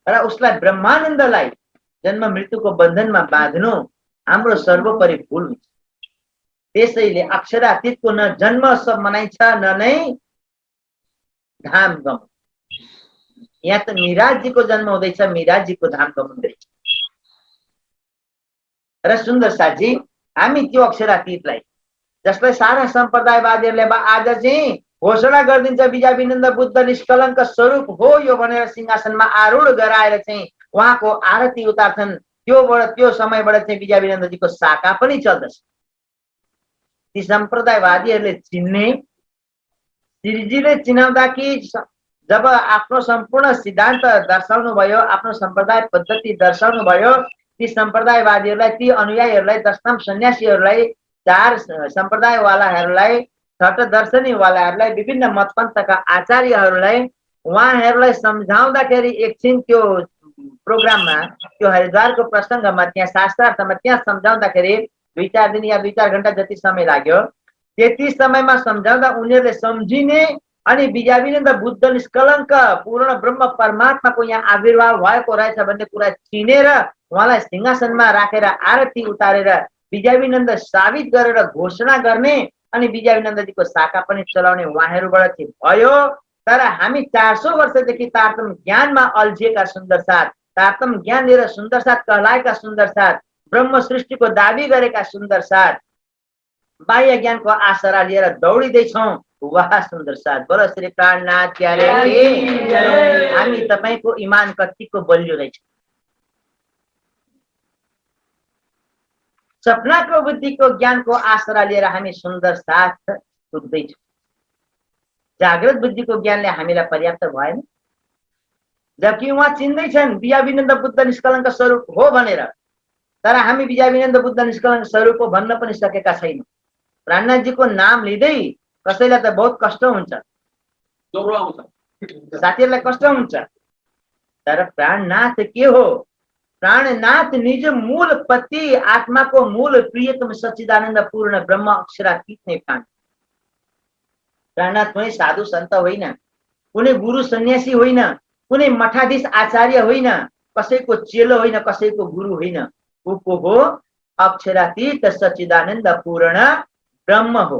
र उसलाई ब्रह्मानन्दलाई जन्म मृत्युको बन्धनमा बाँध्नु हाम्रो सर्वोपरि भूल हुन्छ। त्यसैले अक्षरातीतको न जन्म सब मनाइन्छ न नै धाम गम। यहाँ त मिराजीको जन्म हुँदैछ, मिराजीको धाम गमाउँदैछ। र सुन्दर साथी हामी त्यो अक्षरातीतलाई, जसलाई सारा सम्प्रदायवादीहरूले आज चाहिँ घोषणा गरिदिन्छ बीजाविनन्द बुद्ध निष्कलङ्क स्वरूप हो यो भनेर सिंहासनमा आरूढ गराएर चाहिँ उहाँको आरती उतार्छन्। त्यो समयबाट चाहिँ बीजाविनन्दजीको शाखा पनि चल्दछ। ती सम्प्रदायवादीहरूले चिन्ने, श्रीजीले चिनाउँदा कि जब आफ्नो सम्पूर्ण सिद्धान्त दर्शाउनु भयो, आफ्नो सम्प्रदाय पद्धति दर्शाउनु भयो, ती सम्प्रदायवादीहरूलाई, ती अनुयायीहरूलाई, 10 नाम सन्यासीहरूलाई, 4 सम्प्रदायवालाहरूलाई, 6 दर्शनीवालाहरूलाई, विभिन्न मतपन्थका आचार्यहरूलाई उहाँहरूलाई सम्झाउँदाखेरि एकछिन त्यो प्रोग्राममा, त्यो हरिद्वारको प्रसङ्गमा, त्यहाँ शास्त्रार्थमा त्यहाँ सम्झाउँदाखेरि 2-4 दिन या 2-4 घण्टा जति समय लाग्यो। त्यति समयमा सम्झाउँदा उनीहरूले सम्झिने अनि बीजाविनन्द बुद्ध निष्कलङ्क पूर्ण ब्रह्म परमात्माको यहाँ आविर्भाव भएको रहेछ भन्ने कुरा चिनेर उहाँलाई सिंहासनमा राखेर आरती उतारेर बीजाविनन्द साबित गरेर घोषणा गर्ने अनि बीजाविनन्दजीको शाखा पनि चलाउने उहाँहरूबाट चाहिँ भयो। तर हामी 400 वर्षदेखि तारतम ज्ञानमा अल्झिएका सुन्दर साथ, तारतम ज्ञान लिएर सुन्दर साथ कहलाएका सुन्दर साथ, ब्रह्म सृष्टिको दाबी गरेका सुन्दर साथ, बाह्य ज्ञानको आसरा लिएर दौडिँदैछौँ। वाह सुन्दर साथ। बोलो श्री प्राणनाथ प्यारे की जय। हामी तपाईको इमान कतिको बलियो रहेछ। सपनाको बुद्धिको ज्ञानको आसरा लिएर हामी सुन्दर साथ कुद्दैछौँ। जागृत बुद्धिको ज्ञानले हामीलाई पर्याप्त भएन। जबकि उहाँ चिन्दैछन् विद्याविनन्द बुद्ध निष्कलङ्क स्वरूप हो भनेर, तर हामी विद्याविनन्द बुद्ध निष्कलङ्क स्वरूप हो भन्न पनि सकेका छैनौँ। प्राणनाथजीको नाम लिँदै कसैलाई त बहुत कष्ट हुन्छ, साथीहरूलाई कष्ट हुन्छ, तर प्राणनाथ के हो? प्राणनाथ निज मूल पति आत्माको मूल प्रियतम सच्चिदानन्द पूर्ण ब्रह्म अक्षरातीत नै प्राण। प्राणनाथ कुनै साधु सन्त होइन, कुनै गुरु सन्यासी होइन, कुनै मठाधीश आचार्य होइन, कसैको चेलो होइन, कसैको गुरु होइन, ऊ को हो? अक्षरातीत सच्चिदानन्द पूर्ण ब्रह्म हो।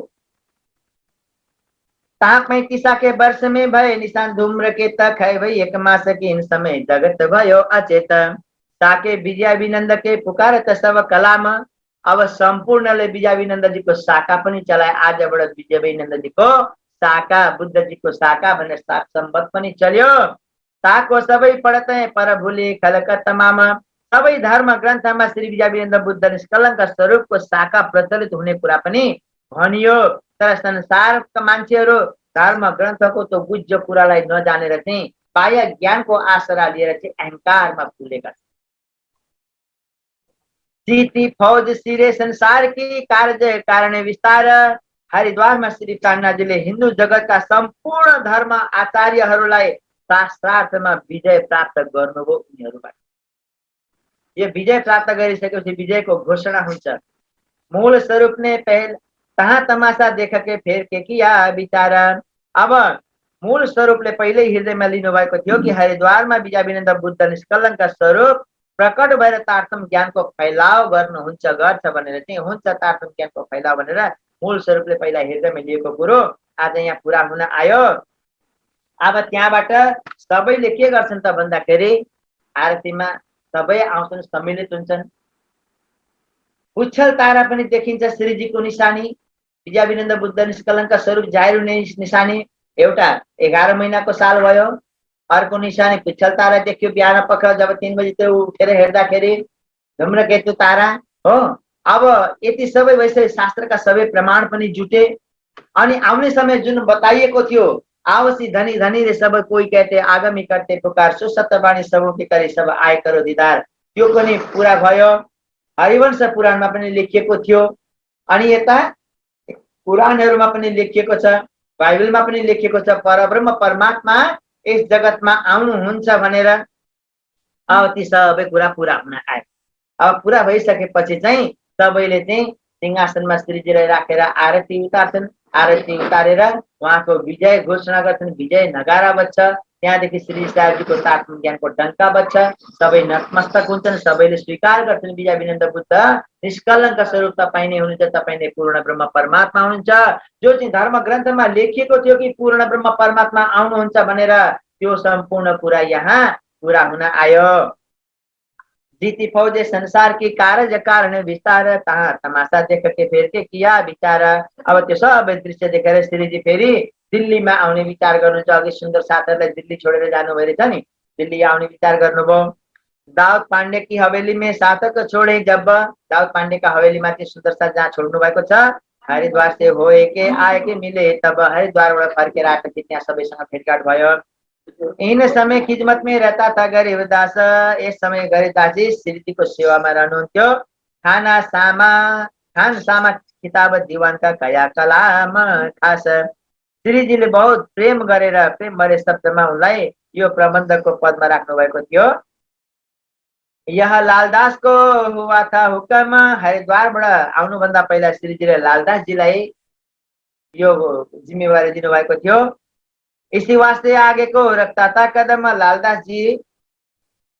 ताहा 35 के वर्ष में भय निशान धूम्र के तक है भाई 1 मास के इन समय जगत भयो अचेत ताके विजयाविनन्द के पुकारत सब कलाम। अब सम्पूर्णले विजयाविनन्दजीको शाखा पनि चलाए। आजबाट विजयाविनन्दजीको शाखा, बुद्धजीको शाखा भनेर 7 सम्वत पनि चल्यो। ताको सबै पढतै पर भूले खलक तमाम। सबै धर्म ग्रन्थमा श्री विजयाविनन्द बुद्ध निष्कलङ्क स्वरूपको शाखा प्रचलित हुने कुरा पनि भनियो। तर संसारका मान्छेहरू धर्म ग्रन्थको त्यो गुज्ज कुरालाई नजानेर चाहिँ बाह्य ज्ञानको आसरा लिएर चाहिँ अहंकारमा फुलेका छन्। जीती फौज सिरे संसार की कार्य कारण विस्तार। हरिद्वारमा श्री प्राणनाथजीले हिन्दू जगतका सम्पूर्ण धर्म आचार्यहरूलाई शास्त्रार्थमा विजय प्राप्त गर्नुभयो उनीहरूबाट। यो विजय प्राप्त गरिसकेपछि विजयको घोषणा हुन्छ। मूल स्वरूप ने पहल तहाँ तमासा देख के फेर के किया विचार। अब मूल स्वरूपले पहिल्यै हृदयमा लिनुभएको थियो कि हरिद्वारमा विजयाविनन्द बुद्ध निष्कलङ्क स्वरूप प्रकट भएर तारतम ज्ञानको फैलाव गर्नुहुन्छ, गर्छ भनेर चाहिँ हुन्छ तारतम ज्ञानको फैलाव भनेर मूल स्वरूपले पहिला हृदयमा लिएको कुरो आज यहाँ पुरा हुन आयो। अब त्यहाँबाट सबैले के गर्छन् त भन्दाखेरि आरतीमा सबै आउँछन्, सम्मिलित हुन्छन्। उच्छल तारा पनि देखिन्छ श्रीजीको निशानी, विजयाविनन्द बुद्ध निष्कलङ्क स्वरूप जाहेर हुने निशानी। एउटा 11 महिनाको साल भयो, अर्को निशानी पुच्छल तारा देखियो बिहान पख जब 3 बजी त्यो उठेर हेर्दाखेरि धूम्रकेतु तारा हो। अब यति सबै वैसे शास्त्रका सबै प्रमाण पनि जुटे। अनि आउने समय जुन बताइएको थियो आवसी धनी धनी रे सब कोई कहते आगमी करते पुकार सो सत्यवाणी सबों के करे सब आय करो दीदार, त्यो पनि पूरा भयो। हरिवंश पुराणमा पनि लेखिएको थियो। अनि यता पुराणहरूमा पनि लेखिएको छ, बाइबलमा पनि लेखिएको छ परब्रह्म परमात्मा यस जगतमा आउनुहुन्छ भनेर। अब ती सबै कुरा पुरा हुन आयो। अब पुरा भइसकेपछि चाहिँ सबैले चाहिँ सिंहासनमा श्रीजीलाई राखेर आरती उतार्छन्। आरती उतारेर उहाँको विजय घोषणा गर्छन्। विजय नगारा बज्छ। त्यहाँदेखि श्री साहेबजीको तात्म ज्ञानको डङ्का बज्छ। सबै नतमस्तक हुन्छन्, सबैले स्वीकार गर्छन् विजयाविनन्द बुद्ध निष्कलङ्क स्वरूप तपाईँ नै हुनुहुन्छ, तपाईँ नै पूर्ण ब्रह्म परमात्मा हुनुहुन्छ। जो चाहिँ धर्म ग्रन्थमा लेखिएको थियो कि पूर्ण ब्रह्म परमात्मा आउनुहुन्छ भनेर, त्यो सम्पूर्ण कुरा यहाँ पुरा हुन आयो। जीती फौजे संसार की कार्य कारण विस्तार तहाँ तमासा देख के फेर के किया विचार। अब त्यो सबै दृश्य देखेर श्रीजी फेरि दिल्लीमा आउने विचार गर्नुहुन्छ। अघि सुन्दर साथीहरूलाई दिल्ली छोडेर जानु भइरहेछ नि, दिल्ली आउने विचार गर्नुभयो। दाऊद पाण्डे की हवेली में सातक छोड़े जब। दाऊद पाण्डे का हवेलीमा चाहिँ सुन्दर साथ जहाँ छोड्नु भएको छ, हरिद्वार से होए के आए के मिले तब। हरिद्वारबाट फर्केर आएपछि त्यहाँ सबैसँग भेटघाट भयो। इन समय खिदमत में रहता था गरीबदास। यस समय गरीबदास जी श्रीजीको सेवामा रहनुहुन्थ्यो। खाना सामा किताब दिवानका कया कलाम खास। श्रीजीले बहुत प्रेम गरेर प्रेम भरे शब्दमा उनलाई यो प्रबन्धकको पदमा राख्नु भएको थियो। यह लालदास को हुआ था हुकम। हरिद्वारबाट आउनुभन्दा पहिला श्रीजीले लालदासजीलाई यो जिम्मेवारी दिनुभएको थियो। इसी वास्ते आगेको रखता था कदम। लालदास जी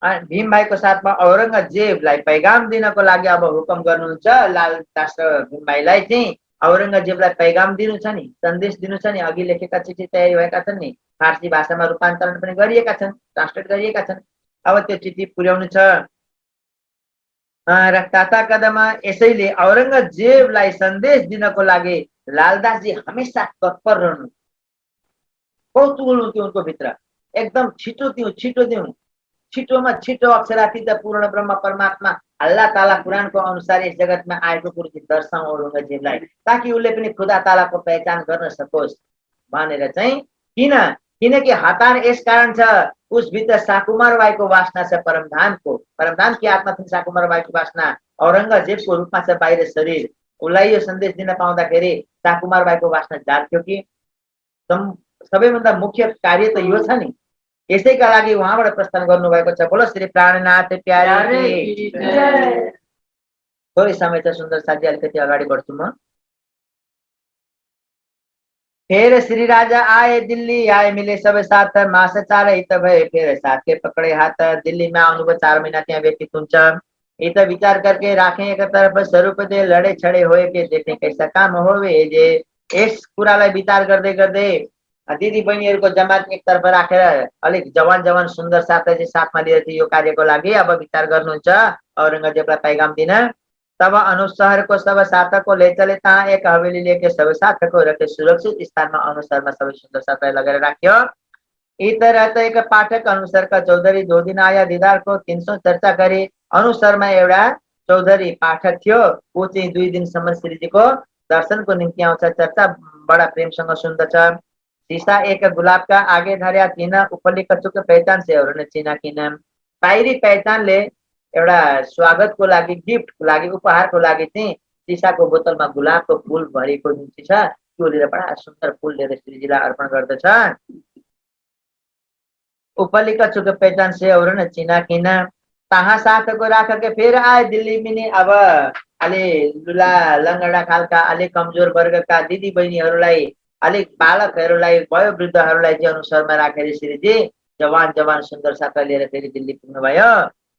भीम भाइको साथमा औरंगजेबलाई पैगाम दिनको लागि अब हुकुम गर्नुहुन्छ। लालदास र भीम भाइलाई चाहिँ औरंगजेबलाई पैगाम दिनु छ नि, सन्देश दिनु छ नि। अघि लेखेका चिठी तयारी भएका छन् नि, फारसी भाषामा रूपान्तरण पनि गरिएका छन्, ट्रान्सलेट गरिएका छन्। अब त्यो चिठी पुर्याउनु छ। रखता था कदम। यसैले औरंगजेबलाई सन्देश दिनको लागि लालदासजी हमेशा तत्पर रहनु। बहुत हुनुहुन्थ्यो उनको भित्र, एकदम छिटो दिउँ छिटोमा छिटो अक्षरातीत पूर्ण ब्रह्म परमात्मा अल्लाह ताला कुरानको अनुसार यस जगतमा आएको कुरो चाहिँ दर्शाउँ औरंगजेबलाई, ताकि उसले पनि खुदा तालाको पहिचान गर्न सकोस् भनेर चाहिँ। किनकि हतार यस कारण छ उस भित्र साकुमार बाईको वासना छ, परमधाम की आत्मा थिइन् साकुमार बाईको वासना, औरंगजेबको रूपमा छ बाहिर शरीर। उसलाई यो सन्देश दिन पाउँदाखेरि साकुमार बाईको वासना जाग्थ्यो कि सबैभन्दा मुख्य कार्य त यो छ नि। यसैका लागि उहाँबाट प्रस्थान गर्नुभएको छ। बोलो श्री प्राणनाथ प्यारे की जय। थोरै समय छ, सुन्दर साथी अलिकति अगाडि बढ्छु म। फिर श्री राजा आए दिल्ली, आए मिले सब साथ, मास 4 हित भए फिर साथ के पकड़े हाथ। दिल्लीमा आउनुभयो, 4 महिना त्यहाँ व्यतीत हुन्छ। हित विचार करके राखें एक तरफ, स्वरूप दे लडे छडे होए के देखें कैसा काम होवे जे। यस कुरालाई विचार गर्दै गर्दै दिदी बहिनीहरूको जमात एक तर्फ राखेर अलिक जवान जवान सुन्दर साथलाई चाहिँ साथमा लिएर चाहिँ यो कार्यको लागि अब विचार गर्नुहुन्छ औरंगजेबलाई पैगाम दिन। तब अनुसार को सब साथ को ले चले, तहाँ एक हवेली लेके सब साथ को रखे, सुरक्षित स्थानमा अनुसारमा सबै सुन्दर साथलाई लगेर राख्यो। इतर एक पाठक अनुसार का चौधरी 2 दिन आया दीदार को, 300 चर्चा गरी। अनुसारमा एउटा चौधरी पाठक थियो, ऊ चाहिँ 2 दिनसम्म श्रीजीको दर्शनको निम्ति आउँछ, चर्चा बडा प्रेमसँग सुन्दछ। शीशा एक गुलाब का आगे धर्या किन, उपली कचुक पहचान से अरूले चिना किन। बाहिरी पहचानले एउटा स्वागतको लागि, गिफ्टको लागि, उपहारको लागि चाहिँ शीशाको बोतलमा गुलाबको फूल भरेको जुन चाहिँ छ त्यो लिएर बडा सुन्दर फूल लिएर श्रीजीलाई अर्पण गर्दछ। उपली कचुक पहचान से अरूले चिना किन। तहाँ साथको राखके फेर आए दिल्ली मिनी। अब अलि लुला लङ्गडा खालका अलिक कमजोर वर्गका दिदी बहिनीहरूलाई, अलिक बालकहरूलाई, वयोवृद्धहरूलाई चाहिँ अनुसारमा राखेर श्रीजी जवान जवान सुन्दर साथलाई लिएर फेरि दिल्ली पुग्नुभयो।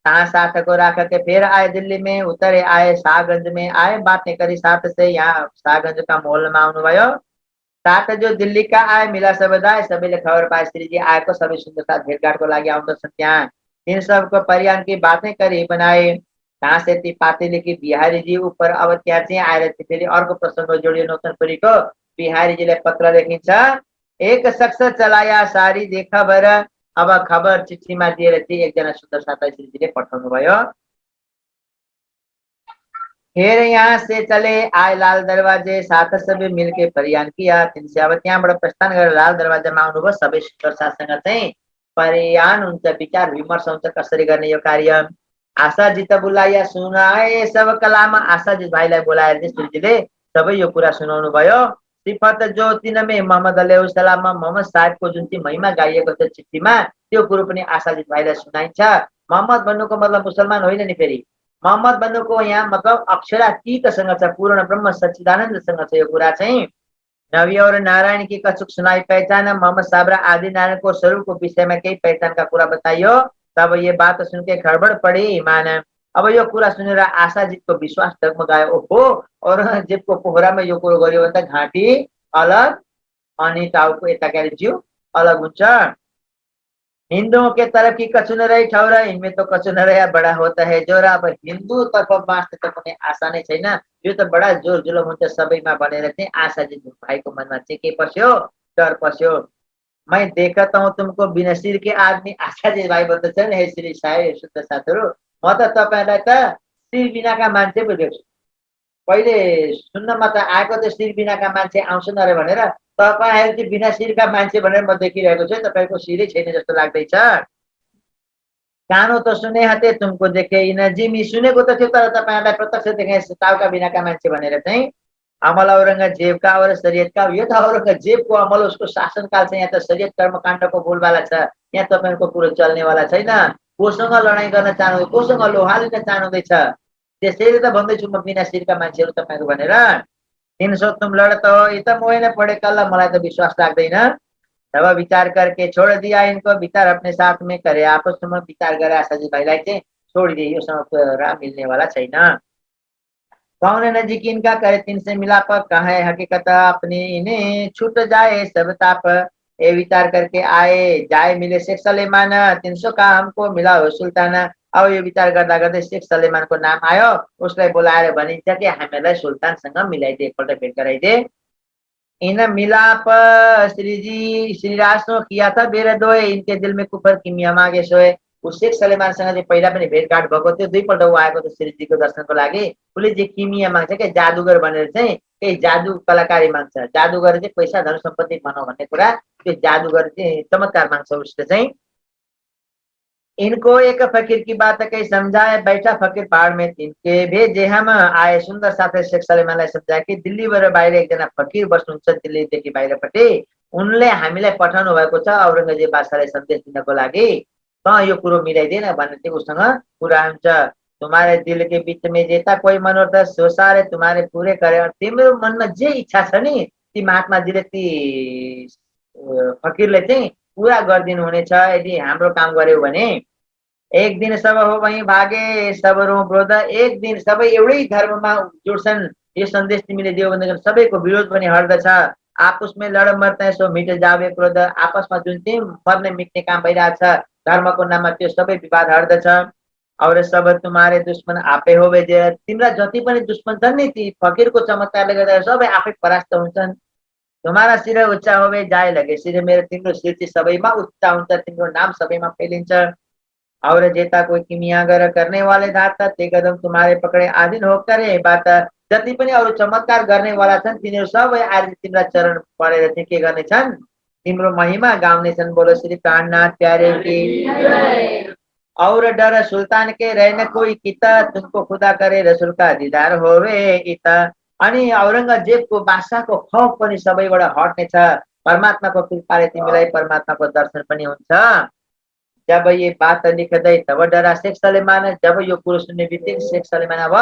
तहाँ साथको राखके फिर आए दिल्ली में, उतरे आए शाहगंज में, आए बातें करी साथ से यहाँ शाहगंज का मोहल्लामा आउनुभयो। साथ जो दिल्ली का आए मिला सबदाय, सबैले खबर पाए श्रीजी आएको, सबै सुन्दर साथ भेटघाटको लागि आउँदछन् त्यहाँ। इन सबको परियान की बातें करी बनाए, कहाँ से ती पातेली की बिहारी जी ऊपर। अब त्यहाँ चाहिँ आएर फेरि अर्को प्रसङ्ग जोडियो नौतनपुरीको। बिहारीजीलाई पत्र लेखिन्छ, एक शख्स चलाया सारी दे खबर। अब खबर चिठीमा दिएर चाहिँ एकजना सुन्दर साथलाई श्रीजीले पठाउनु भयो। फिर यहाँ से चले आए लाल दरवाजे, साथ सबै मिलके परियान किया। तिनसे अब त्यहाँबाट प्रस्थान गरेर लाल दरवाजामा आउनुभयो। सबै सुन्दर साथसँग चाहिँ परियान हुन्छ, विचार विमर्श हुन्छ कसरी गर्ने यो कार्य। आशाजित बुलाया सुनाए सब कलाम, आशाजित भाइलाई बोलाएर चाहिँ श्रीजीले सबै यो कुरा सुनाउनु भयो। सिफत जो तिनमे मोहम्मद अलैहि सलाम, मोहम्मद साहेबको जुन चाहिँ महिमा गाइएको छ चिठीमा त्यो कुरो पनि आशाजित भाइलाई सुनाइन्छ। मोहम्मद भन्नुको मतलब मुसलमान होइन नि, फेरि मोहम्मद भन्नुको यहाँ मतलब अक्षरातीतसँग छ, पूर्ण ब्रह्म सच्चिदानन्दसँग छ यो कुरा चाहिँ। नबी और नारायण की कछुक सुनाई पहचान, मोहम्मद साहब र आदि नारायण को स्वरूप को विषय में कई पहचान का पूरा बताइयो। तब ये बात सुन के खड़बड़ पड़ी ईमान। अब यो कुरा सुनेर आशाजितको विश्वास डगमगायो। ओहो, औरंगजेबको पोखरामा यो कुरो गर्यो भने त घाँटी अलग अनि टाउको यता के जिउ अलग हुन्छ। हिन्दुओं के तरफ की कछु न रही ठौरा, इनमें तो कछु न रहा बड़ा होता है जोरा। अब हिन्दू तर्फ बाँच्ने त कुनै आशा नै छैन, यो त बडा जोर जुलुम हुन्छ सबैमा भनेर चाहिँ आशाजित भाइको मनमा चाहिँ के पस्यो, डर पस्यो। मैं देखता हूँ तुमको बिना सिर के आदमी, आशाजित भाइ भन्दछ नि, हे श्री साई शुद्ध साथीहरू, म त तपाईलाई त शिर बिनाका मान्छे पो देख्छु। पहिले सुन्नमा त आएको त शिर बिनाका मान्छे आउँछन् अरे भनेर, तपाईहरु चाहिँ बिना शिरका मान्छे भनेर म देखिरहेको छु, तपाईको शिरै छैन जस्तो लाग्दैछ। कानो त सुने हते तुमको देखे इन, जिमी सुनेको त थियो तर तपाईहरुलाई प्रत्यक्ष देखे टाउका बिनाका मान्छे भनेर चाहिँ। अमल औरंगजेब का और शरीयत का, यो त औरंगजेबको अमल, उसको शासनकाल छ। यहाँ त शरीयत कर्मकाण्डको बोलबाला छ, यहाँ तपाईहरुको कुरो चल्नेवाला छैन। कोसँग लडाईँ गर्न चाहनु, कोसँग लोहा लिन चाहनुहुँदैछ, त्यसैले त भन्दैछु म बिना शिरका मान्छेहरू तपाईहरु भनेर। 300 तुम लड़ता हो, ये त मोहे न पड़े कल्ला, मलाई त विश्वास लाग्दैन। तब विचार करके छोड़ दिया इनको, विचार अपने साथ में करे आपस में विचार गरे आशाजी भाइलाई चाहिँ छोडिदिए, यो सँग राह मिल्ने वाला छैन। कौन नजीक इनका करे तिनसे मिलाप, कहा है हकीकत अपनी इन्हें छूट जाए सब ताप। ये विचार करके आए जाए मिले शेख सलेमान, 300 का हमको मिला हो सुल्तान। अब यो विचार गर्दा गर्दै शेख सलेमानको नाम आयो, उसलाई बोलाएर भनिन्छ कि हामीलाई सुल्तानसँग मिलाइदे, एकपल्ट भेट गराइदे। इन मिलाप श्रीजी श्रीराजनो किया था बेर दोए, इनके दिल में कुफर किमिया मागे सोए। उस शेख सलेमानसँग चाहिँ पहिला पनि भेटघाट भएको थियो, दुईपल्ट ऊ आएको थियो श्रीजीको दर्शनको लागि। उसले चाहिँ किमिया माग्छ के जादुगर भनेर चाहिँ केही जादु कलाकारी माग्छ, जादुगर चाहिँ पैसा धन सम्पत्ति बनाऊ भन्ने कुरा त्यो जादूगर चाहिँ चमत्कार माग्छ उसले चाहिँ। इनको एक फकीर की बात कही समझाए, बैठा फकीर पहाड़ में तिनके भेजे हम आए। सुन्दर साथै शेख सलेमानलाई सम्झाए कि दिल्लीबाट बाहिर एकजना फकीर बस्नुहुन्छ दिल्लीदेखि बाहिरपट्टि, उनले हामीलाई पठाउनु भएको छ औरंगजेब बादशाहलाई सन्देश दिनको लागि। त यो कुरो मिलाइदिएन भने चाहिँ उसँग कुरा हुन्छ। तुम्हारे दिल के बीच में जेता कोई मनोरथ सो सारे तुम्हारे पूरे करे। तिम्रो मनमा जे इच्छा छ नि ती महात्माजीले ती फकीरले चाहिँ पूरा गरिदिनु हुनेछ यदि हाम्रो काम गर्यो भने। एक दिन सब हो वहीं भागे सब रो क्रोध। एक दिन सबै एउटै धर्ममा जुड्छन्, यो सन्देश तिमीले दियो भने सबैको विरोध पनि हट्दछ। आपस में लड मर्ते सो मिट जावे क्रोध। आपसमा जुन चाहिँ मर्ने मिट्ने काम भइरहेछ धर्मको नाममा त्यो सबै विवाद हट्दछ। और सब तुम्हारे दुश्मन आपे होवे जे। तिम्रा जति पनि दुश्मन छन् नि ती फकीरको चमत्कारले गर्दा सबै आफै परास्त हुन्छन्। तुम्हारा सिर उच्चा होवे जाए लगे सिर मेरो, तिम्रो शिर चाहिँ सबैमा उच्चा हुन्छ, तिम्रो नाम सबैमा फैलिन्छ। और जेता कोई किमियागर करने वाले धाता ते कदम तुम्हारे पकड़े आधीन हो करे बात। जति पनि अरू चमत्कार गर्नेवाला छन् तिनीहरू सबै आज तिम्रा चरण परेर चाहिँ के गर्नेछन्, तिम्रो महिमा गाउनेछन्। बोलो श्री प्राणनाथ प्यारे की। और डर सुल्तान के रहने कोई किता, तुमको खुदा करे रसूल का दीदार होवे इता। अनि औरंगजेबको बादशाहको खौफ पनि सबैबाट हट्नेछ। परमात्माको कृपाले तिमीलाई परमात्माको दर्शन पनि हुन्छ। जब ये बात लिखदै तब डरा शेख सलेमान। जब यो कुरो सुन्ने बित्तिकै शेख सलेमान अब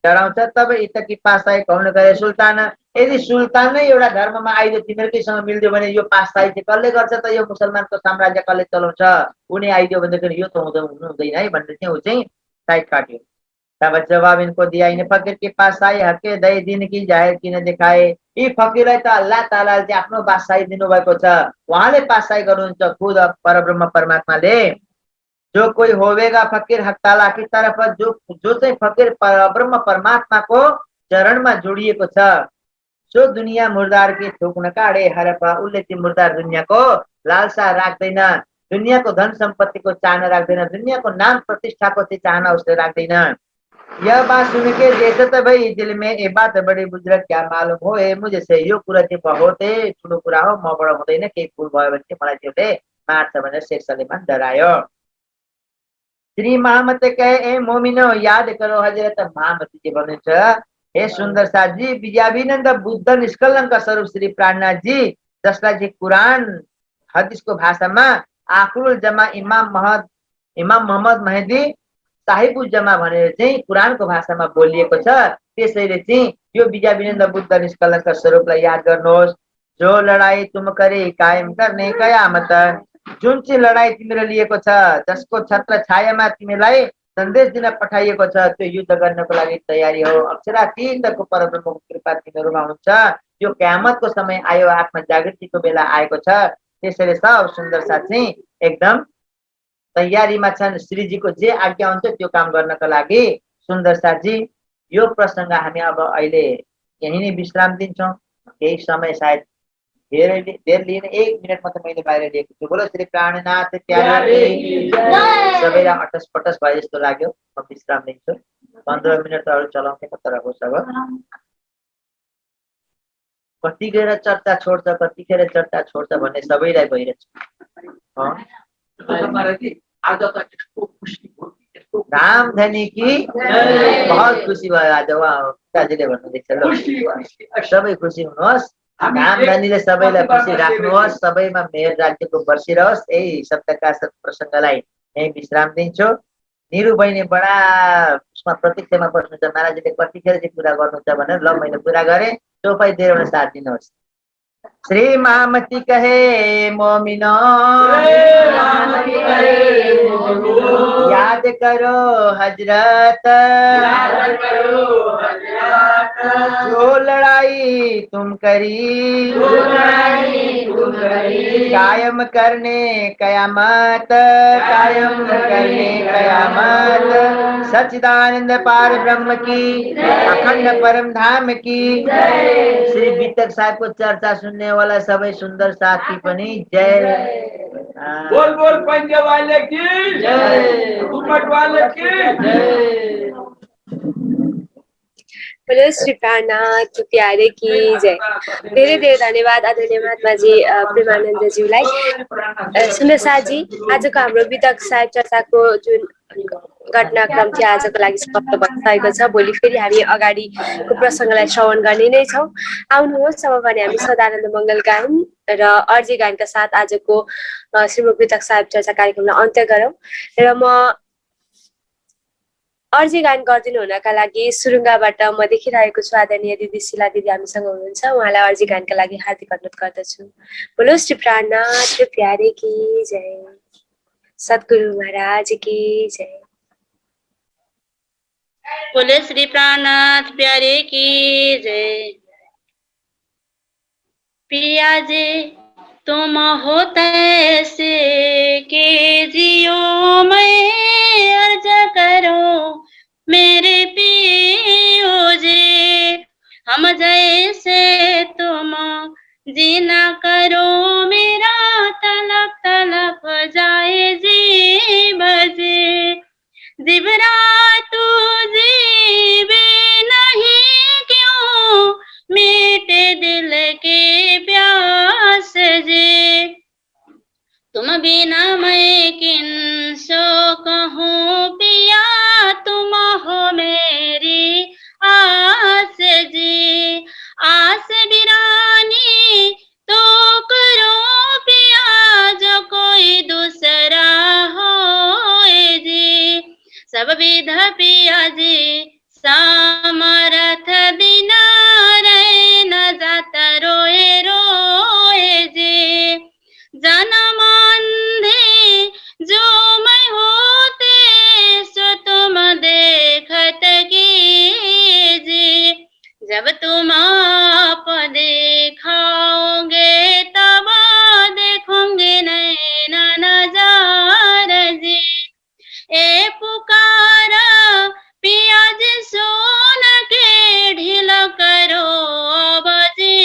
डराउँछ। तब इत कि पास आए कौन गरे सुल्तान। यदि सुल्तान नै एउटा धर्ममा आइदियो तिमीहरूकैसँग मिल्दियो भने यो पासलाई चाहिँ कसले गर्छ त, यो मुसलमानको साम्राज्य कसले चलाउँछ, उनी आइदियो भनेदेखि यो त हुँदैन है भनेर चाहिँ ऊ चाहिँ साइड काट्यो। तब जवाब इनको दिया इन फकीर के पास आए हके दय दिन की जाहिर किन देखाए। यी फकीरलाई त अल्लाह तालाले चाहिँ आफ्नो बादशाही दिनुभएको छ, उहाँले बादशाही गर्नुहुन्छ खुद परब्रह्म परमात्माले। जो कोई होवेगा फकीर हक ताला की तरफ, जो चाहिँ फकीर परब्रह्म परमात्माको चरणमा जोडिएको छ, सो दुनिया मुर्दार की थुक नकाडे हरप। उसले चाहिँ मुर्दार दुनियाँको लालसा राख्दैन, दुनियाँको धन सम्पत्तिको चाहना राख्दैन, दुनियाँको नाम प्रतिष्ठाको चाहिँ चाहना उसले राख्दैन। यह बात सुन के जैसे त भाई दिल में ये बात बड़ी बुजुर्ग क्या मालूम हो ए मुझे से यो कुरा चाहिँ बहुतै ठुलो कुरा हो, मबाट हुँदैन, केही भुल भयो भने चाहिँ मलाई त्यसले मार्छ भनेर शेख सलेमान डरायो। श्री महामत कहे ए मोमिनो याद करो हजरत महामत जी भन्नुहुन्छ, हे सुन्दर साथजी विद्याभिनन्द बुद्ध निष्कलङ्क स्वरूप श्री प्राणनाथ जी, जसलाई चाहिँ कुरान हदिसको भाषामा आखिरुल जमा इमाम मोहम्मद मेहदी साहिबुल जमा भनेर चाहिँ कुरानको भाषामा बोलिएको छ। त्यसैले चाहिँ यो विद्याभिनन्द बुद्ध निष्कलङ्क स्वरूपलाई याद गर्नुहोस्। जो लडाई तुम करे कायम गर्ने कयामत। जुन चाहिँ लडाई तिमीले लिएको छ, जसको छत्र छायामा तिमीलाई सन्देश दिन पठाइएको छ, त्यो युद्ध गर्नको लागि तयारी हो। अक्षरातीतको परब्रह्मको कृपा तिमीहरूमा हुन्छ। यो कयामतको समय आयो, आत्मा जागृतिको बेला आएको छ। त्यसैले सब सुन्दर साथ चाहिँ एकदम तयारीमा छन्। श्रीजीको जे आज्ञा हुन्छ त्यो काम गर्नको लागि। सुन्दर साथजी यो प्रसङ्ग हामी अब अहिले यही नै विश्राम दिन्छौँ। केही समय सायद देर लिएन, 1 मिनट मात्र मैले बाहिर लिएको छु। बोलो श्री प्राणनाथ प्यारे की। सबैलाई अटस पटस भए जस्तो लाग्यो, म विश्राम दिन्छु। 15 मिनट अरू चलाउने तर होस्। अब कतिखेर चर्चा छोड्छ कतिखेर चर्चा छोड्छ भन्ने सबैलाई भइरहेछ। रामधनी की बहुत खुसी भयो आज उहाँ पिताजीले भन्नुहुँदैछ। ल सबै खुसी हुनुहोस्, रामधनीले सबैलाई खुसी राख्नुहोस्, सबैमा मेहर राज्यको बर्सिरहोस्। यही शब्दका प्रसङ्गलाई यही विश्राम दिन्छु। निरु बहिनी बडा उसमा प्रतीक्षामा बस्नुहुन्छ, महाराजले कतिखेर चाहिँ कुरा गर्नुहुन्छ भनेर। ल मैले कुरा गरेँ, चोपाई दिएर साथ दिनुहोस्। श्री महामती कहे मोमिनो याद करो हजरत, जो लड़ाई तुम करी कायम करने कयामत, कायम करने कयामत। सच्चिदानंद पार ब्रह्म की, अखंड परम धाम की। श्री वितक साहब को चर्चा सुनने वाला सबै सुंदर साथी पनि जय। बोल बोल पंजे वाले की जय, घूमट वाले की जय। बोलो श्री प्राणनाथ प्यारे की जय। धेरै धेरै धन्यवाद आदरणीय महात्माजी प्रेमानन्दज्यूलाई। सुन्दरसाजी, आजको हाम्रो वितक साहिब चर्चाको जुन घटनाक्रम थियो आजको लागि समाप्त भइसकेको छ। भोलि फेरि हामी अगाडिको प्रसङ्गलाई श्रवण गर्ने नै छौँ। आउनुहोस् अब भने हामी सदानन्द मङ्गल गायन र अर्जी गायनका साथ आजको श्रीमुख वितक साहिब चर्चा कार्यक्रमलाई अन्त्य गरौँ। र म अर्जी गायन गरिदिनु हुनका लागि सुरुङ्गाबाट म देखिरहेको छु आदरणीय दिदी शिला दिदी हामीसँग हुनुहुन्छ। उहाँलाई अर्जी गायनका लागि हार्दिक अनुरोध गर्दछु। बोलो श्री प्राणनाथ प्यारे की जय, सद्गुरु महाराज की जय। बोले श्री प्राणनाथ प्यारे की जय। पिया जी तुम हो तैसे के जियो मैं अर्ज करो मेरे पियो जी, हम जैसे तुम जीना करो मेरा तलप तलप जाए जी बजे। जिबरा तू जीवे नहीं क्यों मीठे दिल के प्यास जी, तुम बिना मैं किन सो कहूँ पिया तुम हो मेरी आस जी। आस बिरानी तो करो पिया जो कोई दूसरा हो जी, सब विध पिया जी सामरथ बिना रहे न जाता रोए रोए जी। जन्म अंधे जो मैं होते सो तुम देखत कीजिए, जब तुम आप दिखाओगे तब देखूंगे नैना नजार जी। ए पुकारा पिया जी सोन के ढील करो बजी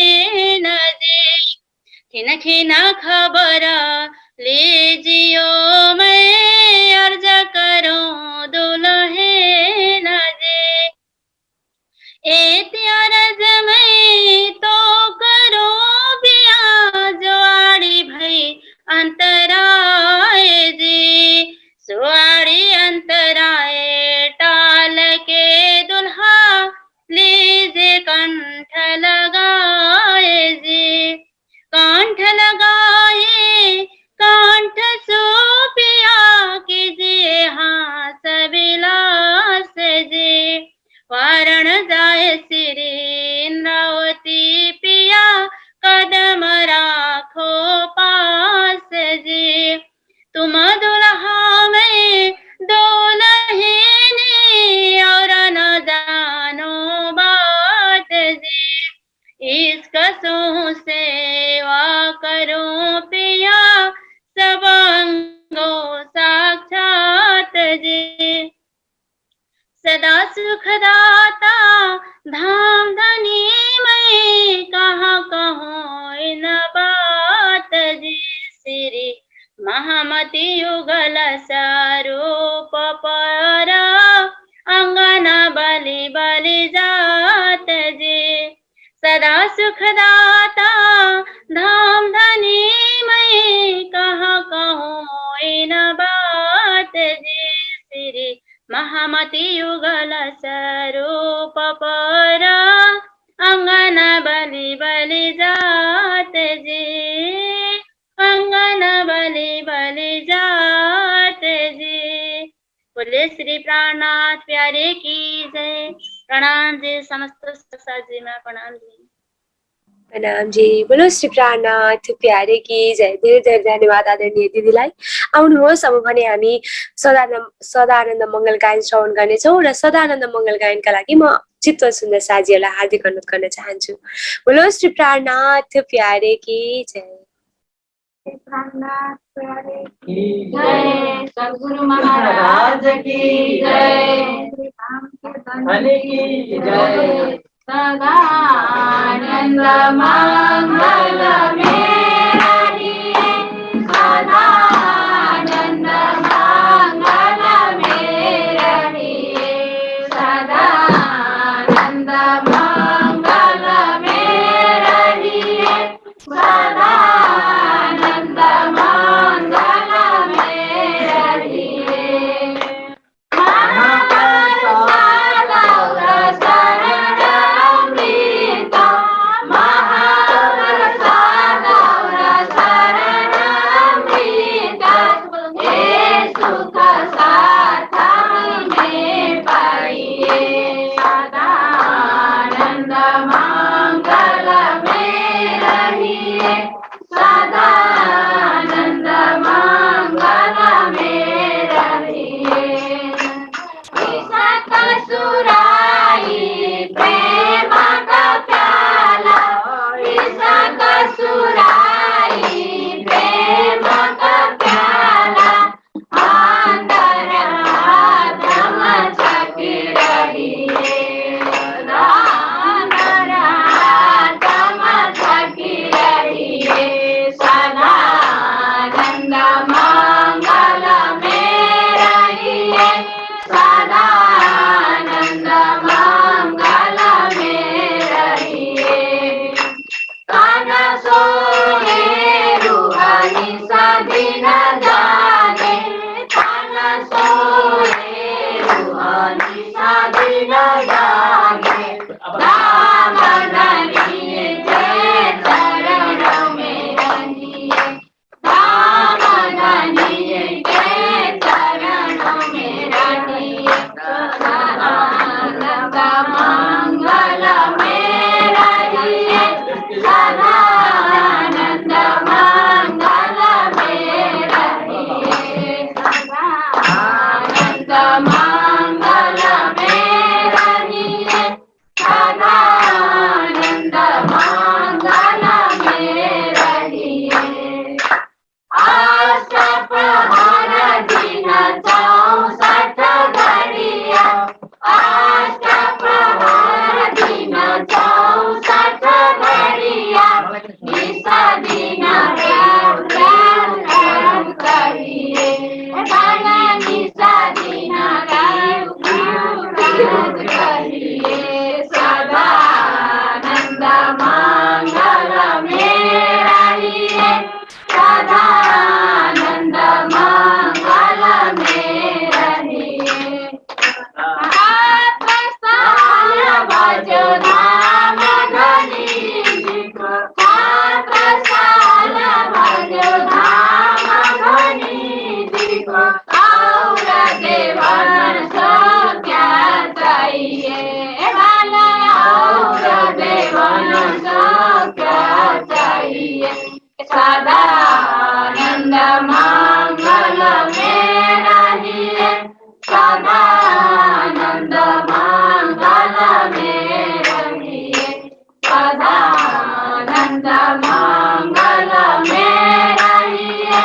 न जी, खिन खिन खबर लीजियो मैं अर्ज करो दुल्हे न जी। ए त्यारज में तो करो पिया जोड़ी भई अंतराय जी, सुआड़ी अंतराय टाल के दुल्हा लीजे कंठ लगाए जी। कंठ लगाए कंठ सो पिया कीजिए हास विलास जी। वारण जाए श्री इंद्रावती पिया कदम राखो पास जी। तुम दुल्हा में दुल्हनी और न जानो बात जी। इसका सो सेवा करो पिया सब अंगो साक्षात जी। सदा सुखदाता धाम धनी मैं कहाँ कहूँ इन बात जी। श्री महामति युगल स्वरूप पर अंगना बलि बलि जात जी। सदा सुखदाता धाम धनी मैं कहाँ कहूँ इन बात जी। श्री महामति युगल स्वरूप पर अंगना बलि बलि जात जी। अंगना बलि बलि जात जी। बोले श्री प्राणनाथ प्यारे की जय। प्रणाम जी समस्त जी में प्रणाम जी। प्रणाम जी। बोलो श्री प्राणनाथ प्यारे की जय। धेरै धेरै धन्यवाद आदरणीय दिदीलाई। आउनुहोस् अब भने हामी सदानन्द मङ्गल गायन श्रवण गर्नेछौँ र सदानन्द मङ्गल गायनका लागि म चित्त सुन्दर साजीहरूलाई हार्दिक अनुरोध गर्न चाहन्छु। बोलो श्री प्राणनाथ प्यारे की जय। सद्गुरु महाराज की जय, की जय। सदानंद मंगल मेरी, सदानंद मंगल मेरी, सदानंद दिन जागे खाना सोए निशा दिन जागे राम धनिए चरणों में रहिए राम धनिए के चरणों में रहिए सदानंद मंगल में रहिए सदानंद मंगल में रहिए सदानंद मंगल में रहिए सदानंद मंगल में रहिए अष्टप्रहर दिन 64 घड़िया अष्टप्रहर दिन 64 घड़िया निशा दिन राम राम करिए भला निशा दिन राम करिए सदानंद मंगल में रहिए सदानंद मंगल में रहिए साल बजो धाम धनी साल बजो धाम धनी और देवन सो क्या चाहिए भला और देवन सो क्या चाहिए सदानंद मंगल में रहिए सदानंद मंगल में रहिए सदानंद मंगल में रहिए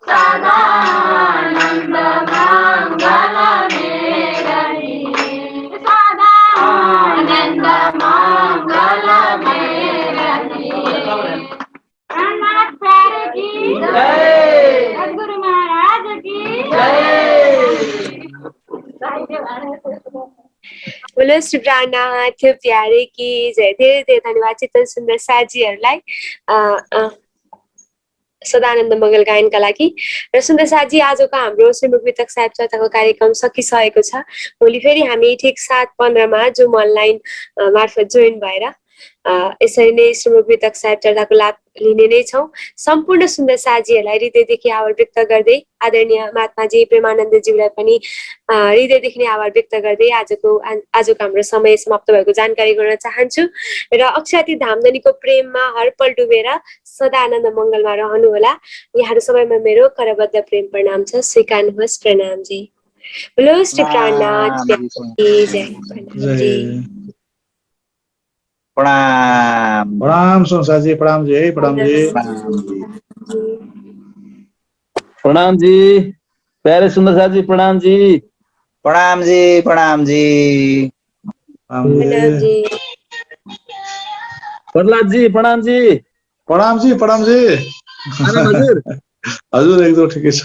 सदानंद मंगल में रहिए सदानंद मंगल में रहिए प्रणनाथ प्यारे की जय। सद्गुरु महाराज की जय। बोलो श्री प्राणनाथ प्यारे की जय। धेरै धेरै धन्यवाद चित्तन सुन्दर साथीहरूलाई सदानन्द मङ्गल गायनका लागि। र सुन्दर साथी आजको हाम्रो श्रीमुख वितक साहिब चर्चाको कार्यक्रम सकिसकेको छ। भोलि फेरि हामी ठिक 7:15 जुम अनलाइन मार्फत जोइन भएर यसरी नै श्रीमुख वितक साहिब चर्चाको लाभ लिने नै छौँ। सम्पूर्ण सुन्दर साथीहरूलाई हृदयदेखि आभार व्यक्त गर्दै आदरणीय महात्माजी प्रेमानन्दज्यूलाई पनि हृदयदेखि नै आभार व्यक्त गर्दै आजको हाम्रो समय समाप्त भएको जानकारी गर्न चाहन्छु। र अक्षाती धामधनीको प्रेममा हरपल डुबेर सदा आनन्द मङ्गलमा रहनुहोला। यहाँहरू सबैमा मेरो करबद्ध प्रेम प्रणाम छ। स्वीकार्नुहोस् प्रणामजी। बोलो श्री प्राणनाथ की जय। प्रणाम प्रणाम संसार जी, प्रणाम जी, प्रणाम जी। प्रणाम जी प्यारे सुंदर साथ जी, प्रणाम जी। प्रणाम जी, प्रणाम जी। प्रणाम जी। प्रहलाद जी प्रणाम जी। प्रणाम जी, प्रणाम जी। हजुर हजुर एकदम ठिकै छ।